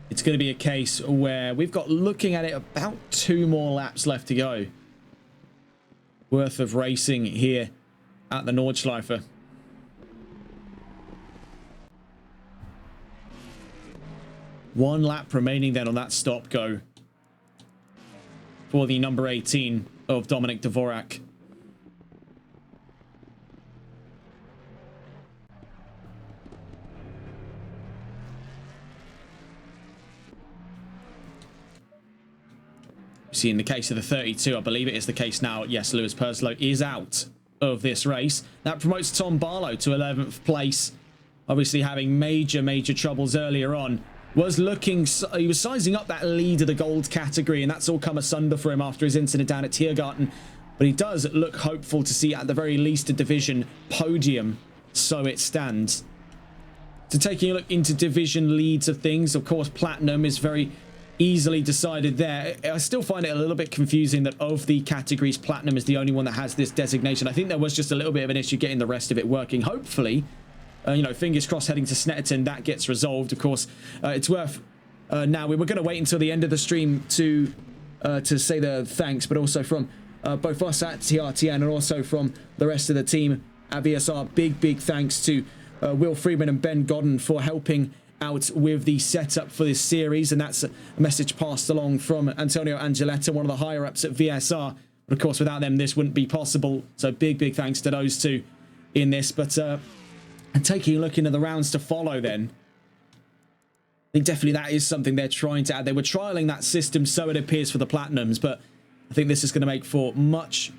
A: It's going to be a case where we've got, looking at it, about 2 more laps left to go worth of racing here at the Nordschleife. One lap remaining then on that stop go for the number 18 of Dominik Dvorak. See, in the case of the 32, I believe it is the case now. Yes, Lewis Perslow is out of this race. That promotes Tom Barlow to 11th place. Obviously having major troubles earlier on. He was sizing up that lead of the gold category, and that's all come asunder for him after his incident down at Tiergarten. But he does look hopeful to see at the very least a division podium, so it stands. So taking a look into division leads of things, of course, Platinum is very easily decided there. I still find it a little bit confusing that of the categories, Platinum is the only one that has this designation. I think there was just a little bit of an issue getting the rest of it working. Hopefully, you know, fingers crossed heading to Snetterton, that gets resolved. Of course, it's worth now. We were going to wait until the end of the stream to say the thanks, but also from both us at TRTN and also from the rest of the team at VSR. Big thanks to Will Freeman and Ben Godden for helping out with the setup for this series, and that's a message passed along from Antonio Angeletta, one of the higher ups at VSR. But of course, without them, this wouldn't be possible. So big thanks to those two in this. But taking a look into the rounds to follow, then I think definitely that is something they're trying to add. They were trialing that system, so it appears, for the Platinums, but I think this is going to make for much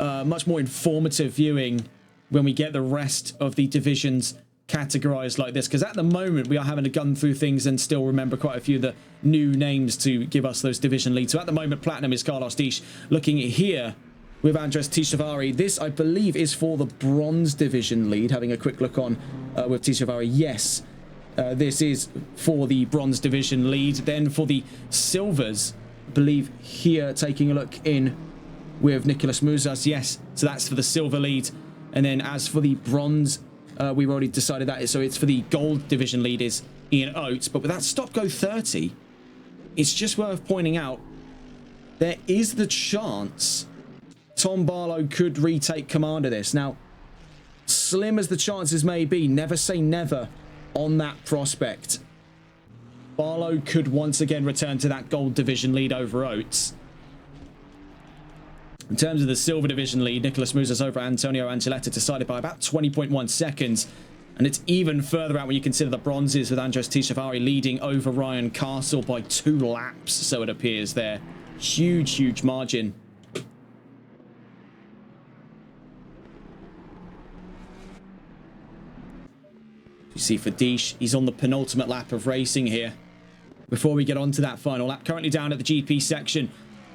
A: more informative viewing when we get the rest of the divisions categorized like this, because at the moment we are having to gun through things and still remember quite a few of the new names to give us those division leads. So at the moment, Platinum is Carlos Diesch. Looking here with Andres Tishavari, this I believe is for the bronze division lead. Having a quick look on with Tishavari, yes, this is for the bronze division lead. Then for the silvers, I believe here, taking a look in with Nicolas Muzas, yes, so that's for the silver lead. And then as for the bronze, we've already decided that, so it's for the gold division lead is Ian Oates. But with that stop go 30, it's just worth pointing out there is the chance Tom Barlow could retake command of this. Now, slim as the chances may be, never say never on that prospect. Barlow could once again return to that gold division lead over Oates. In terms of the silver division lead, Nicolas Muzas over Antonio Angeletta decided by about 20.1 seconds. And it's even further out when you consider the bronzes, with Andres Tishavari leading over Ryan Castle by 2 laps, so it appears there. Huge margin. You see for Diesch, he's on the penultimate lap of racing here before we get on to that final lap. Currently down at the GP section.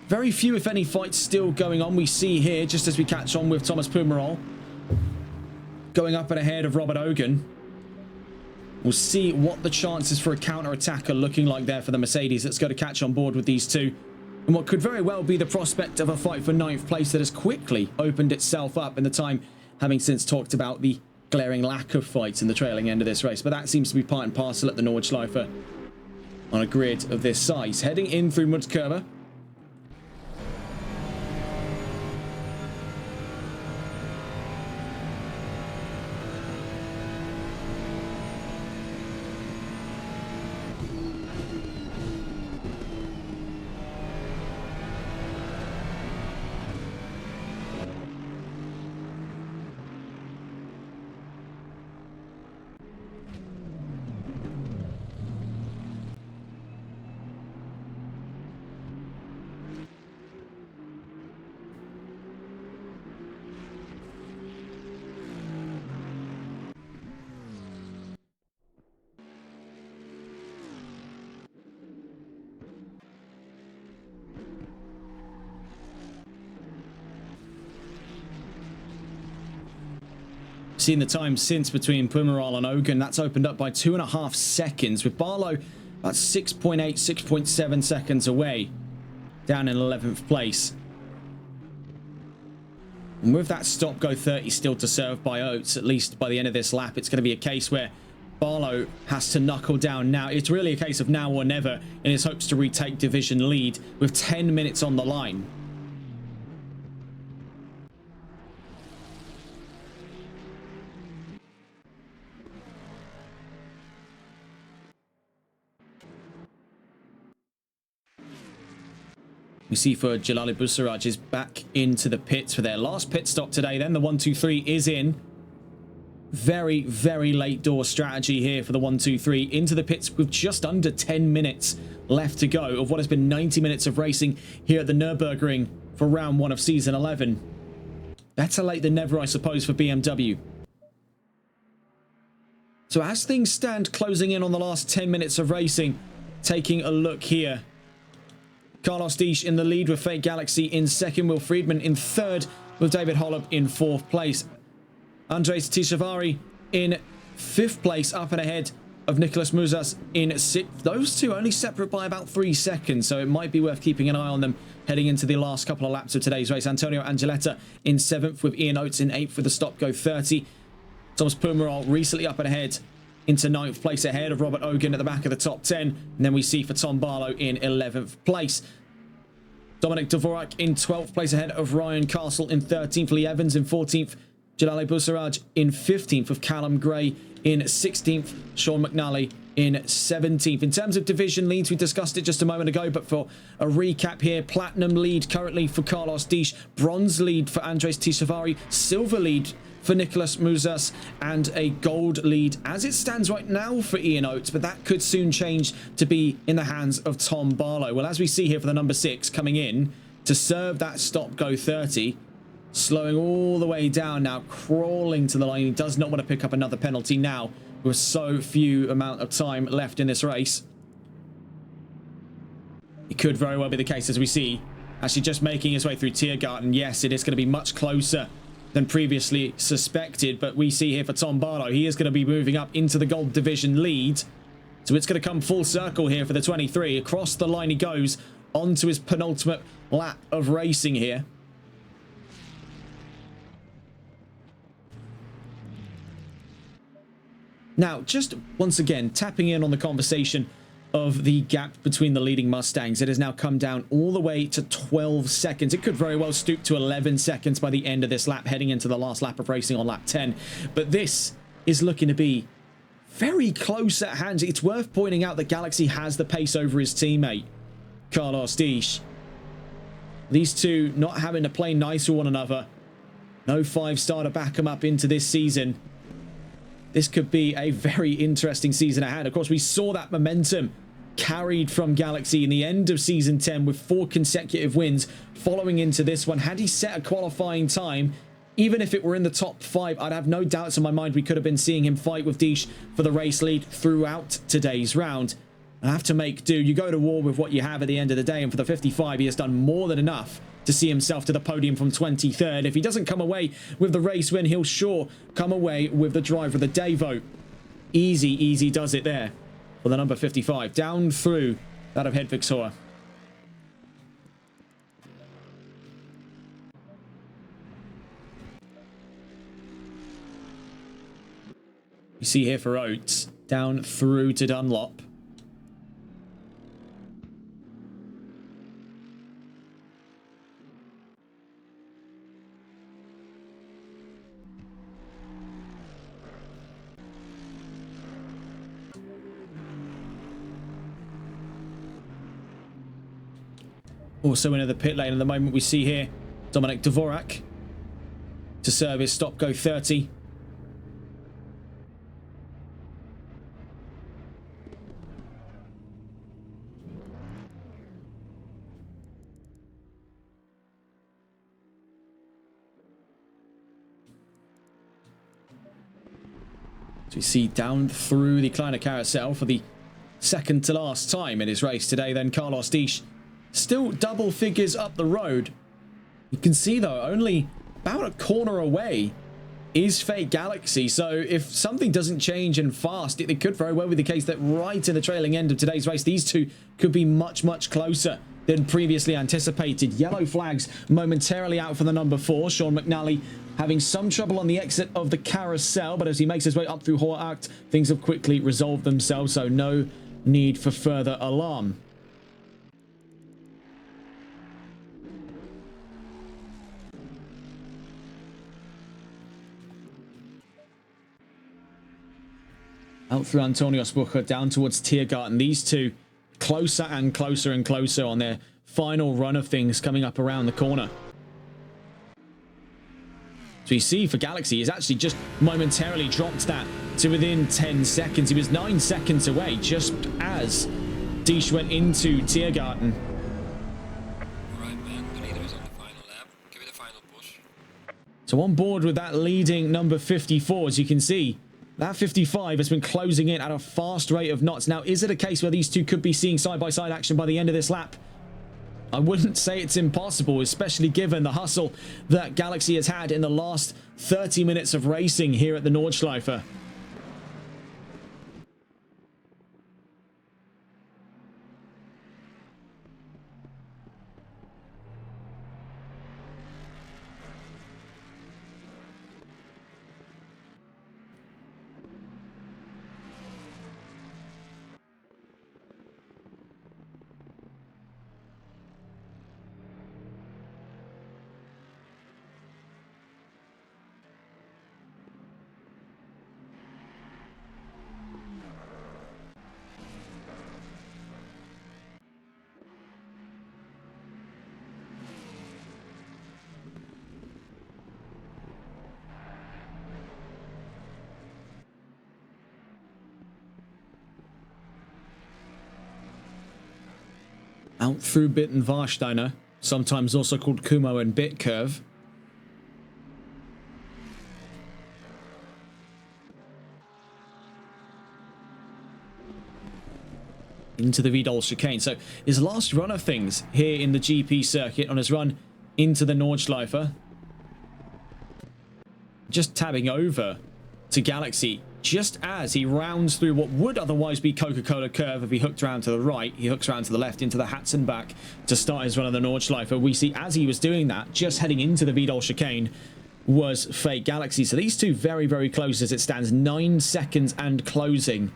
A: Very few, if any, fights still going on. We see here, just as we catch on with Thomas Pumerol, going up and ahead of Robert Hogan. We'll see what the chances for a counter-attack are looking like there for the Mercedes. Let's go to catch on board with these two. And what could very well be the prospect of a fight for 9th place that has quickly opened itself up in the time, having since talked about the glaring lack of fights in the trailing end of this race. But that seems to be part and parcel at the Nordschleife on a grid of this size. Heading in through Mudskurve. Seen the time since between Pumaral and Ogun. That's opened up by 2.5 seconds, with Barlow about 6.8, 6.7 seconds away, down in 11th place. And with that stop-go 30 still to serve by Oates, at least by the end of this lap, it's going to be a case where Barlow has to knuckle down now. It's really a case of now or never in his hopes to retake division lead with 10 minutes on the line. We see for Jalali Busaraj is back into the pits for their last pit stop today. Then the 1-2-3 is in. Very, very late door strategy here for the 1-2-3 into the pits with just under 10 minutes left to go of what has been 90 minutes of racing here at the Nurburgring for round 1 of season 11. Better late than never, I suppose, for BMW. So as things stand, closing in on the last 10 minutes of racing, taking a look here. Carlos Disch in the lead with Fake Galaxy in second, Will Friedman in third with David Holub in 4th place. Andres Tishavari in 5th place, up and ahead of Nicolas Muzas in 6th. Those two only separate by about 3 seconds, so it might be worth keeping an eye on them heading into the last couple of laps of today's race. Antonio Angeletta in 7th with Ian Oates in 8th with a stop-go 30. Thomas Pumaral recently up and ahead into 9th place ahead of Robert Ogun at the back of the top 10. And then we see for Tom Barlow in 11th place. Dominic Dvorak in 12th place ahead of Ryan Castle in 13th. Lee Evans in 14th. Jalali Busaraj in 15th with Callum Gray in 16th. Sean McNally in 17th. In terms of division leads, we discussed it just a moment ago, but for a recap here, platinum lead currently for Carlos Disch, bronze lead for Andres Tishavari, silver lead for Nicolas Muzas, and a gold lead as it stands right now for Ian Oates, but that could soon change to be in the hands of Tom Barlow. Well, as we see here for the number 6 coming in to serve that stop-go 30, slowing all the way down now, crawling to the line. He does not want to pick up another penalty now with so few amount of time left in this race. It could very well be the case, as we see, actually just making his way through Tiergarten. Yes, it is going to be much closer than previously suspected, but we see here for Tom Barlow, he is going to be moving up into the Gold Division lead. So it's going to come full circle here for the 23. Across the line he goes, onto his penultimate lap of racing here. Now, just once again, tapping in on the conversation of the gap between the leading Mustangs, it has now come down all the way to 12 seconds. It could very well stoop to 11 seconds by the end of this lap, heading into the last lap of racing on lap 10. But this is looking to be very close at hand. It's worth pointing out that Galaxy has the pace over his teammate, Carlos Disch. These two not having to play nice with one another. No 5-star to back them up into this season. This could be a very interesting season ahead. Of course, we saw that momentum carried from Galaxy in the end of Season 10 with 4 consecutive wins following into this one. Had he set a qualifying time, even if it were in the top 5, I'd have no doubts in my mind we could have been seeing him fight with Disch for the race lead throughout today's round. I have to make do. You go to war with what you have at the end of the day, and for the 55, he has done more than enough to see himself to the podium from 23rd. If he doesn't come away with the race win, he'll sure come away with the driver of the day vote. easy does it there for the number 55. Down through that of Hedvig's Hora. You see here for Oates, down through to Dunlop. Also into the pit lane at the moment we see here Dominic Dvorak to serve his stop go 30. So we see down through the Kleiner Carousel for the second to last time in his race today. Then Carlos Disch still double figures up the road. You can see though, only about a corner away is Fate Galaxy. So if something doesn't change and fast, it could very well be the case that right in the trailing end of today's race, these two could be much closer than previously anticipated. Yellow flags momentarily out for the number 4. Sean McNally having some trouble on the exit of the carousel, but as he makes his way up through Horacht, things have quickly resolved themselves, so no need for further alarm. Out through Antonios Bucher, down towards Tiergarten. These two closer and closer and closer on their final run of things coming up around the corner. So you see for Galaxy, he's actually just momentarily dropped that to within 10 seconds. He was 9 seconds away just as Disch went into Tiergarten.
B: Right, man. The leader is on the final lap. Give it a final push.
A: So on board with that leading number 54, as you can see, that 55 has been closing in at a fast rate of knots. Now, is it a case where these two could be seeing side-by-side action by the end of this lap? I wouldn't say it's impossible, especially given the hustle that Galaxy has had in the last 30 minutes of racing here at the Nordschleife. Out through Bitten Warsteiner, sometimes also called Kumo and Bit Curve. Into the Vidal chicane. So his last run of things here in the GP circuit on his run into the Nordschleife. Just tabbing over to Galaxy just as he rounds through what would otherwise be Coca-Cola curve if he hooked around to the right. He hooks around to the left into the Hatzenbach to start his run of the Nordschleife. We see as he was doing that, just heading into the Vidal chicane, was Fate Galaxy. So these two very close as it stands. 9 seconds and closing.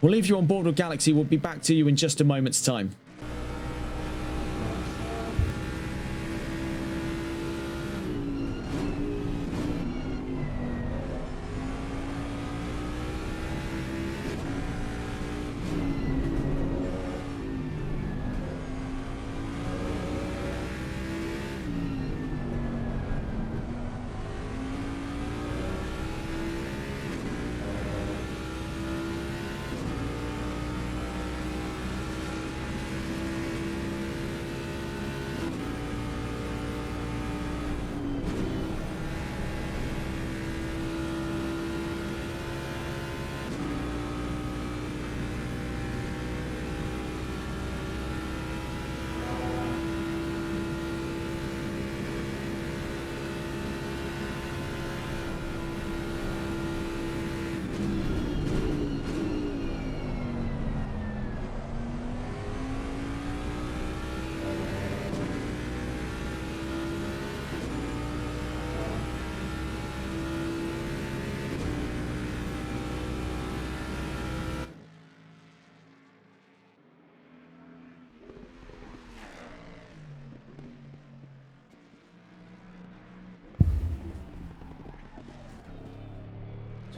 A: We'll leave you on board with Galaxy. We'll be back to you in just a moment's time.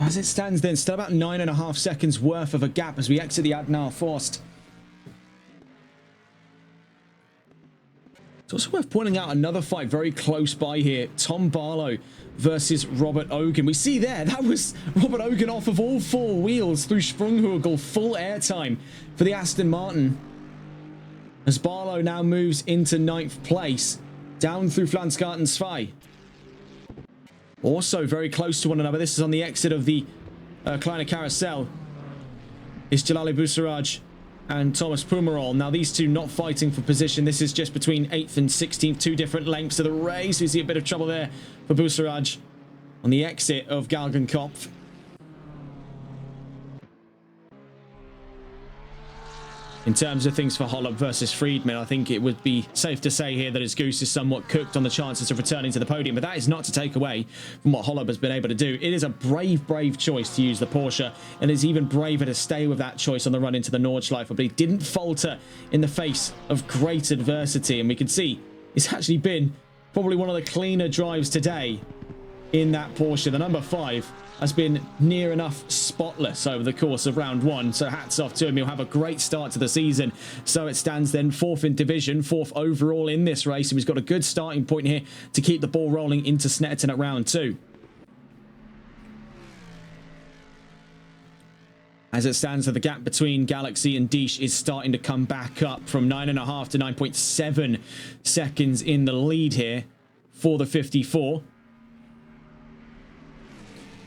A: As it stands then, still about 9.5 seconds worth of a gap as we exit the Adnar Forst. It's also worth pointing out another fight very close by here. Tom Barlow versus Robert Ogen. We see there, that was Robert Ogen off of all 4 wheels through Sprunghugel. Full airtime for the Aston Martin. As Barlow now moves into 9th place, down through Flansgarten 2. Also very close to one another. This is on the exit of the Kleine Carousel. It's Jalali Busaraj and Thomas Pumerol. Now these two not fighting for position. This is just between 8th and 16th. 2 different lengths of the race. We see a bit of trouble there for Busaraj on the exit of Galgenkopf. In terms of things for Holub versus Friedman, I think it would be safe to say here that his goose is somewhat cooked on the chances of returning to the podium, but that is not to take away from what Holub has been able to do. It is a brave choice to use the Porsche, and it's even braver to stay with that choice on the run into the Nordschleife, but he didn't falter in the face of great adversity, and we can see it's actually been probably one of the cleaner drives today in that Porsche. The number 5 has been near enough spotless over the course of round 1, so hats off to him. He'll have a great start to the season. So it stands then 4th in division, 4th overall in this race, and he's got a good starting point here to keep the ball rolling into Snetterton at round 2. As it stands, the gap between Galaxy and Diesch is starting to come back up from 9.5 to 9.7 seconds in the lead here for the 54.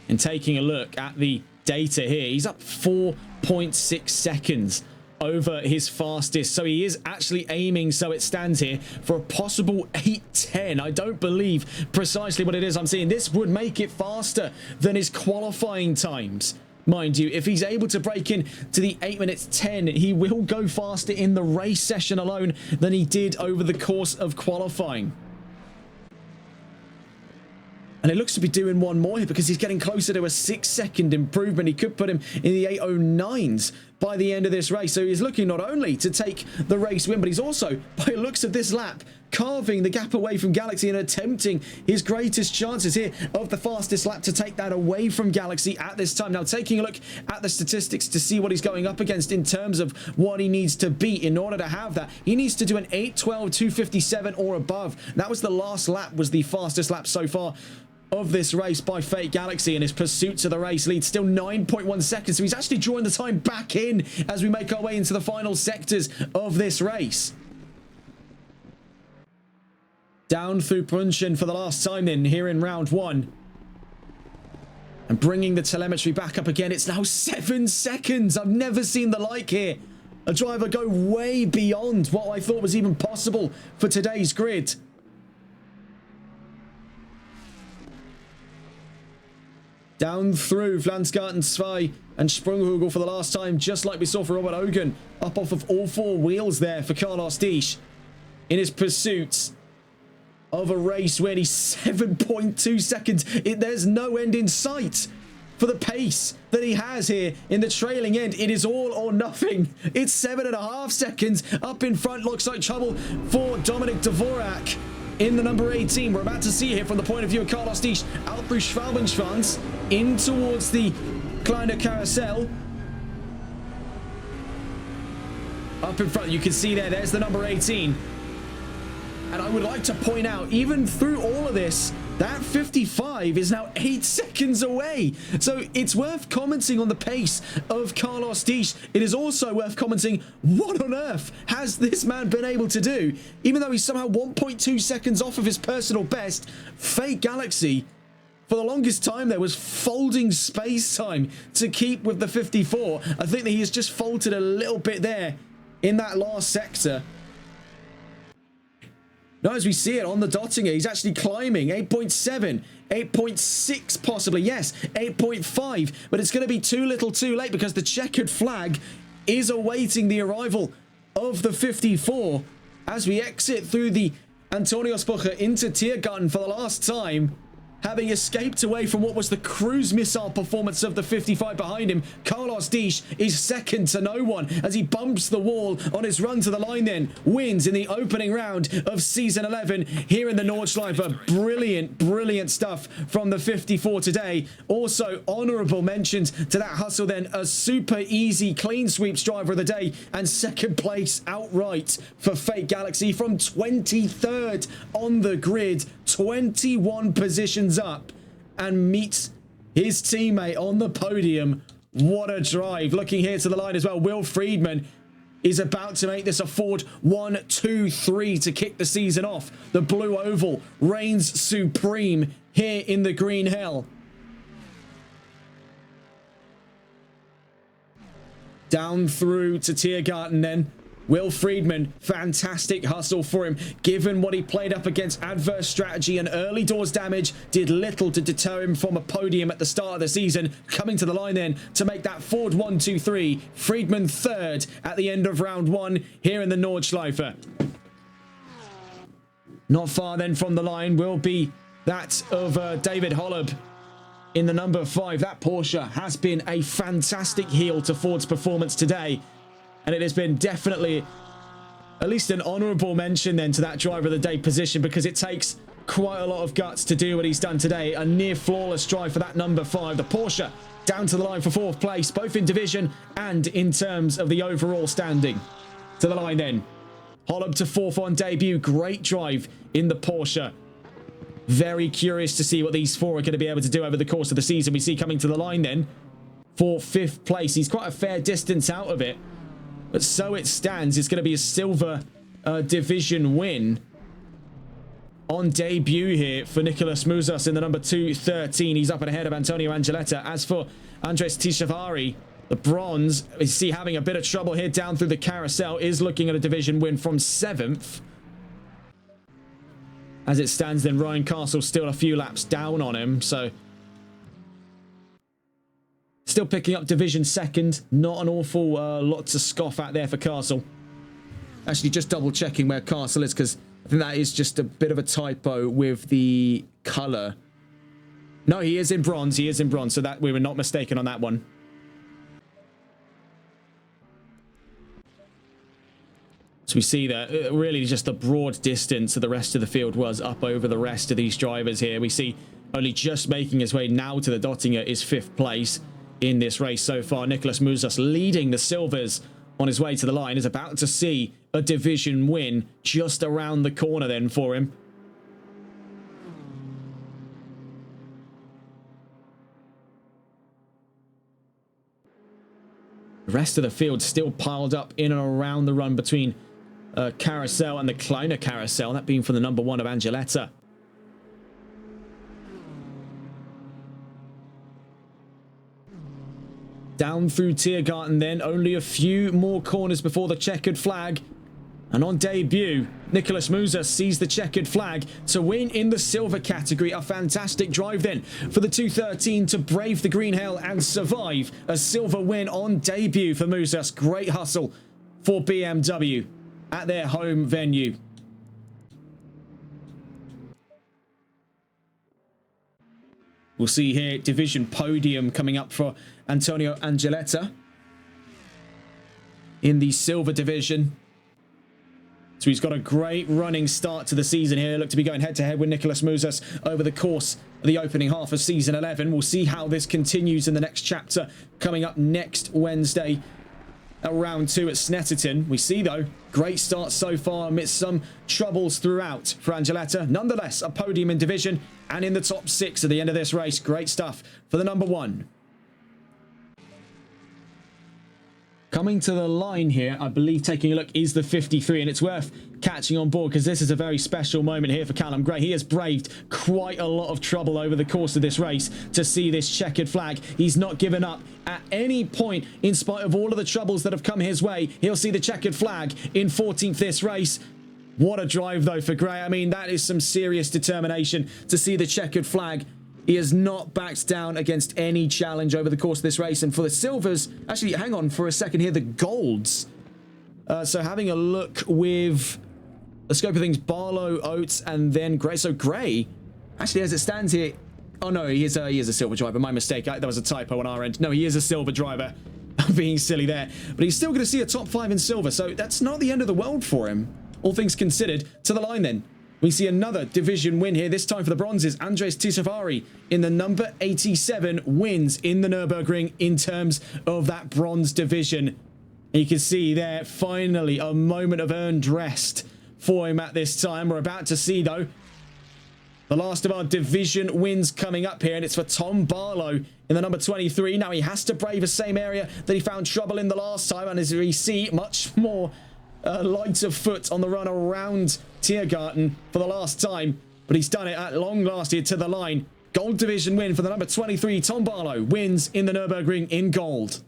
A: And taking a look at the data here, he's up 4.6 seconds over his fastest. So he is actually aiming, so it stands here, for a possible 8:10. I don't believe precisely what it is I'm seeing. This would make it faster than his qualifying times. Mind you, if he's able to break in to the 8 minutes 10, he will go faster in the race session alone than he did over the course of qualifying. And it looks to be doing one more here because he's getting closer to a 6-second improvement. He could put him in the 8:09s by the end of this race. So he's looking not only to take the race win, but he's also, by the looks of this lap, carving the gap away from Galaxy and attempting his greatest chances here of the fastest lap to take that away from Galaxy at this time. Now, taking a look at the statistics to see what he's going up against in terms of what he needs to beat in order to have that. He needs to do an 8:12, 2:57 or above. That was the last lap, was the fastest lap so far of this race by Fate Galaxy, and his pursuit to the race lead still 9.1 seconds. So he's actually drawing the time back in as we make our way into the final sectors of this race. Down through Brunchen for the last time then here in round 1. And bringing the telemetry back up again. It's now 7 seconds. I've never seen the like here. A driver go way beyond what I thought was even possible for today's grid. Down through Flansgarten 2 and Sprunghugel for the last time, just like we saw for Robert Ogen. Up off of all 4 wheels there for Carlos Diesch in his pursuits of a race where he's 7.2 seconds. There's no end in sight for the pace that he has here in the trailing end. It is all or nothing. It's 7.5 seconds. Up in front looks like trouble for Dominik Dvorak in the number 18. We're about to see here from the point of view of Carlos Diesch out through Schwalbenschwanz in towards the Kleine Carousel. Up in front, you can see there's the number 18. And I would like to point out, even through all of this, that 55 is now 8 seconds away. So it's worth commenting on the pace of Carlos Diesch. It is also worth commenting, what on earth has this man been able to do? Even though he's somehow 1.2 seconds off of his personal best, Fate Galaxy, for the longest time there, was folding space-time to keep with the 54. I think that he has just faltered a little bit there in that last sector. Now, as we see it on the dotting here, he's actually climbing 8.7, 8.6 possibly, yes, 8.5, but it's going to be too little too late because the checkered flag is awaiting the arrival of the 54 as we exit through the Antoniusbuche into Tiergarten for the last time. having escaped away from what was the cruise missile performance of the 55 behind him. Carlos Dish is second to no one as he bumps the wall on his run to the line, then wins in the opening round of Season 11 here in the Nordschleife. Brilliant, brilliant stuff from the 54 today. Also, honourable mentions to that hustle then. A super easy clean sweeps driver of the day and second place outright for Fake Galaxy from 23rd on the grid. 21 positions up and meets his teammate on the podium. What a drive. Looking here to the line as well, Will Friedman is about to make this a Ford 1-2-3 to kick the season off. The blue oval reigns supreme here in the green hell. Down through to Tiergarten then. Will Friedman, fantastic hustle for him, given what he played up against. Adverse strategy and early doors damage did little to deter him from a podium at the start of the season. Coming to the line then to make that Ford 1-2-3. Friedman third at the end of round one here in the Nordschleife. Not far then from the line will be that of David Holub in the number 5. That Porsche has been a fantastic heel to Ford's performance today. And it has been definitely at least an honourable mention then to that driver of the day position, because it takes quite a lot of guts to do what he's done today. A near flawless drive for that number 5. The Porsche down to the line for 4th place, both in division and in terms of the overall standing. To the line then. Holub to 4th on debut. Great drive in the Porsche. Very curious to see what these four are going to be able to do over the course of the season. We see coming to the line then for 5th place. He's quite a fair distance out of it. But so it stands, it's going to be a silver division win on debut here for Nicolas Muzas in the number 213. He's up and ahead of Antonio Angeletta. As for Andres Tishavari, the bronze, is he having a bit of trouble here down through the carousel, is looking at a division win from 7th. As it stands then, Ryan Castle still a few laps down on him, so still picking up division 2nd. Not an awful lot to scoff at there for Castle. Actually, just double checking where Castle is, because I think that is just a bit of a typo with the colour. No, he is in bronze. He is in bronze, so that we were not mistaken on that one. So we see that really just the broad distance of the rest of the field was up over the rest of these drivers here. We see only just making his way now to the Dottinger is 5th place in this race so far. Nicolas Muzas leading the Silvers on his way to the line, is about to see a division win just around the corner then for him. The rest of the field still piled up in and around the run between Carousel and the Kleiner Carousel, that being for the number 1 of Angeletta. Down through Tiergarten then, only a few more corners before the checkered flag. And on debut, Nicolas Muzas sees the checkered flag to win in the silver category. A fantastic drive then for the 213 to brave the green hell and survive a silver win on debut for Muzas. Great hustle for BMW at their home venue. We'll see here division podium coming up for Antonio Angeletta in the silver division. So he's got a great running start to the season here. Look to be going head-to-head with Nicolas Muzas over the course of the opening half of Season 11. We'll see how this continues in the next chapter coming up next Wednesday at round 2 at Snetterton. We see, though, great start so far amidst some troubles throughout for Angeletta. Nonetheless, a podium in division and in the top 6 at the end of this race. Great stuff for the number 1. Coming to the line here, I believe taking a look is the 53, and it's worth catching on board because this is a very special moment here for Callum Gray. He has braved quite a lot of trouble over the course of this race to see this checkered flag. He's not given up at any point in spite of all of the troubles that have come his way. He'll see the checkered flag in 14th this race. What a drive though for Gray. I mean, that is some serious determination to see the checkered flag. He has not backed down against any challenge over the course of this race. And for the silvers, actually, hang on for a second here, the golds. So having a look with the scope of things, Barlow, Oates, and then Gray. So Gray, actually, as it stands here, Oh, no, he is a silver driver. My mistake. There was a typo on our end. No, he is a silver driver. I'm being silly there. But he's still going to see a top 5 in silver, so that's not the end of the world for him. All things considered. To the line, then. We see another division win here. This time for the bronzes. Andres Tishavari in the number 87 wins in the Nurburgring in terms of that bronze division. And you can see there, finally, a moment of earned rest for him at this time. We're about to see, though, the last of our division wins coming up here, and it's for Tom Barlow in the number 23. Now, he has to brave the same area that he found trouble in the last time, and as we see, much more light of foot on the run around Tiergarten for the last time, but he's done it at long last here to the line. Gold division win for the number 23. Tom Barlow wins in the Nürburgring in gold.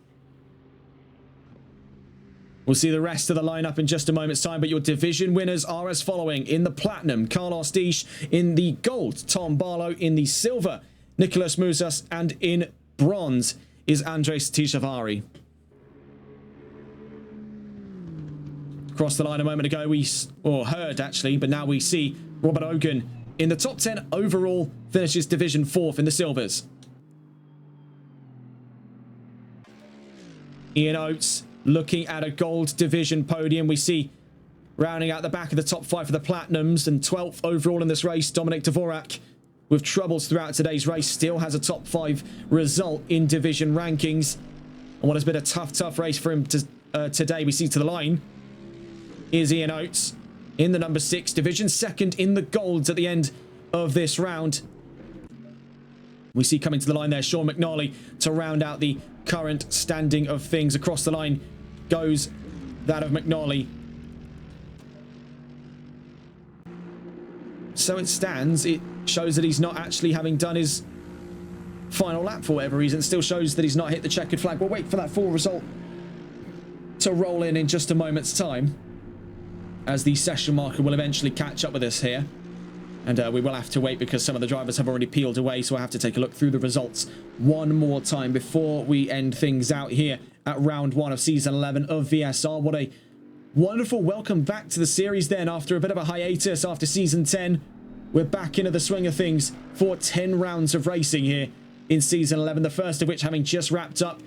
A: We'll see the rest of the lineup in just a moment's time, but your division winners are as following. In the platinum, Carlos Disch. In the gold, Tom Barlow. In the silver, Nicholas Musas. And in bronze is Andres Tishavari. Crossed the line a moment ago, or heard actually, but now we see Robert Hogan in the top 10 overall, finishes division 4th in the silvers. Ian Oates looking at a gold division podium. We see rounding out the back of the top 5 for the platinums, and 12th overall in this race, Dominic Dvorak, with troubles throughout today's race, still has a top 5 result in division rankings. And what has been a tough race for him today, we see to the line is Ian Oates in the number 6 division, 2nd in the golds at the end of this round. We see coming to the line there Sean McNally to round out the current standing of things. Across the line goes that of McNally. So it stands. It shows that he's not actually having done his final lap for whatever reason. It still shows that he's not hit the checkered flag. We'll wait for that full result to roll in just a moment's time, as the session marker will eventually catch up with us here. And we will have to wait because some of the drivers have already peeled away, so I have to take a look through the results one more time before we end things out here at round 1 of Season 11 of VSR. What a wonderful welcome back to the series then, after a bit of a hiatus after Season 10. We're back into the swing of things for 10 rounds of racing here in Season 11, the first of which having just wrapped up.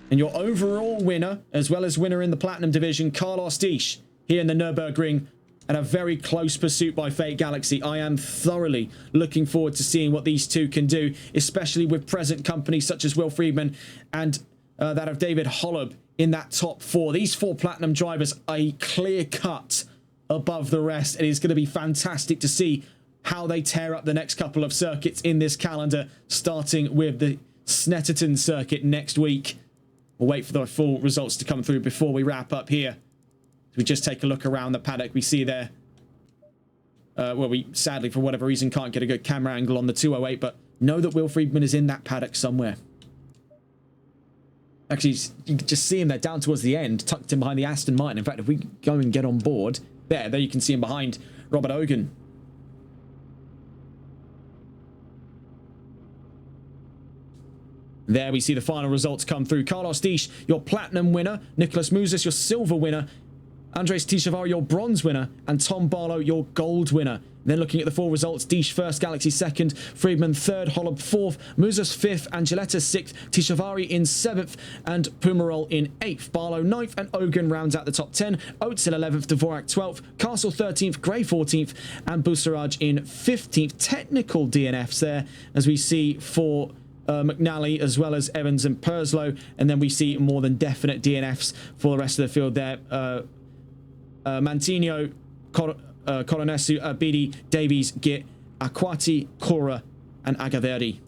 A: And your overall winner, as well as winner in the Platinum Division, Carlos Disch, here in the Nürburgring, and a very close pursuit by Fate Galaxy. I am thoroughly looking forward to seeing what these two can do, especially with present companies such as Will Friedman and that of David Holub in that top 4. These 4 Platinum drivers are a clear cut above the rest. It is going to be fantastic to see how they tear up the next couple of circuits in this calendar, starting with the Snetterton circuit next week. We'll wait for the full results to come through before we wrap up here. We just take a look around the paddock. We see there, well, we sadly, for whatever reason, can't get a good camera angle on the 208, but know that Will Friedman is in that paddock somewhere. Actually, you can just see him there down towards the end, tucked in behind the Aston Martin. In fact, if we go and get on board, there you can see him behind Robert Hogan. There we see the final results come through. Carlos Disch, your platinum winner. Nicholas Musas, your silver winner. Andres Tishavari, your bronze winner, and Tom Barlow, your gold winner. Then looking at the full results, Disch first, Galaxy second, Friedman third, Holub fourth, Musas fifth, Angeletta sixth, Tishavari in seventh, and Pumarol in eighth. Barlow ninth, and Ogan rounds out the top 10. Oates in 11th, Dvorak 12th, Castle 13th, Gray 14th, and Busaraj in 15th. Technical DNFs there, as we see for McNally as well as Evans and Perslow, and then we see more than definite DNFs for the rest of the field there. Mantinho, Coronesu, Bidi, Davies, Git, Aquati, Cora, and Agaverdi.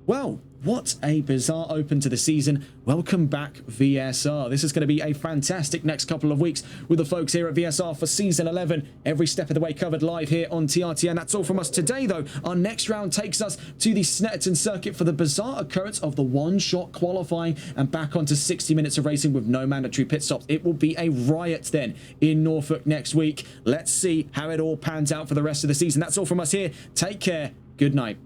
A: Well, what a bizarre open to the season. Welcome back, VSR. This is going to be a fantastic next couple of weeks with the folks here at VSR for Season 11. Every step of the way covered live here on TRT. And that's all from us today, though. Our next round takes us to the Snetterton circuit for the bizarre occurrence of the one-shot qualifying and back onto 60 minutes of racing with no mandatory pit stops. It will be a riot then in Norfolk next week. Let's see how it all pans out for the rest of the season. That's all from us here. Take care. Good night.